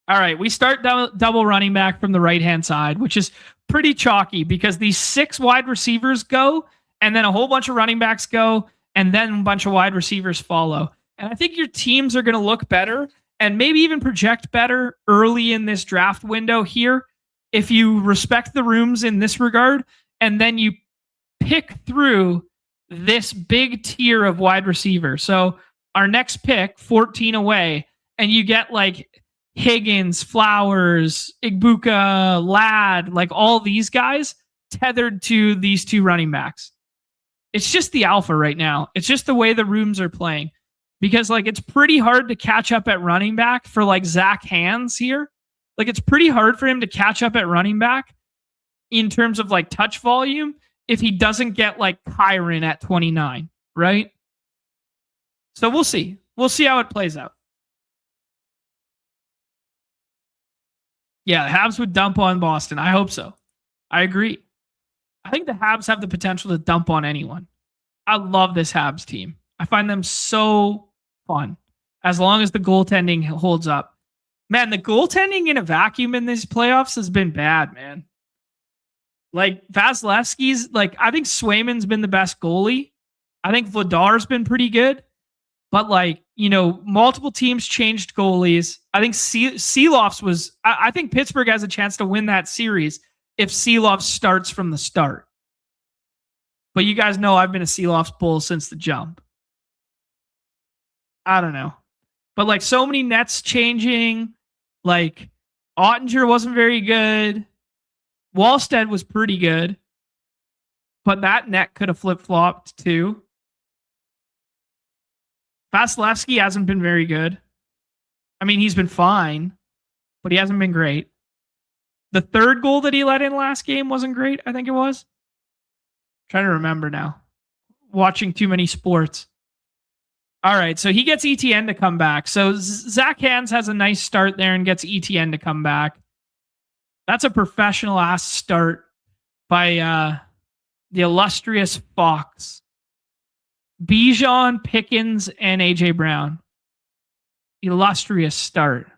All right, we start double running back from the right-hand side, which is pretty chalky because these 6 wide receivers go, and then a whole bunch of running backs go, and then a bunch of wide receivers follow. And I think your teams are going to look better and maybe even project better early in this draft window here if you respect the rooms in this regard, and then you pick through this big tier of wide receivers. So our next pick, 14 away, and you get like Higgins, Flowers, Igbuka, Ladd, like all these guys tethered to these 2 running backs. It's just the alpha right now. It's just the way the rooms are playing. Because like it's pretty hard to catch up at running back for like Zach Hands here. Like it's pretty hard for him to catch up at running back in terms of like touch volume if he doesn't get like Kyron at 29, right? So we'll see. We'll see how it plays out. Yeah, the Habs would dump on Boston. I hope so. I agree. I think the Habs have the potential to dump on anyone. I love this Habs team. I find them so fun as long as the goaltending holds up. Man, the goaltending in a vacuum in these playoffs has been bad, man. Like Vasilevsky's, like I think Swayman's been the best goalie. I think Vladar's been pretty good. But like, you know, multiple teams changed goalies. I think Seeloff's was, I think Pittsburgh has a chance to win that series if Seeloff starts from the start. But you guys know I've been a Seeloff's bull since the jump. I don't know. But like so many nets changing, like Ottinger wasn't very good. Wallstead was pretty good. But that net could have flip-flopped too. Vasilevsky hasn't been very good. I mean, he's been fine, but he hasn't been great. The third goal that he let in last game wasn't great, I think it was. I'm trying to remember now. Watching too many sports. All right, so he gets ETN to come back. So Zach Hands has a nice start there and gets ETN to come back. That's a professional-ass start by the illustrious Fox. Bijan, Pickens, and AJ Brown. Illustrious start.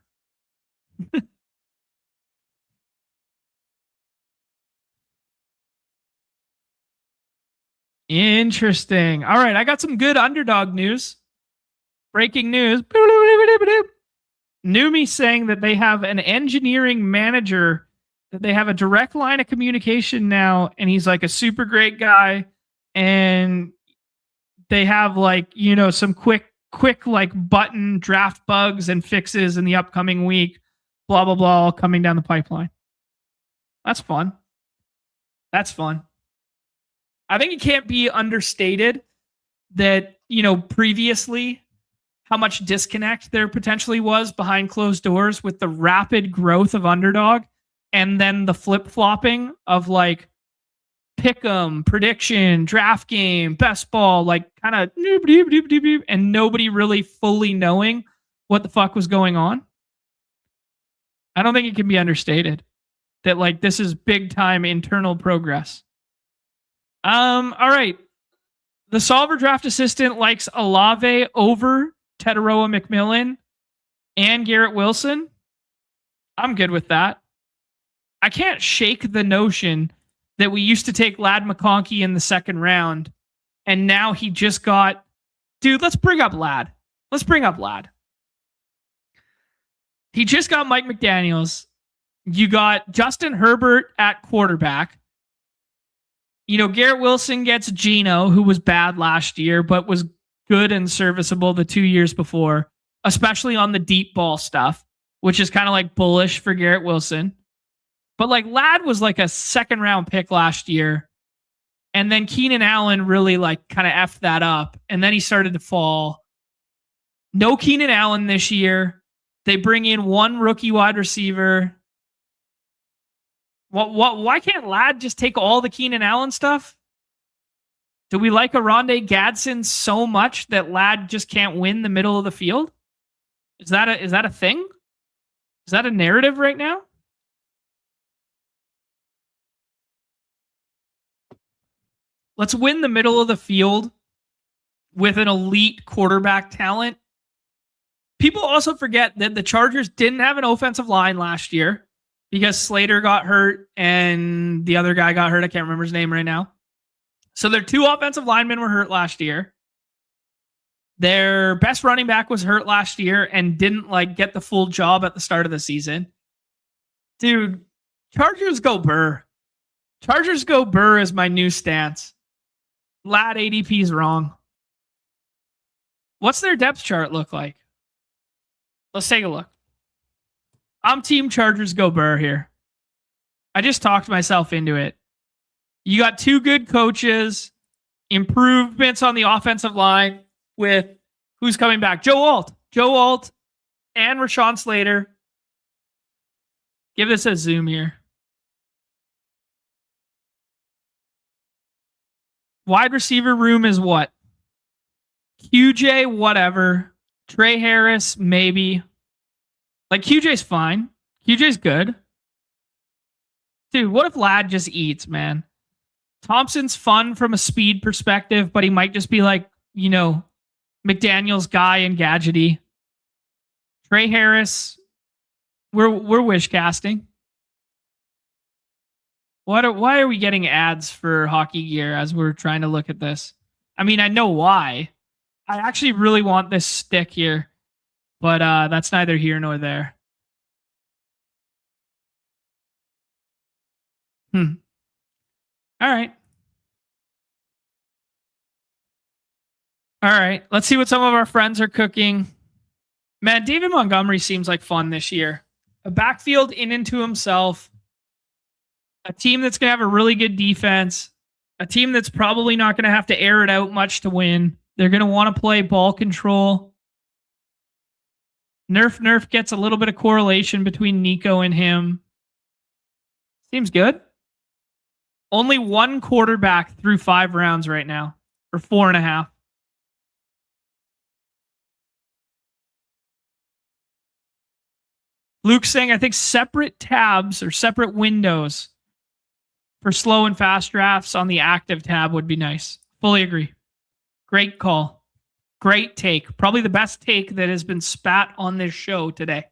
Interesting. All right, I got some good underdog news. Breaking news. Numi saying that they have an engineering manager, that they have a direct line of communication now, and he's like a super great guy, and they have like, you know, some quick like button draft bugs and fixes in the upcoming week, blah blah blah, all coming down the pipeline. That's fun. That's fun. I think it can't be understated that, you know, previously how much disconnect there potentially was behind closed doors with the rapid growth of Underdog, and then the flip-flopping of like pick 'em, prediction, draft game, best ball, like kind of and nobody really fully knowing what the fuck was going on. I don't think it can be understated that like this is big time internal progress. All right. The Solver draft assistant likes Olave over Tetaroa McMillan and Garrett Wilson. I'm good with that. I can't shake the notion that we used to take Ladd McConkey in the second round, and now he just got... Dude, let's bring up Ladd. Let's bring up Ladd. He just got Mike McDaniels. You got Justin Herbert at quarterback. You know, Garrett Wilson gets Geno, who was bad last year, but was good and serviceable the 2 years before, especially on the deep ball stuff, which is kind of like bullish for Garrett Wilson. But like Ladd was like a second round pick last year. And then Keenan Allen really like kind of effed that up. And then he started to fall. No Keenan Allen this year. They bring in one rookie wide receiver. Why can't Ladd just take all the Keenan Allen stuff? Do we like Aronde Gadsden so much that Ladd just can't win the middle of the field? Is that a thing? Is that a narrative right now? Let's win the middle of the field with an elite quarterback talent. People also forget that the Chargers didn't have an offensive line last year because Slater got hurt and the other guy got hurt. I can't remember his name right now. So their two offensive linemen were hurt last year. Their best running back was hurt last year and didn't like get the full job at the start of the season. Dude, Chargers go Burr. Chargers go Burr is my new stance. Ladd ADP is wrong. What's their depth chart look like? Let's take a look. I'm team Chargers go Burr here. I just talked myself into it. You got two good coaches, improvements on the offensive line with who's coming back? Joe Alt and Rashawn Slater. Give this a zoom here. Wide receiver room is what? QJ, whatever. Trey Harris, maybe. Like, QJ's fine. QJ's good. Dude, what if Ladd just eats, man? Thompson's fun from a speed perspective, but he might just be like, you know, McDaniel's guy and gadgety. Trey Harris, we're wish casting. Why are we getting ads for hockey gear as we're trying to look at this? I mean, I know why. I actually really want this stick here, but that's neither here nor there. All right. All right. Let's see what some of our friends are cooking. Man, David Montgomery seems like fun this year. A backfield in and to himself. A team that's going to have a really good defense. A team that's probably not going to have to air it out much to win. They're going to want to play ball control. Nerf gets a little bit of correlation between Nico and him. Seems good. Only one quarterback through 5 rounds right now. Or 4.5. Luke's saying, I think separate tabs or separate windows for slow and fast drafts on the active tab would be nice. Fully agree. Great call. Great take. Probably the best take that has been spat on this show today.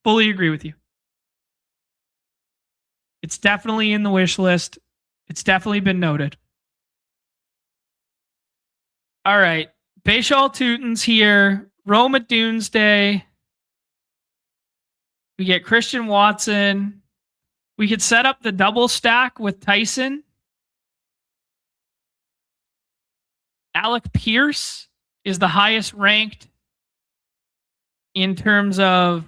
Fully agree with you. It's definitely in the wish list. It's definitely been noted. All right. Bayshall Teuton's here. Roma Doomsday. We get Christian Watson. We could set up the double stack with Tyson. Alec Pierce is the highest ranked in terms of.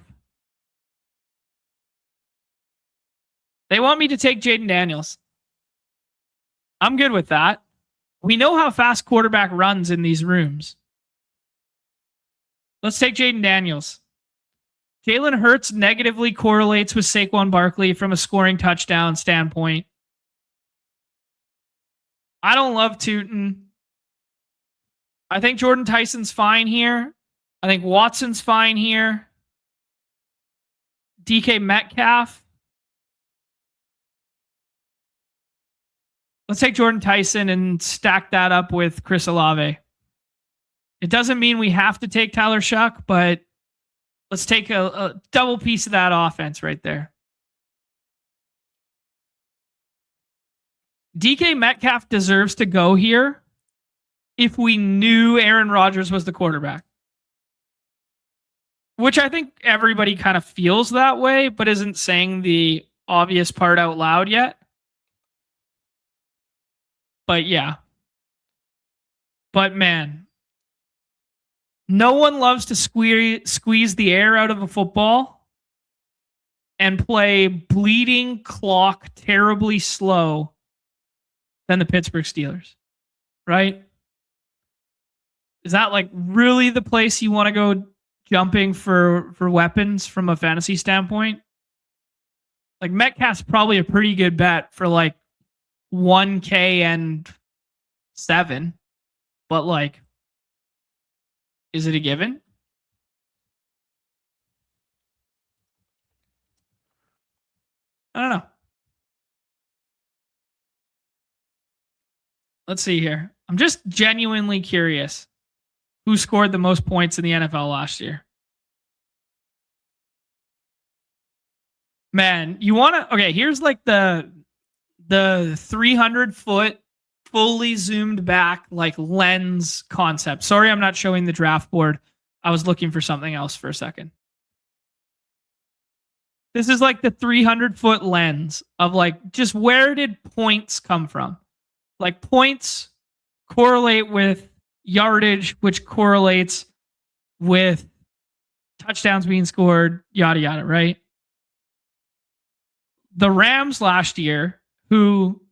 They want me to take Jaden Daniels. I'm good with that. We know how fast quarterback runs in these rooms. Let's take Jaden Daniels. Jalen Hurts negatively correlates with Saquon Barkley from a scoring touchdown standpoint. I don't love Teuton. I think Jordan Tyson's fine here. I think Watson's fine here. DK Metcalf. Let's take Jordan Tyson and stack that up with Chris Olave. It doesn't mean we have to take Tyler Shuck, but let's take a double piece of that offense right there. DK Metcalf deserves to go here if we knew Aaron Rodgers was the quarterback. Which I think everybody kind of feels that way, but isn't saying the obvious part out loud yet. But yeah. But man, no one loves to squeeze the air out of a football and play bleeding clock terribly slow than the Pittsburgh Steelers, right? Is that like really the place you want to go jumping for weapons from a fantasy standpoint? Like Metcalf's probably a pretty good bet for like 1K and 7, but like, is it a given? I don't know. Let's see here. I'm just genuinely curious who scored the most points in the NFL last year. Man, you want to... Okay, here's like the 300-foot fully zoomed back like lens concept. Sorry, I'm not showing the draft board. I was looking for something else for a second. This is like the 300-foot lens of like just where did points come from? Like points correlate with yardage, which correlates with touchdowns being scored, yada, yada, right? The Rams last year, who,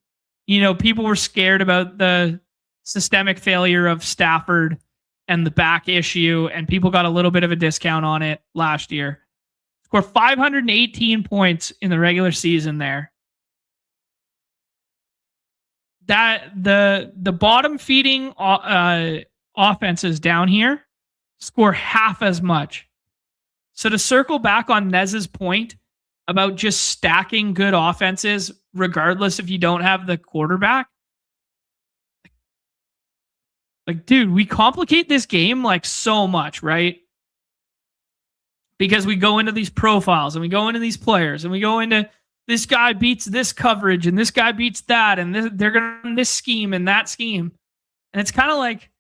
you know, people were scared about the systemic failure of Stafford and the back issue, and people got a little bit of a discount on it last year. Scored 518 points in the regular season there. That the bottom feeding offenses down here score half as much. So to circle back on Nez's point about just stacking good offenses, regardless if you don't have the quarterback, like, dude, we complicate this game like so much, right? Because we go into these profiles and we go into these players and we go into this guy beats this coverage and this guy beats that, and they're going to run this scheme and that scheme. And it's kind of like,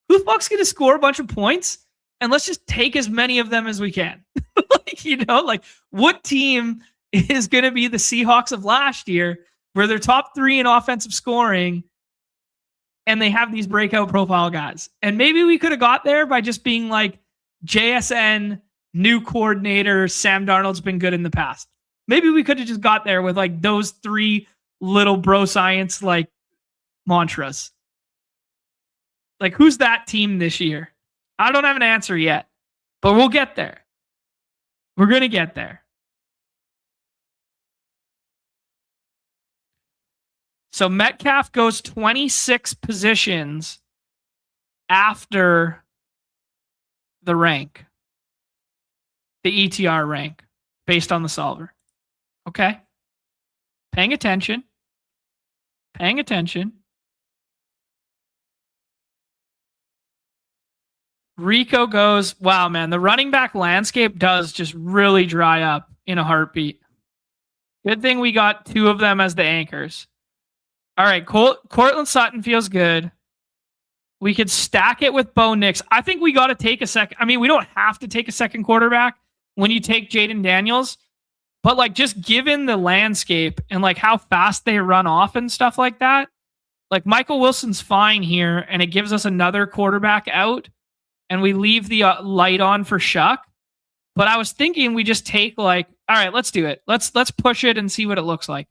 who the fuck's going to score a bunch of points? And let's just take as many of them as we can. Like, you know, like what team is going to be the Seahawks of last year where they're top 3 in offensive scoring and they have these breakout profile guys? And maybe we could have got there by just being like JSN, new coordinator, Sam Darnold's been good in the past. Maybe we could have just got there with like those 3 little bro science like mantras. Like, who's that team this year? I don't have an answer yet, but we'll get there. We're going to get there. So Metcalf goes 26 positions after the rank, the ETR rank, based on the solver. Okay. Paying attention. Paying attention. Rico goes. Wow, man. The running back landscape does just really dry up in a heartbeat. Good thing we got 2 of them as the anchors. All right. Cortland Sutton feels good. We could stack it with Bo Nix. I think we got to take a second. I mean, we don't have to take a second quarterback when you take Jaden Daniels, but like just given the landscape and like how fast they run off and stuff like that, like Michael Wilson's fine here, and it gives us another quarterback out, and we leave the light on for Shuck. But I was thinking we just take like, all right, let's do it. Let's push it and see what it looks like.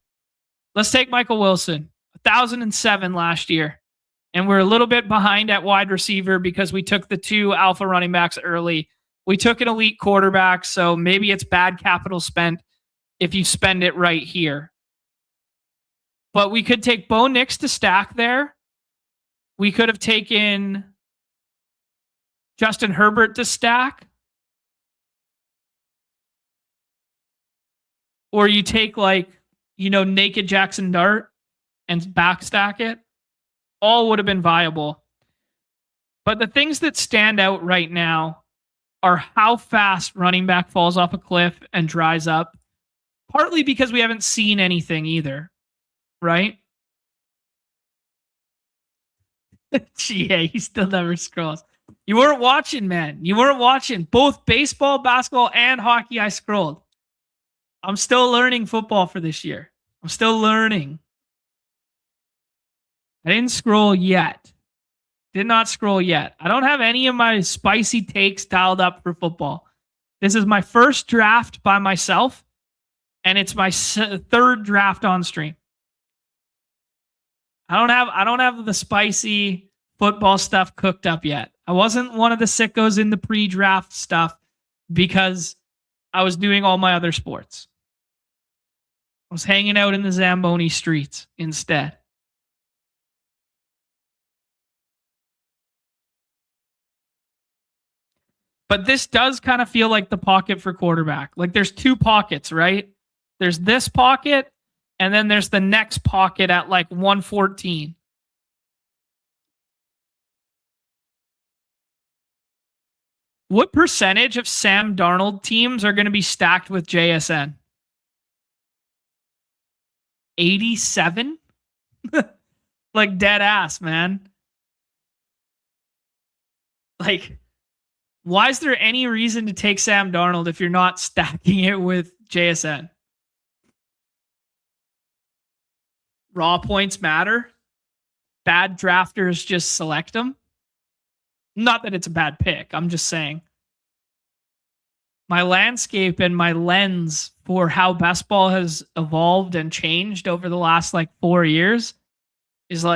Let's take Michael Wilson, 1,007 last year. And we're a little bit behind at wide receiver because we took the 2 alpha running backs early. We took an elite quarterback, so maybe it's bad capital spent if you spend it right here. But we could take Bo Nix to stack there. We could have taken Justin Herbert to stack. Or you take naked Jackson Dart and backstack it. All would have been viable. But the things that stand out right now are how fast running back falls off a cliff and dries up. Partly because we haven't seen anything either. Right? GA, he still never scrolls. You weren't watching, man. You weren't watching. Both baseball, basketball, and hockey I scrolled. I'm still learning football for this year. I'm still learning. I didn't scroll yet. Did not scroll yet. I don't have any of my spicy takes dialed up for football. This is my first draft by myself, and it's my 3rd draft on stream. I don't have the spicy football stuff cooked up yet. I wasn't one of the sickos in the pre-draft stuff because I was doing all my other sports. I was hanging out in the Zamboni streets instead. But this does kind of feel like the pocket for quarterback. Like there's 2 pockets, right? There's this pocket, and then there's the next pocket at like 114. What percentage of Sam Darnold teams are going to be stacked with JSN? 87? Like dead ass, man. Like, why is there any reason to take Sam Darnold if you're not stacking it with JSN? Raw points matter. Bad drafters just select them. Not that it's a bad pick. I'm just saying. My landscape and my lens for how best ball has evolved and changed over the last 4 years is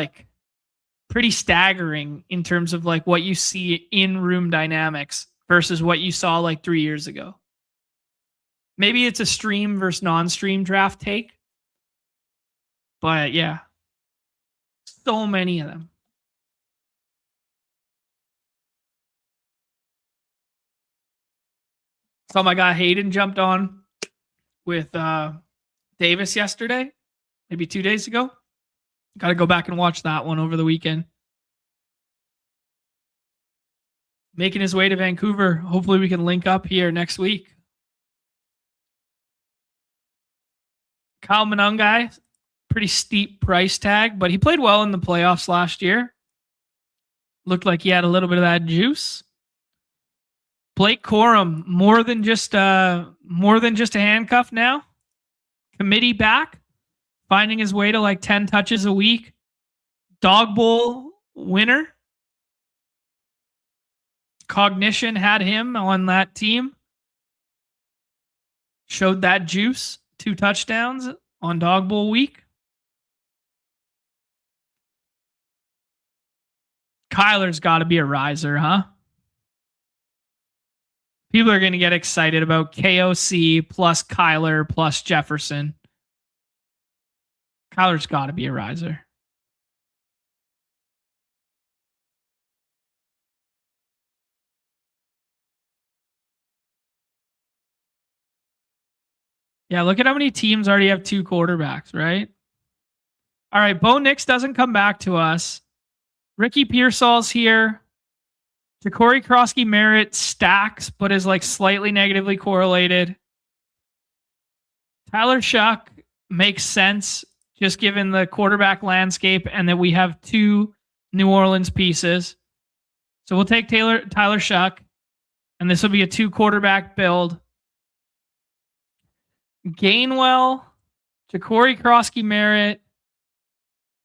pretty staggering in terms of what you see in room dynamics versus what you saw 3 years ago. Maybe it's a stream versus non-stream draft take. But yeah, so many of them. So my guy Hayden jumped on with Davis yesterday, maybe 2 days ago. Got to go back and watch that one over the weekend. Making his way to Vancouver. Hopefully we can link up here next week. Kyle Monangai, pretty steep price tag, but he played well in the playoffs last year. Looked like he had a little bit of that juice. Blake Corum, more than just a handcuff now. Committee back, finding his way to 10 touches a week. Dog Bowl winner. Cognition had him on that team. Showed that juice. 2 touchdowns on Dog Bowl week. Kyler's got to be a riser, huh? People are going to get excited about KOC plus Kyler plus Jefferson. Kyler's got to be a riser. Yeah, look at how many teams already have 2 quarterbacks, right? All right, Bo Nix doesn't come back to us. Ricky Pearsall's here. Corey Krosky Merritt stacks, but is like slightly negatively correlated. Tyler Shuck makes sense just given the quarterback landscape and that we have 2 New Orleans pieces. So we'll take Tyler Shuck, and this will be a 2 quarterback build. Gainwell, Corey Krosky Merritt,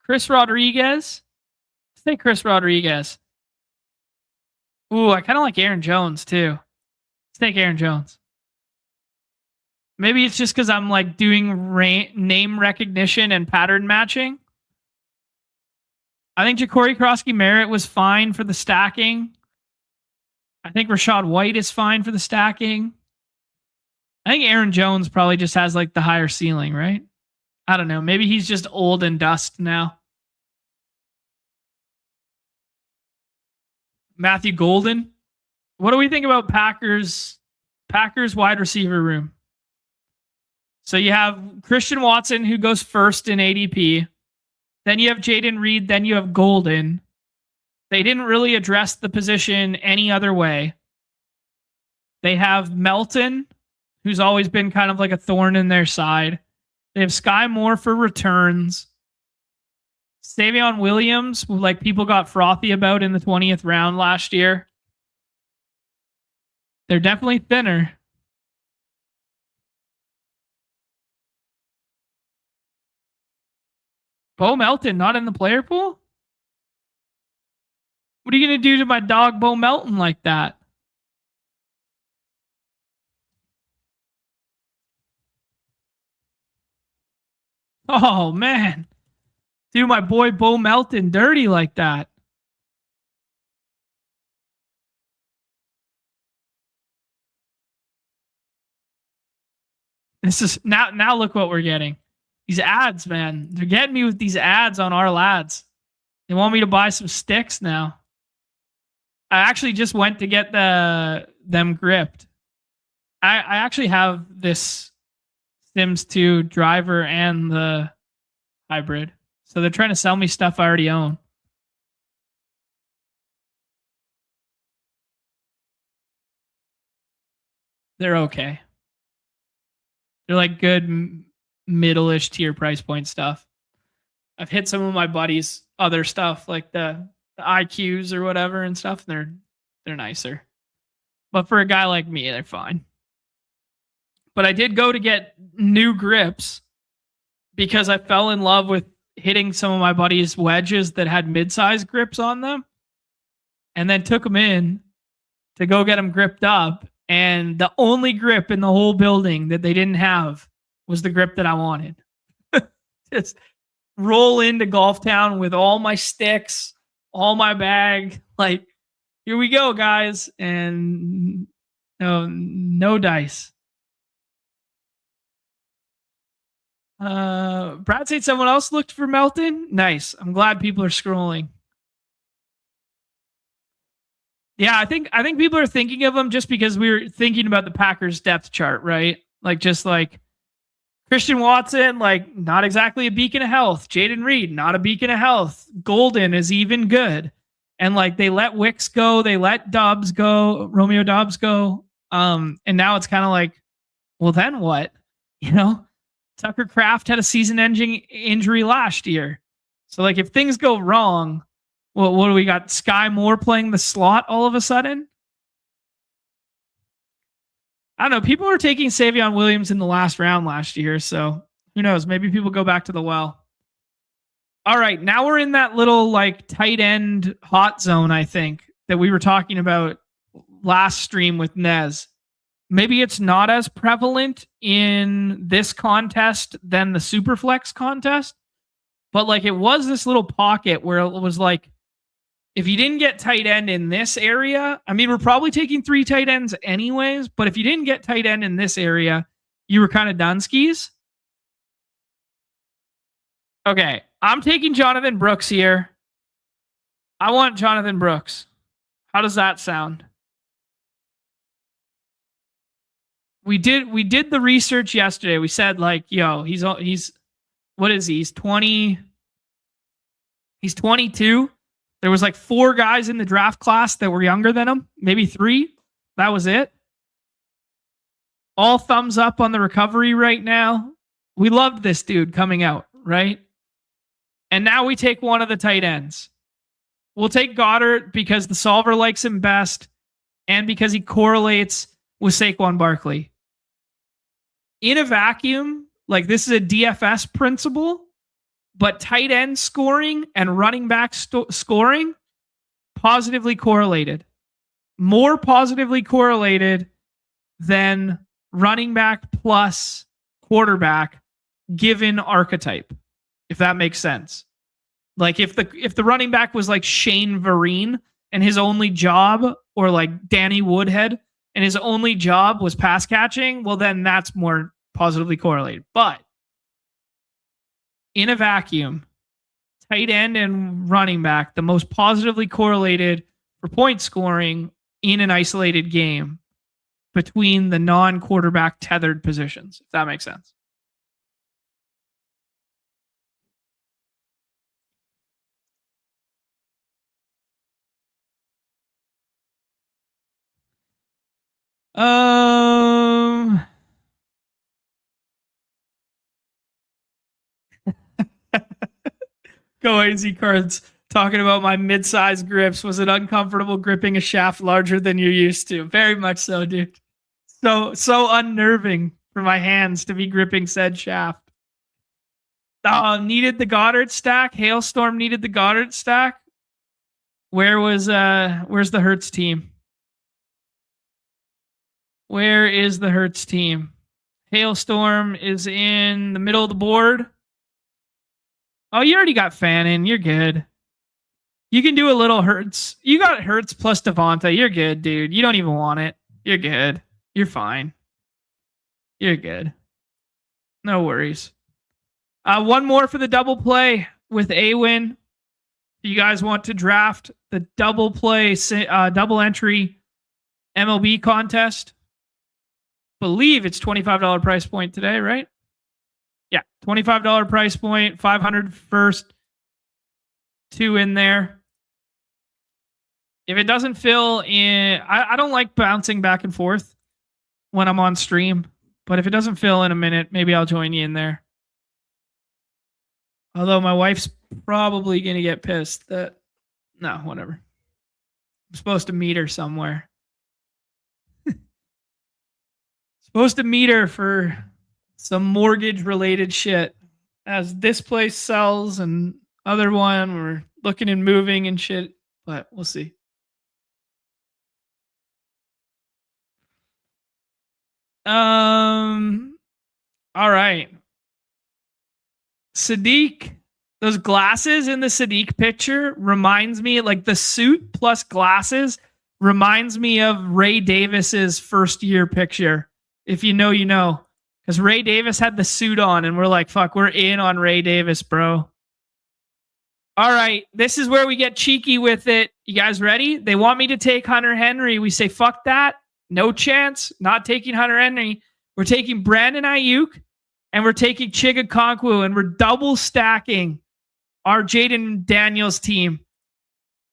Chris Rodriguez. Let's take Chris Rodriguez. Ooh, I kind of like Aaron Jones too. Let's take Aaron Jones. Maybe it's just because I'm like doing name recognition and pattern matching. I think Corey Krosky Merritt was fine for the stacking. I think Rashad White is fine for the stacking. I think Aaron Jones probably just has like the higher ceiling, right? I don't know. Maybe he's just old and dust now. Matthew Golden. What do we think about Packers wide receiver room? So you have Christian Watson, who goes first in ADP. Then you have Jaden Reed. Then you have Golden. They didn't really address the position any other way. They have Melton, who's always been kind of like a thorn in their side. They have Sky Moore for returns. Savion Williams, who like people got frothy about in the 20th round last year. They're definitely thinner. Bo Melton, not in the player pool? What are you going to do to my dog Bo Melton like that? Oh, man. Do my boy Bo Melton dirty like that. This is now look what we're getting. These ads, man. They're getting me with these ads on our lads. They want me to buy some sticks now. I actually just went to get them gripped. I actually have this Sims 2 driver and the hybrid. So they're trying to sell me stuff I already own. They're okay. They're like good middle-ish tier price point stuff. I've hit some of my buddies' other stuff, like the IQs or whatever and stuff. They're nicer. But for a guy like me, they're fine. But I did go to get new grips because I fell in love with hitting some of my buddies' wedges that had mid-size grips on them, and then took them in to go get them gripped up. And the only grip in the whole building that they didn't have was the grip that I wanted. Just roll into Golf Town with all my sticks, all my bag. Like, here we go, guys. And no dice. Brad said someone else looked for Melton. Nice. I'm glad people are scrolling. Yeah, I think people are thinking of him just because we were thinking about the Packers depth chart, right? Like just like Christian Watson, like not exactly a beacon of health. Jaden Reed, not a beacon of health. Golden is even good. And like they let Wicks go, they let Dobbs go, Romeo Dobbs go. And now it's kind of like, well, then what? You know? Tucker Kraft had a season-ending injury last year. So like if things go wrong, well, what do we got? Sky Moore playing the slot all of a sudden? I don't know. People were taking Savion Williams in the last round last year, so who knows? Maybe people go back to the well. All right, now we're in that little like tight end hot zone, I think, that we were talking about last stream with Nez. Maybe it's not as prevalent in this contest than the Superflex contest, but like it was this little pocket where it was like, if you didn't get tight end in this area, I mean, we're probably taking 3 tight ends anyways, but if you didn't get tight end in this area, you were kind of done skis. Okay, I'm taking Jonathan Brooks here. I want Jonathan Brooks. How does that sound? We did the research yesterday. We said like, yo, he's what is he? He's 20. He's 22. There was like 4 guys in the draft class that were younger than him, maybe 3. That was it. All thumbs up on the recovery right now. We loved this dude coming out, right? And now we take one of the tight ends. We'll take Goddard because the solver likes him best and because he correlates with Saquon Barkley. In a vacuum, like this is a DFS principle, but tight end scoring and running back scoring positively correlated. More positively correlated than running back plus quarterback given archetype, if that makes sense. Like if the running back was like Shane Vereen and his only job, or like Danny Woodhead and his only job was pass catching, well then that's more positively correlated. But in a vacuum, tight end and running back, the most positively correlated for point scoring in an isolated game between the non-quarterback tethered positions, if that makes sense. Go AZ Cards talking about my mid-sized grips. Was it uncomfortable gripping a shaft larger than you're used to? Very much so, dude. So unnerving for my hands to be gripping said shaft. Needed the Goddard stack. Hailstorm needed the Goddard stack. Where's the Hertz team? Where is the Hertz team? Hailstorm is in the middle of the board. Oh, you already got Fannin. You're good. You can do a little Hertz. You got Hertz plus Devonta. You're good, dude. You don't even want it. You're good. You're fine. You're good. No worries. One more for the double play with Awin. You guys want to draft the double play, double entry MLB contest? Believe it's $25 price point today, right? Yeah, $25 price point, 500 first, 2 in there. If it doesn't fill in, I don't like bouncing back and forth when I'm on stream, but if it doesn't fill in a minute, maybe I'll join you in there. Although my wife's probably going to get pissed that, no, whatever. I'm supposed to meet her somewhere. Supposed to meet her for some mortgage related shit. As this place sells and other one, we're looking and moving and shit, but we'll see. All right. Sadiq, those glasses in the Sadiq picture reminds me, like the suit plus glasses reminds me of Ray Davis's first year picture. If you know, you know. Because Ray Davis had the suit on and we're like, fuck, we're in on Ray Davis, bro. All right. This is where we get cheeky with it. You guys ready? They want me to take Hunter Henry. We say, fuck that. No chance. Not taking Hunter Henry. We're taking Brandon Ayuk and we're taking Chigakonkwo and we're double stacking our Jaden Daniels team.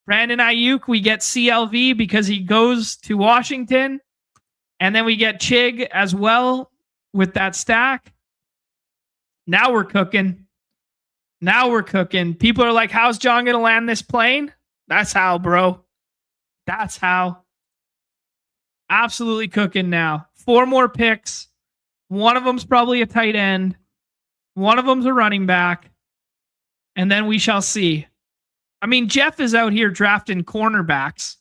Brandon Ayuk, we get CLV because he goes to Washington. And then we get Chig as well with that stack. Now we're cooking. Now we're cooking. People are like, how's John going to land this plane? That's how, bro. That's how. Absolutely cooking now. 4 more picks. One of them's probably a tight end. One of them's a running back. And then we shall see. I mean, Jeff is out here drafting cornerbacks.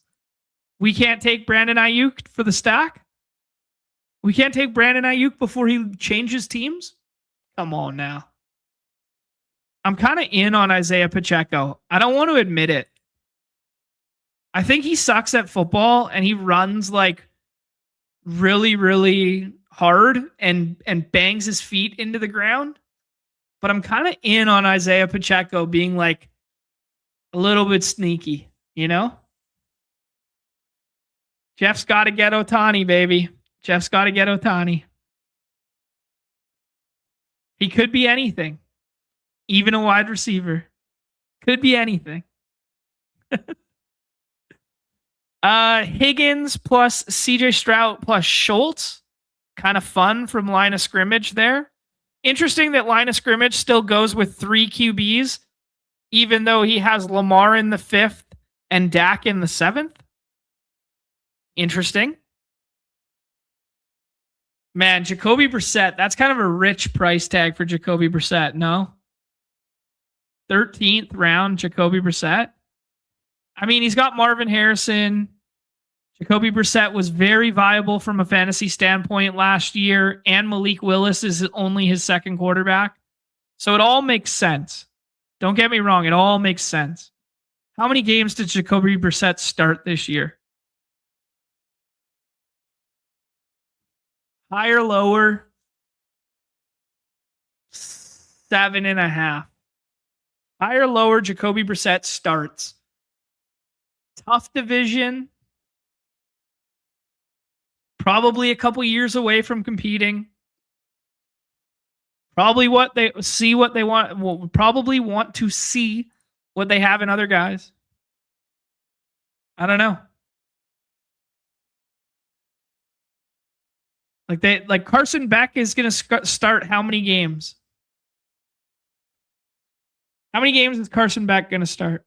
We can't take Brandon Ayuk for the stack? We can't take Brandon Ayuk before he changes teams? Come on now. I'm kind of in on Isaiah Pacheco. I don't want to admit it. I think he sucks at football and he runs like really, really hard and bangs his feet into the ground. But I'm kind of in on Isaiah Pacheco being like a little bit sneaky, you know? Jeff's got to get Ohtani, baby. Jeff's got to get Ohtani. He could be anything. Even a wide receiver. Could be anything. Higgins plus CJ Stroud plus Schultz. Kind of fun from line of scrimmage there. Interesting that line of scrimmage still goes with 3 QBs, even though he has Lamar in the 5th and Dak in the 7th. Interesting. Man, Jacoby Brissett, that's kind of a rich price tag for Jacoby Brissett, no? 13th round, Jacoby Brissett. I mean, he's got Marvin Harrison. Jacoby Brissett was very viable from a fantasy standpoint last year, and Malik Willis is only his second quarterback. So it all makes sense. Don't get me wrong, it all makes sense. How many games did Jacoby Brissett start this year? Higher, lower? 7.5. Higher, lower, Jacoby Brissett starts. Tough division. Probably a couple years away from competing. Probably what they want. Will probably want to see what they have in other guys. I don't know. Like Carson Beck is going to start how many games? How many games is Carson Beck going to start?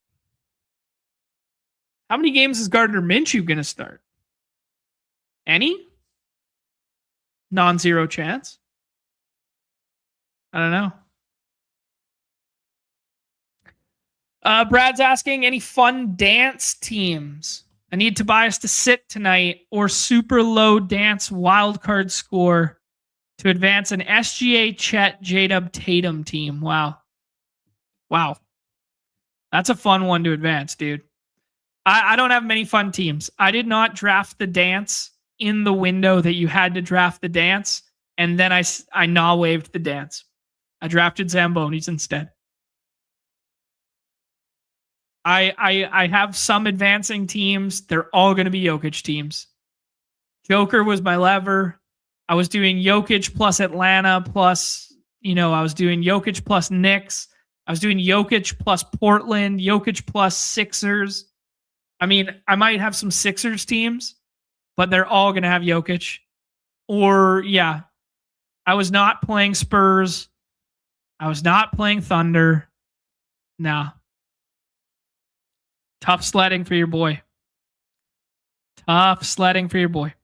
How many games is Gardner Minshew going to start? Any? Non-zero chance. I don't know. Brad's asking, any fun dance teams? I need Tobias to sit tonight or super low dance wildcard score to advance an SGA Chet J-Dub Tatum team. Wow. That's a fun one to advance, dude. I don't have many fun teams. I did not draft the dance in the window that you had to draft the dance, and then I waived the dance. I drafted Zambonis instead. I have some advancing teams. They're all going to be Jokic teams. Joker was my lever. I was doing Jokic plus Atlanta plus, I was doing Jokic plus Knicks. I was doing Jokic plus Portland, Jokic plus Sixers. I mean, I might have some Sixers teams, but they're all going to have Jokic. Or, yeah, I was not playing Spurs. I was not playing Thunder. Nah. Tough sledding for your boy. Tough sledding for your boy.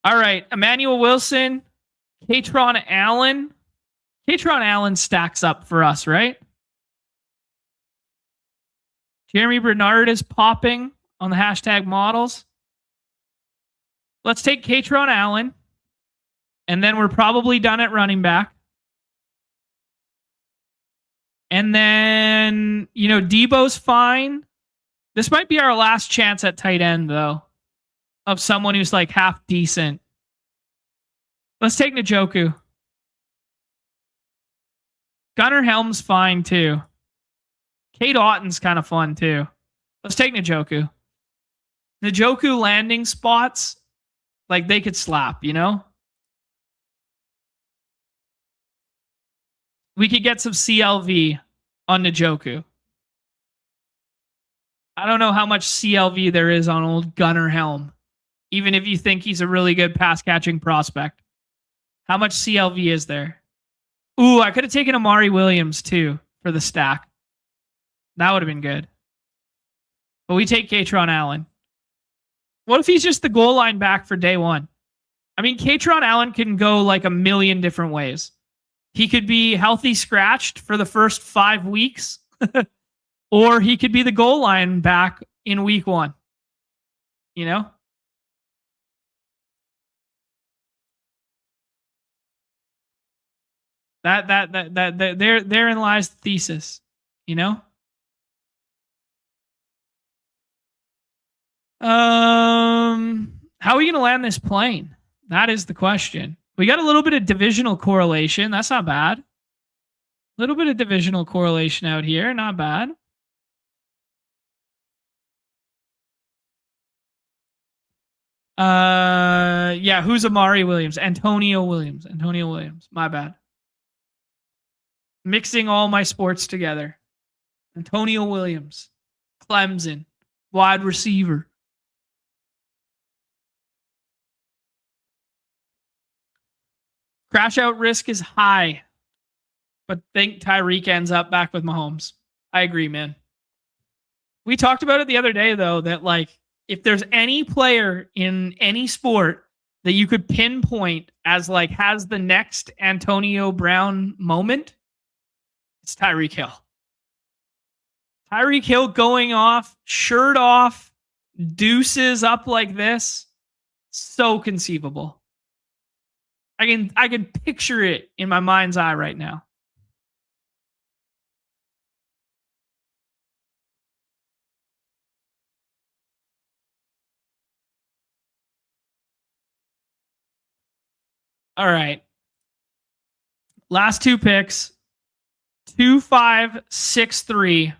All right, Emmanuel Wilson, Katron Allen. Katron Allen stacks up for us, right? Jeremy Bernard is popping on the hashtag models. Let's take Katron Allen, and then we're probably done at running back. And then, Debo's fine. This might be our last chance at tight end, though, of someone who's like half decent. Let's take Njoku. Gunnar Helm's fine, too. Kate Otten's kind of fun, too. Let's take Njoku. Njoku landing spots, like they could slap, We could get some CLV on Njoku. I don't know how much CLV there is on old Gunnar Helm, even if you think he's a really good pass-catching prospect. How much CLV is there? Ooh, I could have taken Amari Williams, too, for the stack. That would have been good. But we take Katron Allen. What if he's just the goal line back for day one? I mean, Katron Allen can go like a million different ways. He could be healthy scratched for the first 5 weeks, or he could be the goal line back in week 1. That therein lies the thesis, How are we going to land this plane? That is the question. We got a little bit of divisional correlation. That's not bad. A little bit of divisional correlation out here. Not bad. Yeah, who's Amari Williams? Antonio Williams. My bad. Mixing all my sports together. Antonio Williams, Clemson, wide receiver. Crash out risk is high, but think Tyreek ends up back with Mahomes. I agree, man. We talked about it the other day, though, that like if there's any player in any sport that you could pinpoint as like has the next Antonio Brown moment, it's Tyreek Hill. Tyreek Hill going off, shirt off, deuces up like this. So conceivable. I can picture it in my mind's eye right now. All right. Last two picks. 2, 5, 6, 3.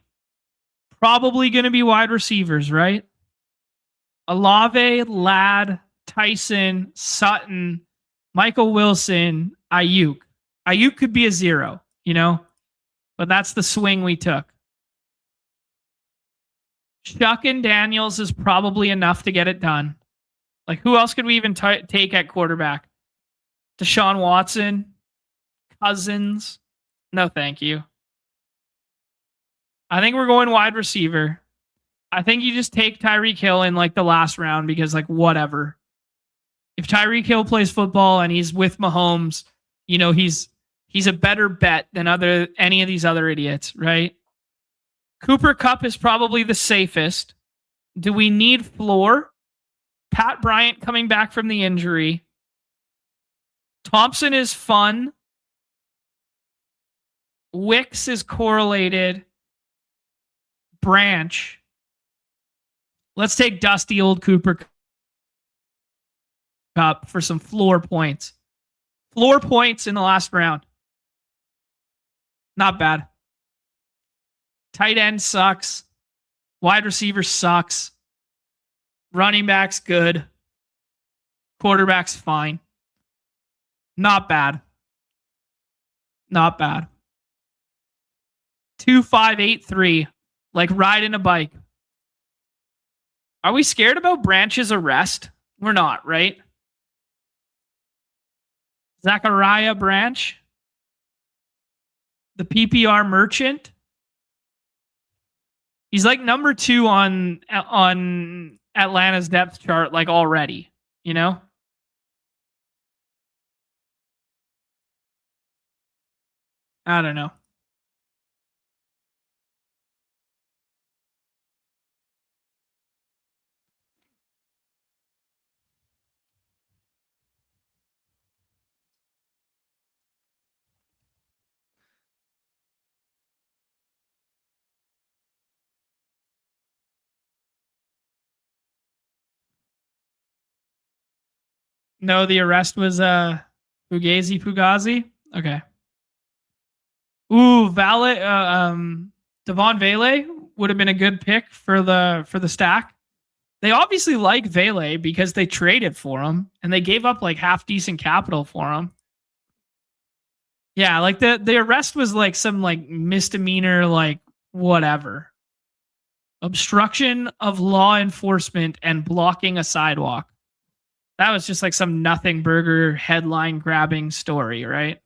Probably going to be wide receivers, right? Olave, Ladd, Tyson, Sutton, Michael Wilson, Ayuk. Ayuk could be a 0, you know? But that's the swing we took. Chuck and Daniels is probably enough to get it done. Like, who else could we even take at quarterback? Deshaun Watson? Cousins? No, thank you. I think we're going wide receiver. I think you just take Tyreek Hill in like the last round because like whatever. If Tyreek Hill plays football and he's with Mahomes, you know, he's a better bet than any of these other idiots, right? Cooper Kupp is probably the safest. Do we need floor? Pat Bryant coming back from the injury. Thompson is fun. Wicks is correlated. Branch. Let's take dusty old Cooper Kupp for some floor points. Floor points in the last round. Not bad. Tight end sucks. Wide receiver sucks. Running back's good. Quarterback's fine. Not bad. Not bad. 2, 5, 8, 3. Like riding a bike. Are we scared about Branch's arrest? We're not, right? Zachariah Branch. The PPR merchant. He's like number 2 on Atlanta's depth chart, like already, you know? I don't know. No, the arrest was Fugazi. Okay. Ooh, Devon Vele would have been a good pick for the stack. They obviously like Vele because they traded for him and they gave up like half decent capital for him. Yeah, like the arrest was like some like misdemeanor, like whatever. Obstruction of law enforcement and blocking a sidewalk. That was just like some nothing burger headline grabbing story, right?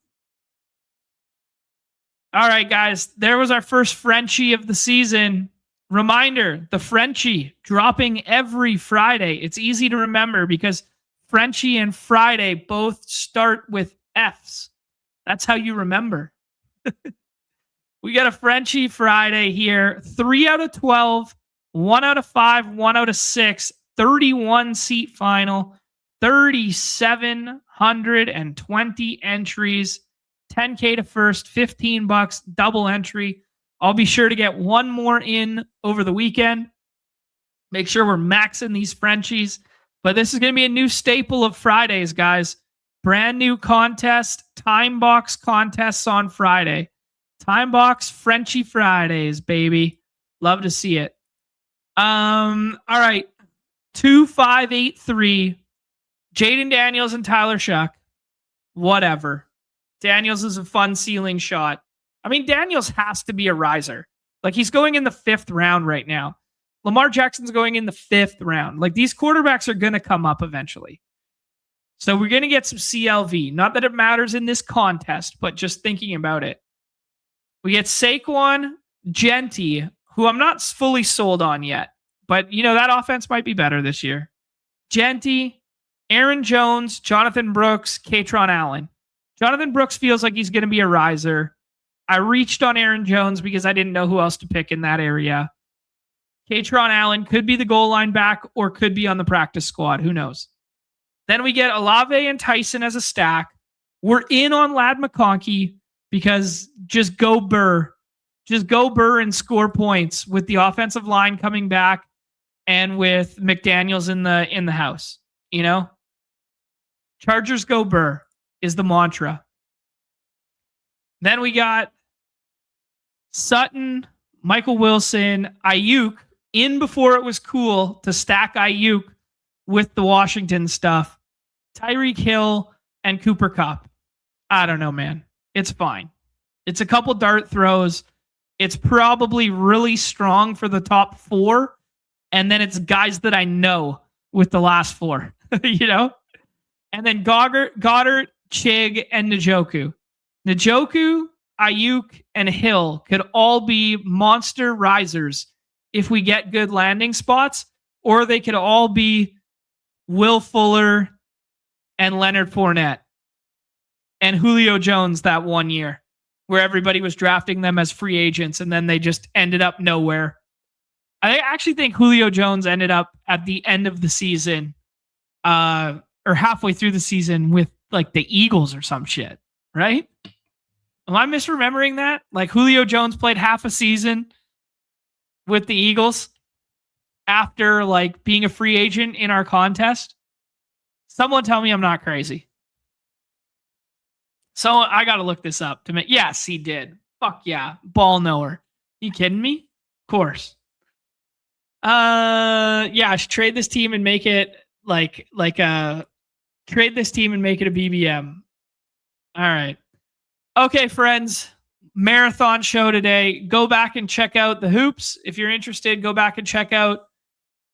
All right, guys. There was our first Frenchie of the season. Reminder, the Frenchie dropping every Friday. It's easy to remember because Frenchie and Friday both start with F's. That's how you remember. We got a Frenchie Friday here. 3 out of 12, 1 out of 5, 1 out of 6, 31 seat final, 3,720 entries, 10K to first, $15, double entry. I'll be sure to get one more in over the weekend. Make sure we're maxing these Frenchies. But this is going to be a new staple of Fridays, guys. Brand new contest, time box contests on Friday. Time box Frenchie Fridays, baby. Love to see it. All right. 2, 5, 8, 3. Jaden Daniels and Tyler Shuck. Whatever. Daniels is a fun ceiling shot. I mean, Daniels has to be a riser. Like, he's going in the 5th round right now. Lamar Jackson's going in the 5th round. Like, these quarterbacks are going to come up eventually. So we're going to get some CLV. Not that it matters in this contest, but just thinking about it. We get Saquon, Genty, who I'm not fully sold on yet. But, you know, that offense might be better this year. Genty, Aaron Jones, Jonathan Brooks, Katron Allen. Jonathan Brooks feels like he's going to be a riser. I reached on Aaron Jones because I didn't know who else to pick in that area. Katron Allen could be the goal line back or could be on the practice squad. Who knows? Then we get Olave and Tyson as a stack. We're in on Ladd McConkey because just go Burr. Just go Burr and score points with the offensive line coming back and with McDaniels in the house. You know? Chargers go Burr is the mantra. Then we got Sutton, Michael Wilson, Ayuk in before it was cool to stack Ayuk with the Washington stuff. Tyreek Hill and Cooper Kupp. I don't know, man. It's fine. It's a couple dart throws. It's probably really strong for the top 4. And then it's guys that I know with the last 4, you know? And then Goddard, Chig, and Njoku. Njoku, Ayuk, and Hill could all be monster risers if we get good landing spots, or they could all be Will Fuller and Leonard Fournette and Julio Jones that one year where everybody was drafting them as free agents and then they just ended up nowhere. I actually think Julio Jones ended up at the end of the season or halfway through the season with like the Eagles or some shit, right? Am I misremembering that? Like Julio Jones played half a season with the Eagles after like being a free agent in our contest. Someone tell me I'm not crazy. So I got to look this up to make. Yes, he did. Fuck yeah. Ball knower. You kidding me? Of course. Yeah, I should trade this team and make it trade this team and make it a BBM. All right. Okay, friends. Marathon show today. Go back and check out the hoops. If you're interested, go back and check out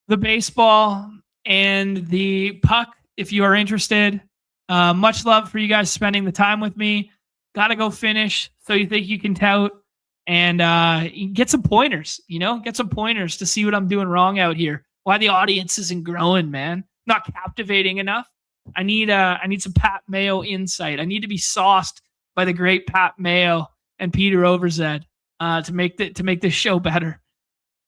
the baseball and the puck if you are interested. Much love for you guys spending the time with me. Got to go finish. So you think you can tout and get some pointers, you know, get some pointers to see what I'm doing wrong out here. Why the audience isn't growing, man. Not captivating enough. I need some Pat Mayo insight. I need to be sauced by the great Pat Mayo and Peter Overzed to make this show better.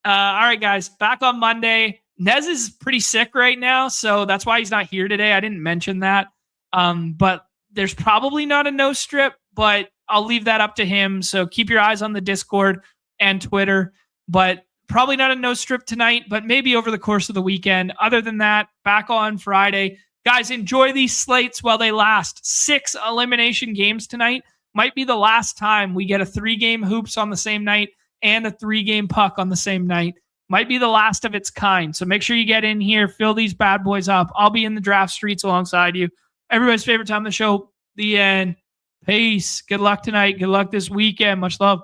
All right, guys, back on Monday. Nez is pretty sick right now, so that's why he's not here today. I didn't mention that. But there's probably not a no strip, but I'll leave that up to him. So keep your eyes on the Discord and Twitter, but probably not a no strip tonight, but maybe over the course of the weekend. Other than that, back on Friday. Guys, enjoy these slates while they last. 6 elimination games tonight. Might be the last time we get a 3-game hoops on the same night and a 3-game puck on the same night. Might be the last of its kind. So make sure you get in here, fill these bad boys up. I'll be in the draft streets alongside you. Everybody's favorite time of the show, the end. Peace. Good luck tonight. Good luck this weekend. Much love.